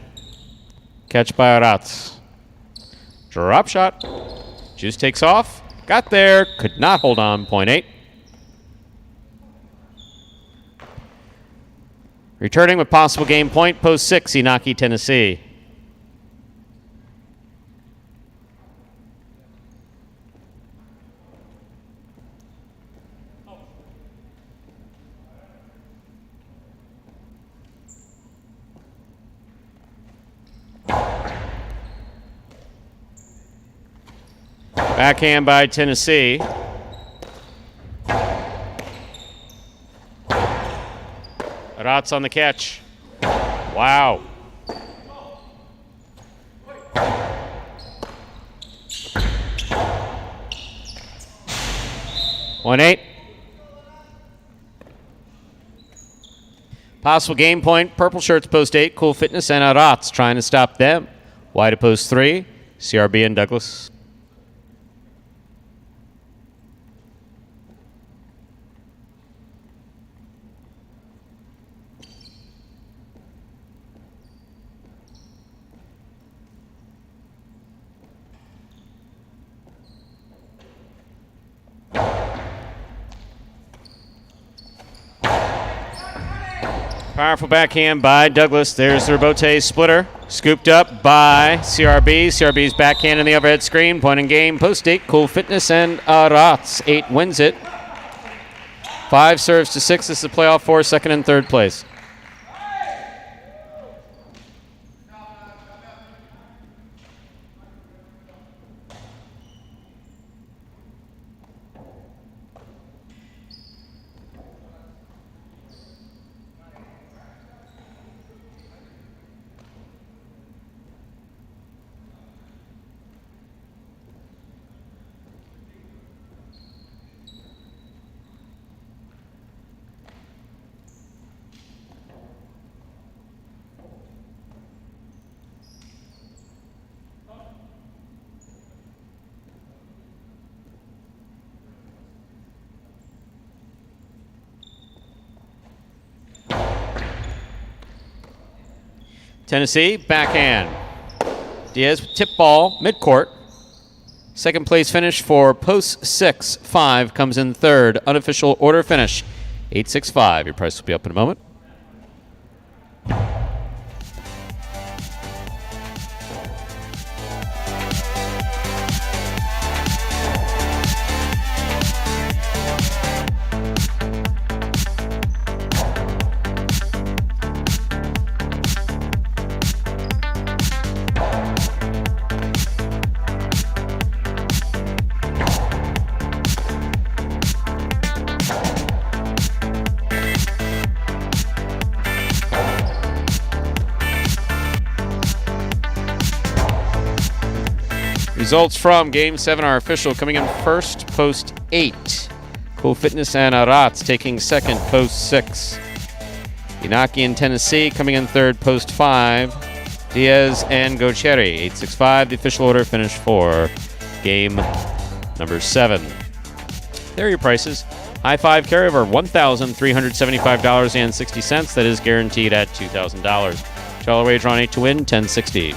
Catch by Aratz. Drop shot. Juice takes off. Got there. Could not hold on. 0.8. Returning with possible game point. Post 6, Inaki, Tennessee. Backhand by Tennessee. Aratz on the catch. Wow. One 8. Possible game point. Purple shirts post 8. Cool Fitness and Aratz trying to stop them. Wide at post 3. CRB and Douglas. Powerful backhand by Douglas. There's the rebote splitter. Scooped up by CRB. CRB's backhand in the overhead screen. Point in game. Post 8. Cool Fitness and Aratz. 8 wins it. 5 serves to 6. This is the playoff for second and third place. Tennessee, backhand. Diaz with tip ball, midcourt. Second place finish for post 6-5 comes in third. Unofficial order finish, 8-6-5. Your price will be up in a moment. Results from Game 7 are official. Coming in first, post 8. Cool Fitness and Arats taking second, post 6. Inaki and Tennessee coming in third, post 5. Diaz and Gocheri, 8-6-5. The official order finished for Game number 7. There are your prices. High five carryover, $1,375.60. That is guaranteed at $2,000. $2 wager on 8 to win, 1060.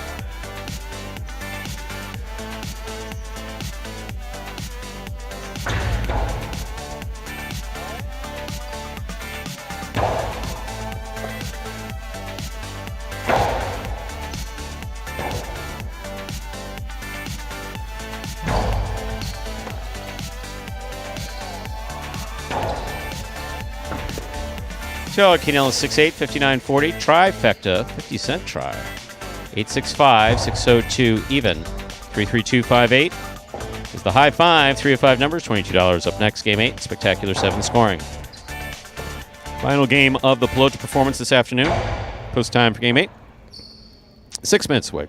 Quinella 6'8", 59.40. Trifecta, 50-cent try. 865, 602 even. 33258 is the high five. 3 of 5 numbers, $22 up next. Game 8, spectacular 7 scoring. Final game of the Pelota performance this afternoon. Post time for Game 8. 6 minutes away.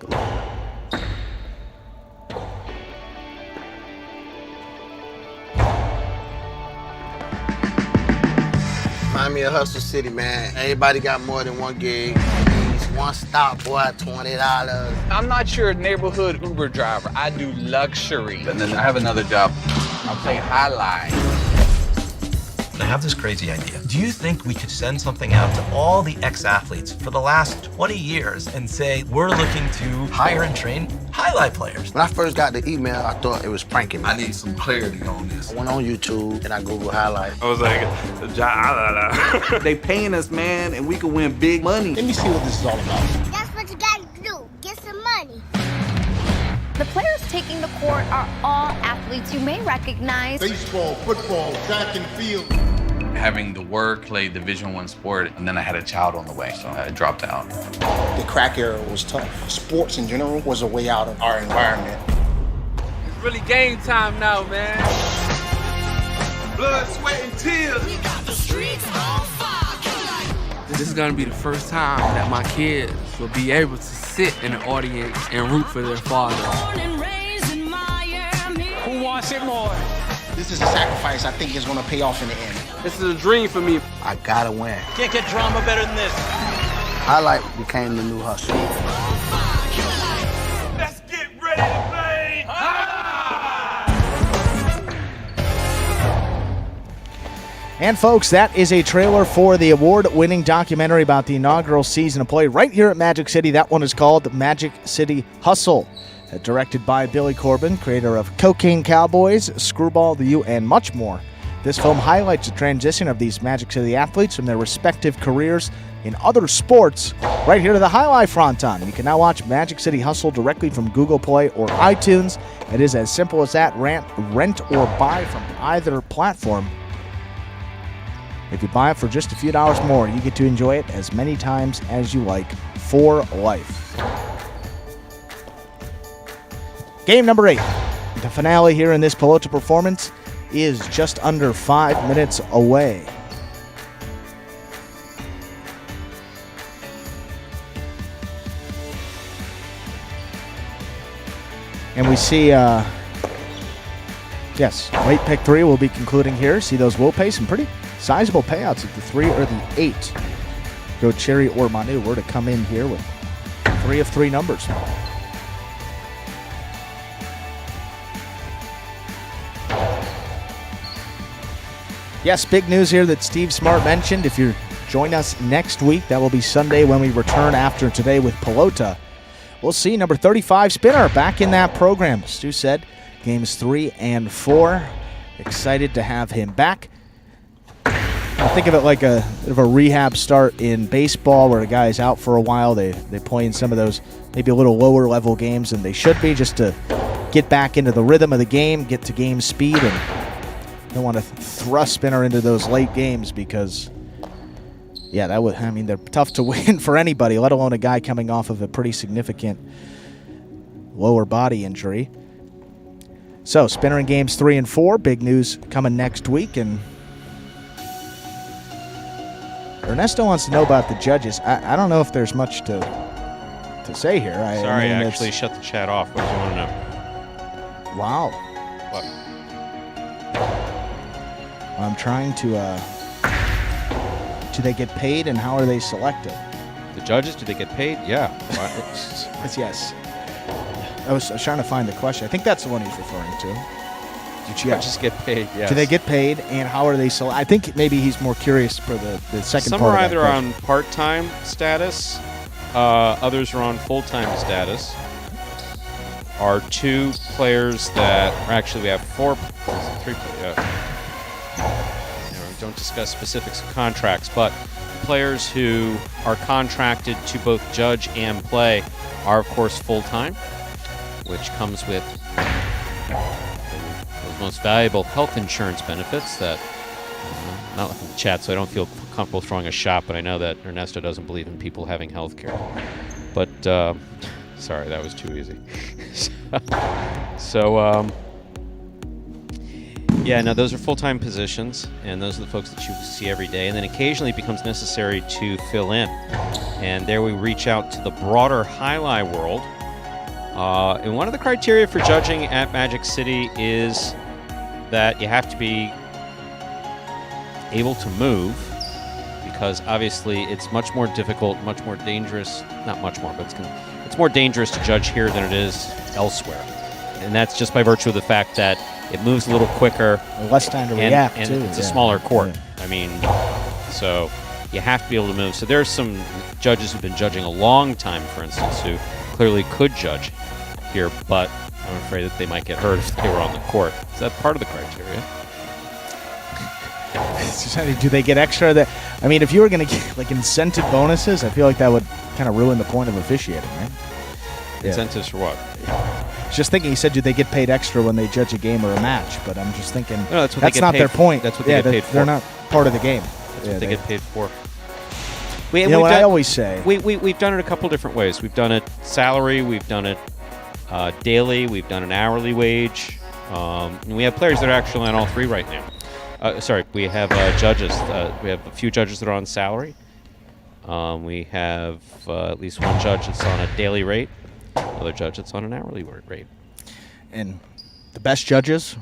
Remind me of Hustle City, man. Everybody got more than one gig. Please, one stop, boy, $20. I'm not your neighborhood Uber driver. I do luxury. And then I have another job. I'll play Highline. I have this crazy idea. Do you think we could send something out to all the ex-athletes for the last 20 years and say, we're looking to hire and train highlight players? When I first got the email, I thought it was pranking me. I need some clarity on this. I went on YouTube and I Googled highlight. I was like, They paying us, man, and we can win big money. Let me see what this is all about. That's what you gotta do. Get some money. The players taking the court are all athletes you may recognize. Baseball, football, track and field. Having the work, play Division I sport, and then I had a child on the way, so I dropped out. The crack era was tough. Sports in general was a way out of our environment. It's really game time now, man. Blood, sweat, and tears. We got the streets on fire. This is gonna be the first time that my kids will be able to sit in the audience and root for their father. Who wants it more? This is a sacrifice I think is going to pay off in the end. This is a dream for me. I gotta win. Can't get drama better than this. Highlight became the new hustle. Let's get ready to play. And folks, that is a trailer for the award-winning documentary about the inaugural season of play right here at Magic City. That one is called Magic City Hustle. Directed by Billy Corbin, creator of Cocaine Cowboys, Screwball the U, and much more. This film highlights the transition of these Magic City athletes from their respective careers in other sports right here to the Highlight Fronton. You can now watch Magic City Hustle directly from Google Play or iTunes. It is as simple as that. Rent or buy from either platform. If you buy it for just a few dollars more, you get to enjoy it as many times as you like for life. Game number 8. The finale here in this Pelota performance is just under 5 minutes away. And we see, yes, late pick 3 will be concluding here. See, those will pay some pretty sizable payouts if the 3 or the 8. Go Cherry or Manu were to come in here with 3 of 3 numbers. Yes, big news here that Steve Smart mentioned. If you're Join us next week. That will be Sunday when we return after today with Pelota. We'll see number 35 spinner back in that program. Stu said games 3 and 4. Excited to have him back. I think of it like a bit of a rehab start in baseball where a guy's out for a while. They play in some of those maybe a little lower level games than they should be just to get back into the rhythm of the game, get to game speed, and don't want to thrust spinner into those late games because, yeah, they're tough to win for anybody, let alone a guy coming off of a pretty significant lower body injury. So, spinner in games 3 and 4. Big news coming next week, and Ernesto wants to know about the judges. I don't know if there's much to say here. Sorry, I actually shut the chat off. What do you want to know? Wow. What? I'm trying to, do they get paid and how are they selected? The judges, do they get paid? Yeah. Yes. I was trying to find the question. I think that's the one he's referring to. Do judges get paid? Yes. Do they get paid, and how are they selected? I think maybe he's more curious for the second Some part are of that either question. on part-time status. Others are on full-time status. Our 2 players that, or actually we have 4, 3. Don't discuss specifics of contracts, but players who are contracted to both judge and play are, of course, full-time, which comes with those most valuable health insurance benefits that, not looking at the chat, so I don't feel comfortable throwing a shot, but I know that Ernesto doesn't believe in people having health care. But, sorry, that was too easy. Yeah, no, those are full-time positions, and those are the folks that you see every day. And then occasionally it becomes necessary to fill in. And there we reach out to the broader highlight world. And one of the criteria for judging at Magic City is that you have to be able to move, because obviously it's much more difficult, much more dangerous, not much more, but it's more dangerous to judge here than it is elsewhere. And that's just by virtue of the fact that it moves a little quicker. Less time to react, and too. It's a smaller court. Yeah. I mean, so you have to be able to move. So there's some judges who've been judging a long time, for instance, who clearly could judge here, but I'm afraid that they might get hurt if they were on the court. Is that part of the criteria? Do they get extra? I mean, if you were going to get like incentive bonuses, I feel like that would kind of ruin the point of officiating, right? Incentives for what? Just thinking, he said, do they get paid extra when they judge a game or a match? But I'm just thinking, no, that's not their point. That's what they get paid for. They're not part of the game. That's what they get paid for. You know what I always say? We've done it a couple different ways. We've done it salary. We've done it daily. We've done an hourly wage. And we have players that are actually on all 3 right now. We have judges. We have a few judges that are on salary. We have at least one judge that's on a daily rate. Another judge that's on an hourly rate. And the best judges,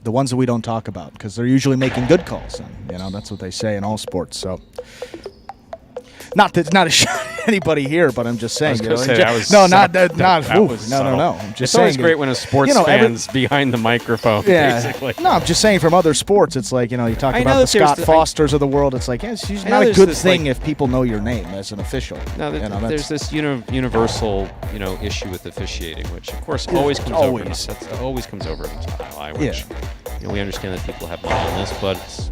the ones that we don't talk about, because they're usually making good calls. And, that's what they say in all sports. So, not a shot at anybody here, but I'm just saying. No. I'm just saying. Always great when a sports fan's behind the microphone. Yeah. Basically. No, I'm just saying from other sports, it's like, you talk about the Scott Fosters of the world. It's like, it's not a good thing if people know your name as an official. No, there's this universal, issue with officiating, which of course always comes over into highlight, which we understand that people have money on this, but it's,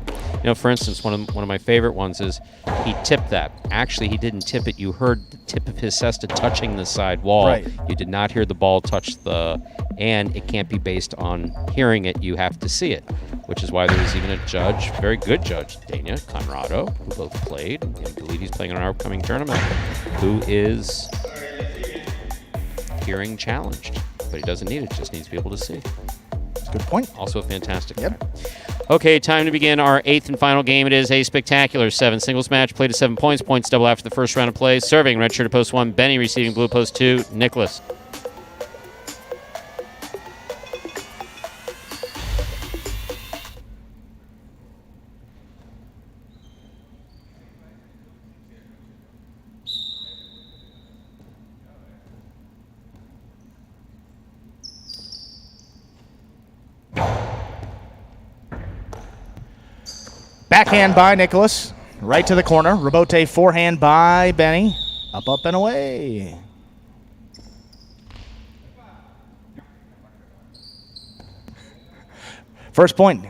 for instance, one of my favorite ones is he tipped that. Actually, he didn't tip it. You heard the tip of his cesta touching the side wall. Right. You did not hear the ball touch and it can't be based on hearing it. You have to see it, which is why there was even a judge, very good judge, Dana Conrado, who both played, and I believe he's playing in our upcoming tournament, who is hearing challenged, but he doesn't need it, just needs to be able to see. That's a good point. Also a fantastic guy. Yep. Okay, time to begin our 8th and final game. It is a spectacular 7 singles match, played to 7 points. Points double after the first round of play. Serving red shirt to post 1, Benny receiving blue post 2, Nicholas. Backhand by Nicholas. right to the corner. Rebote forehand by Benny. Up, up, and away. First point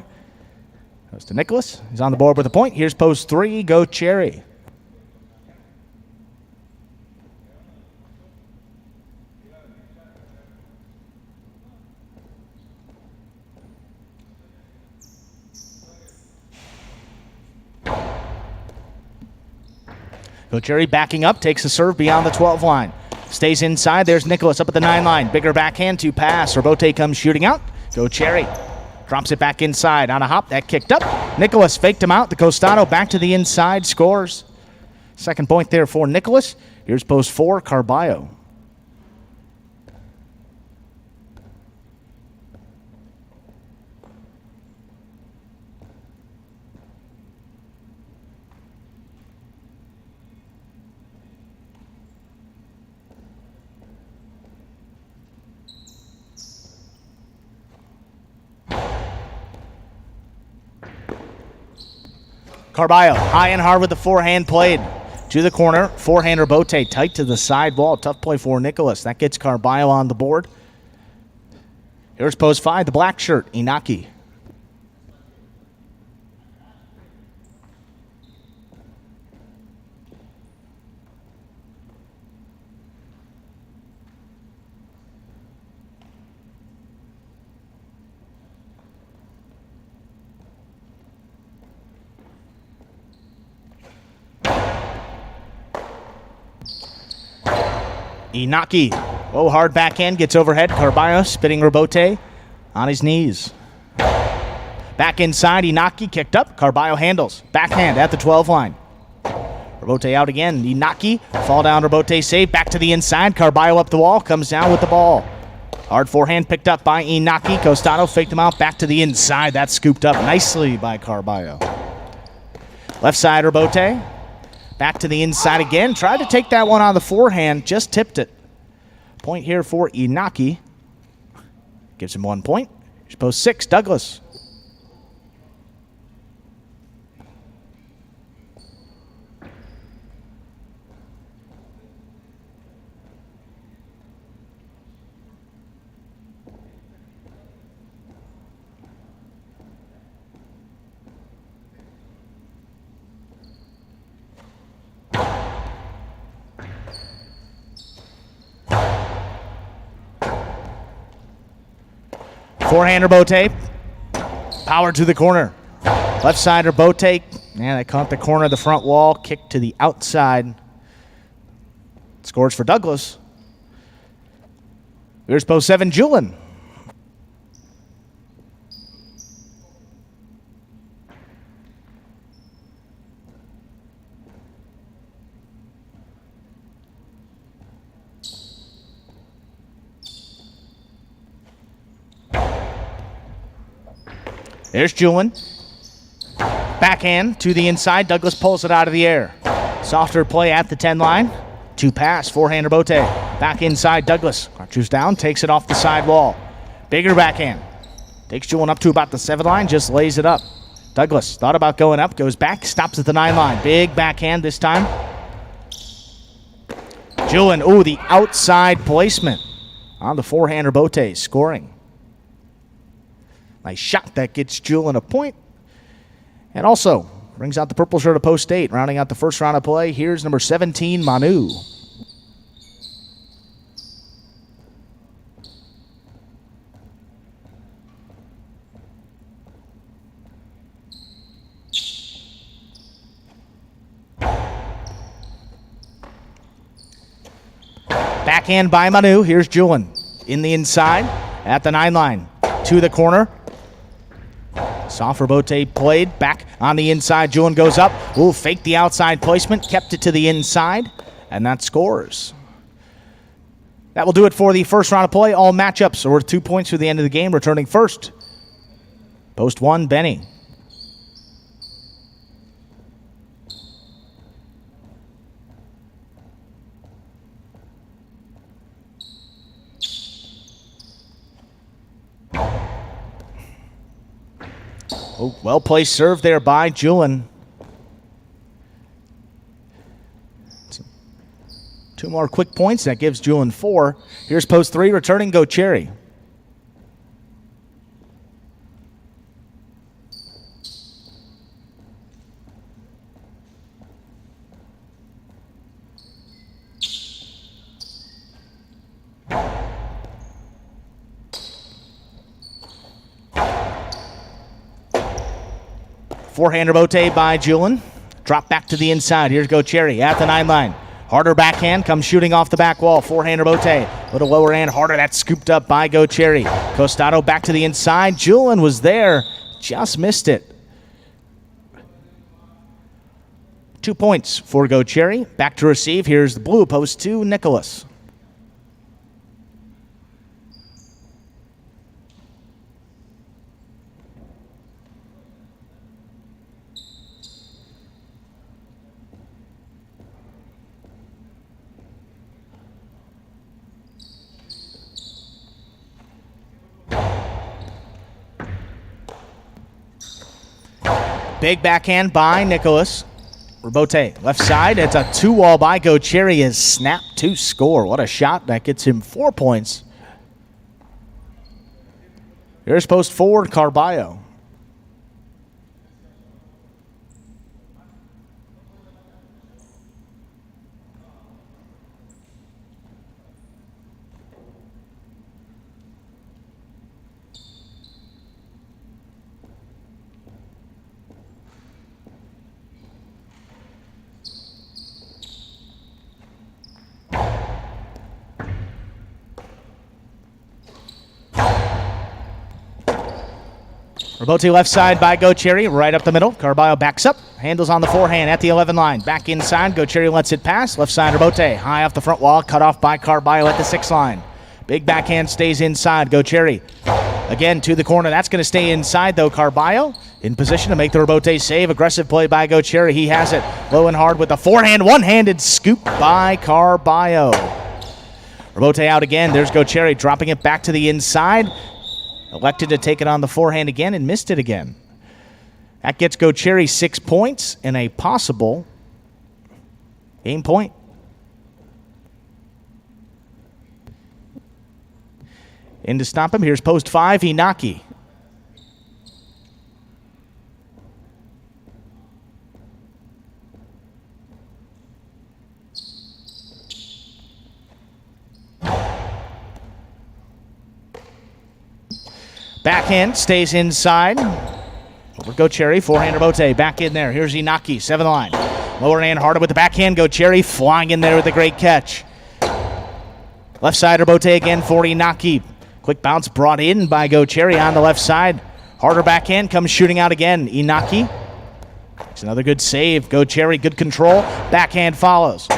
goes to Nicholas. He's on the board with a point. Here's post 3. Go Cherry. Go Cherry backing up, takes a serve beyond the 12 line. Stays inside. There's Nicholas up at the 9 line. Bigger backhand to pass. Rebote comes shooting out. Go Cherry. Drops it back inside on a hop. That kicked up. Nicholas faked him out. The Costado back to the inside. Scores. Second point there for Nicholas. Here's post 4, Carballo. Carballo, high and hard with the forehand played. To the corner, forehander Bote tight to the side wall. Tough play for Nicholas. That gets Carballo on the board. Here's post 5, the black shirt, Inaki. Inaki, hard backhand, gets overhead. Carballo spitting Rebote on his knees. Back inside, Inaki kicked up. Carballo handles. Backhand at the 12 line. Rebote out again. Inaki, fall down, Rebote save. Back to the inside. Carballo up the wall, comes down with the ball. Hard forehand picked up by Inaki. Costado faked him out. Back to the inside. That's scooped up nicely by Carballo. Left side, Rebote. Back to the inside again. Tried to take that one on the forehand. Just tipped it. Point here for Inaki. Gives him 1 point. Here's post 6, Douglas. Forehander Bote, power to the corner. Left sider Bote, they caught the corner of the front wall, kick to the outside. Scores for Douglas. Here's post 7, Julin. There's Julin. Backhand to the inside. Douglas pulls it out of the air. Softer play at the 10 line. 2 pass. Forehander Bote. Back inside. Douglas crouches down. Takes it off the side wall. Bigger backhand. Takes Julin up to about the 7 line. Just lays it up. Douglas thought about going up. Goes back. Stops at the 9 line. Big backhand this time. Julin. The outside placement on the forehander Bote. Scoring. Nice shot that gets Julin a point. And also brings out the purple shirt of post 8. Rounding out the first round of play, here's number 17, Manu. Backhand by Manu. Here's Julin in the inside at the 9 line. To the corner. Soft Rebote played. Back on the inside. Julin goes up. Faked the outside placement. Kept it to the inside. And that scores. That will do it for the first round of play. All matchups are worth 2 points through the end of the game. Returning first. Post 1, Benny. Well-placed serve there by Julin. 2 more quick points. That gives Julian 4. Here's post 3. Returning, Go Cherry. Forehand rebote by Julian. Drop back to the inside. Here's Go Cherry at the 9 line. Harder backhand, comes shooting off the back wall. Forehand rebote. Little lower hand, harder. That's scooped up by Go Cherry. Costado back to the inside. Julian was there, just missed it. 2 points for Go Cherry. Back to receive. Here's the blue post 2, Nicholas. Big backhand by Nicholas. Rebote, left side. It's a 2-wall by Go Cherry. Is snapped to score. What a shot. That gets him 4 points. Here's post 4, Carballo. Rebote left side by Go Cherry, right up the middle. Carballo backs up, handles on the forehand at the 11 line. Back inside, Go Cherry lets it pass. Left side Rebote, high off the front wall, cut off by Carballo at the 6 line. Big backhand stays inside. Go Cherry again to the corner. That's going to stay inside though. Carballo in position to make the Rebote save. Aggressive play by Go Cherry. He has it low and hard with the forehand. One-handed scoop by Carballo. Rebote out again. There's Go Cherry dropping it back to the inside. Elected to take it on the forehand again and missed it again. That gets Go Cherry 6 points and a possible game point. In to stop him, here's post 5, Inaki. Backhand stays inside. Over Go Cherry, forehand Rebote, back in there. Here's Inaki, 7 line. Lower hand, harder with the backhand. Go Cherry flying in there with a great catch. Left side Rebote again for Inaki. Quick bounce brought in by Go Cherry on the left side. Harder backhand, comes shooting out again. Inaki. It's another good save. Go Cherry, good control. Backhand follows.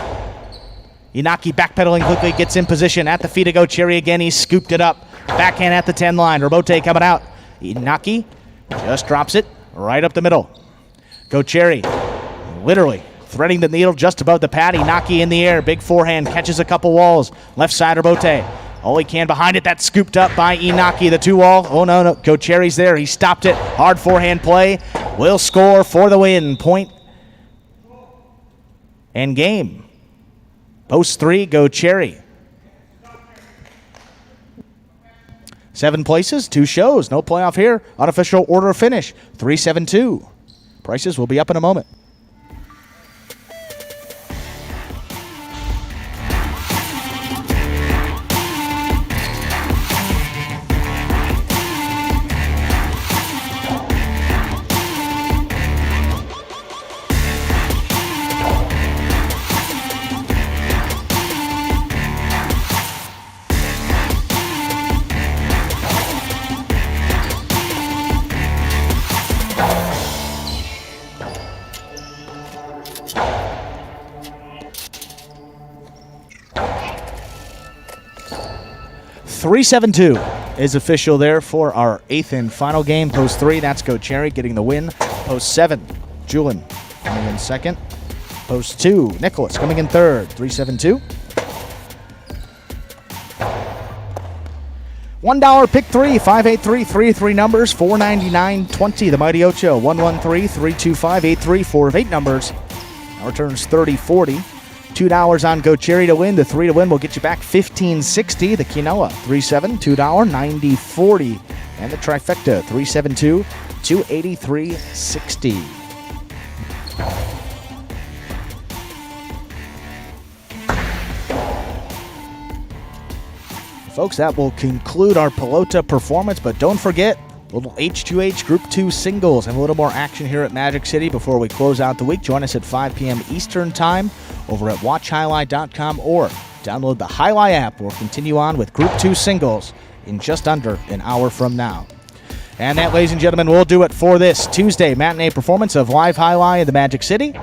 Inaki backpedaling quickly, gets in position at the feet of Go Cherry again. He scooped it up. Backhand at the 10 line. Rebote coming out. Inaki just drops it right up the middle. Go Cherry literally threading the needle just above the pad. Inaki in the air. Big forehand. Catches a couple walls. Left side Rebote. All he can behind it. That's scooped up by Inaki. The 2-wall. Oh, no. Go Cherry's there. He stopped it. Hard forehand play. Will score for the win. Point and game. Post 3, Go Cherry. 7 places, 2 shows. No playoff here. Unofficial order of finish, 3-7-2. Prices will be up in a moment. (3-7-2) is official there for our 8th and final game. Post 3, that's Go Cherry getting the win. Post 7, Julian coming in second. Post 2, Nicholas coming in third. 3-7-2. $1 pick 3, 583-3 numbers, $4.99.20. The Mighty Ocho, 113-325-83, 4 of 8 numbers. Our returns 30-40. $2 on Go Cherry to win. The 3 to win will get you back $15.60. The quinoa, $3.7, $2, $90.40. And the trifecta, $3.72, $283.60. Folks, that will conclude our Pelota performance, but don't forget, little H2H Group 2 singles and a little more action here at Magic City before we close out the week. Join us at 5 p.m. Eastern Time over at watchhighlight.com or download the Highlight app. We'll continue on with Group 2 singles in just under an hour from now. And that, ladies and gentlemen, will do it for this Tuesday matinee performance of Live Highlight in the Magic City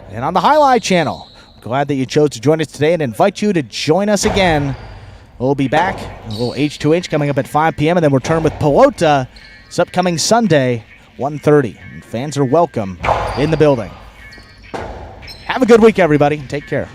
and on the Highlight channel. Glad that you chose to join us today and invite you to join us again. We'll be back, a little H2H coming up at 5 p.m., and then we'll return with Pelota. It's upcoming Sunday, 1:30. And fans are welcome in the building. Have a good week, everybody. Take care.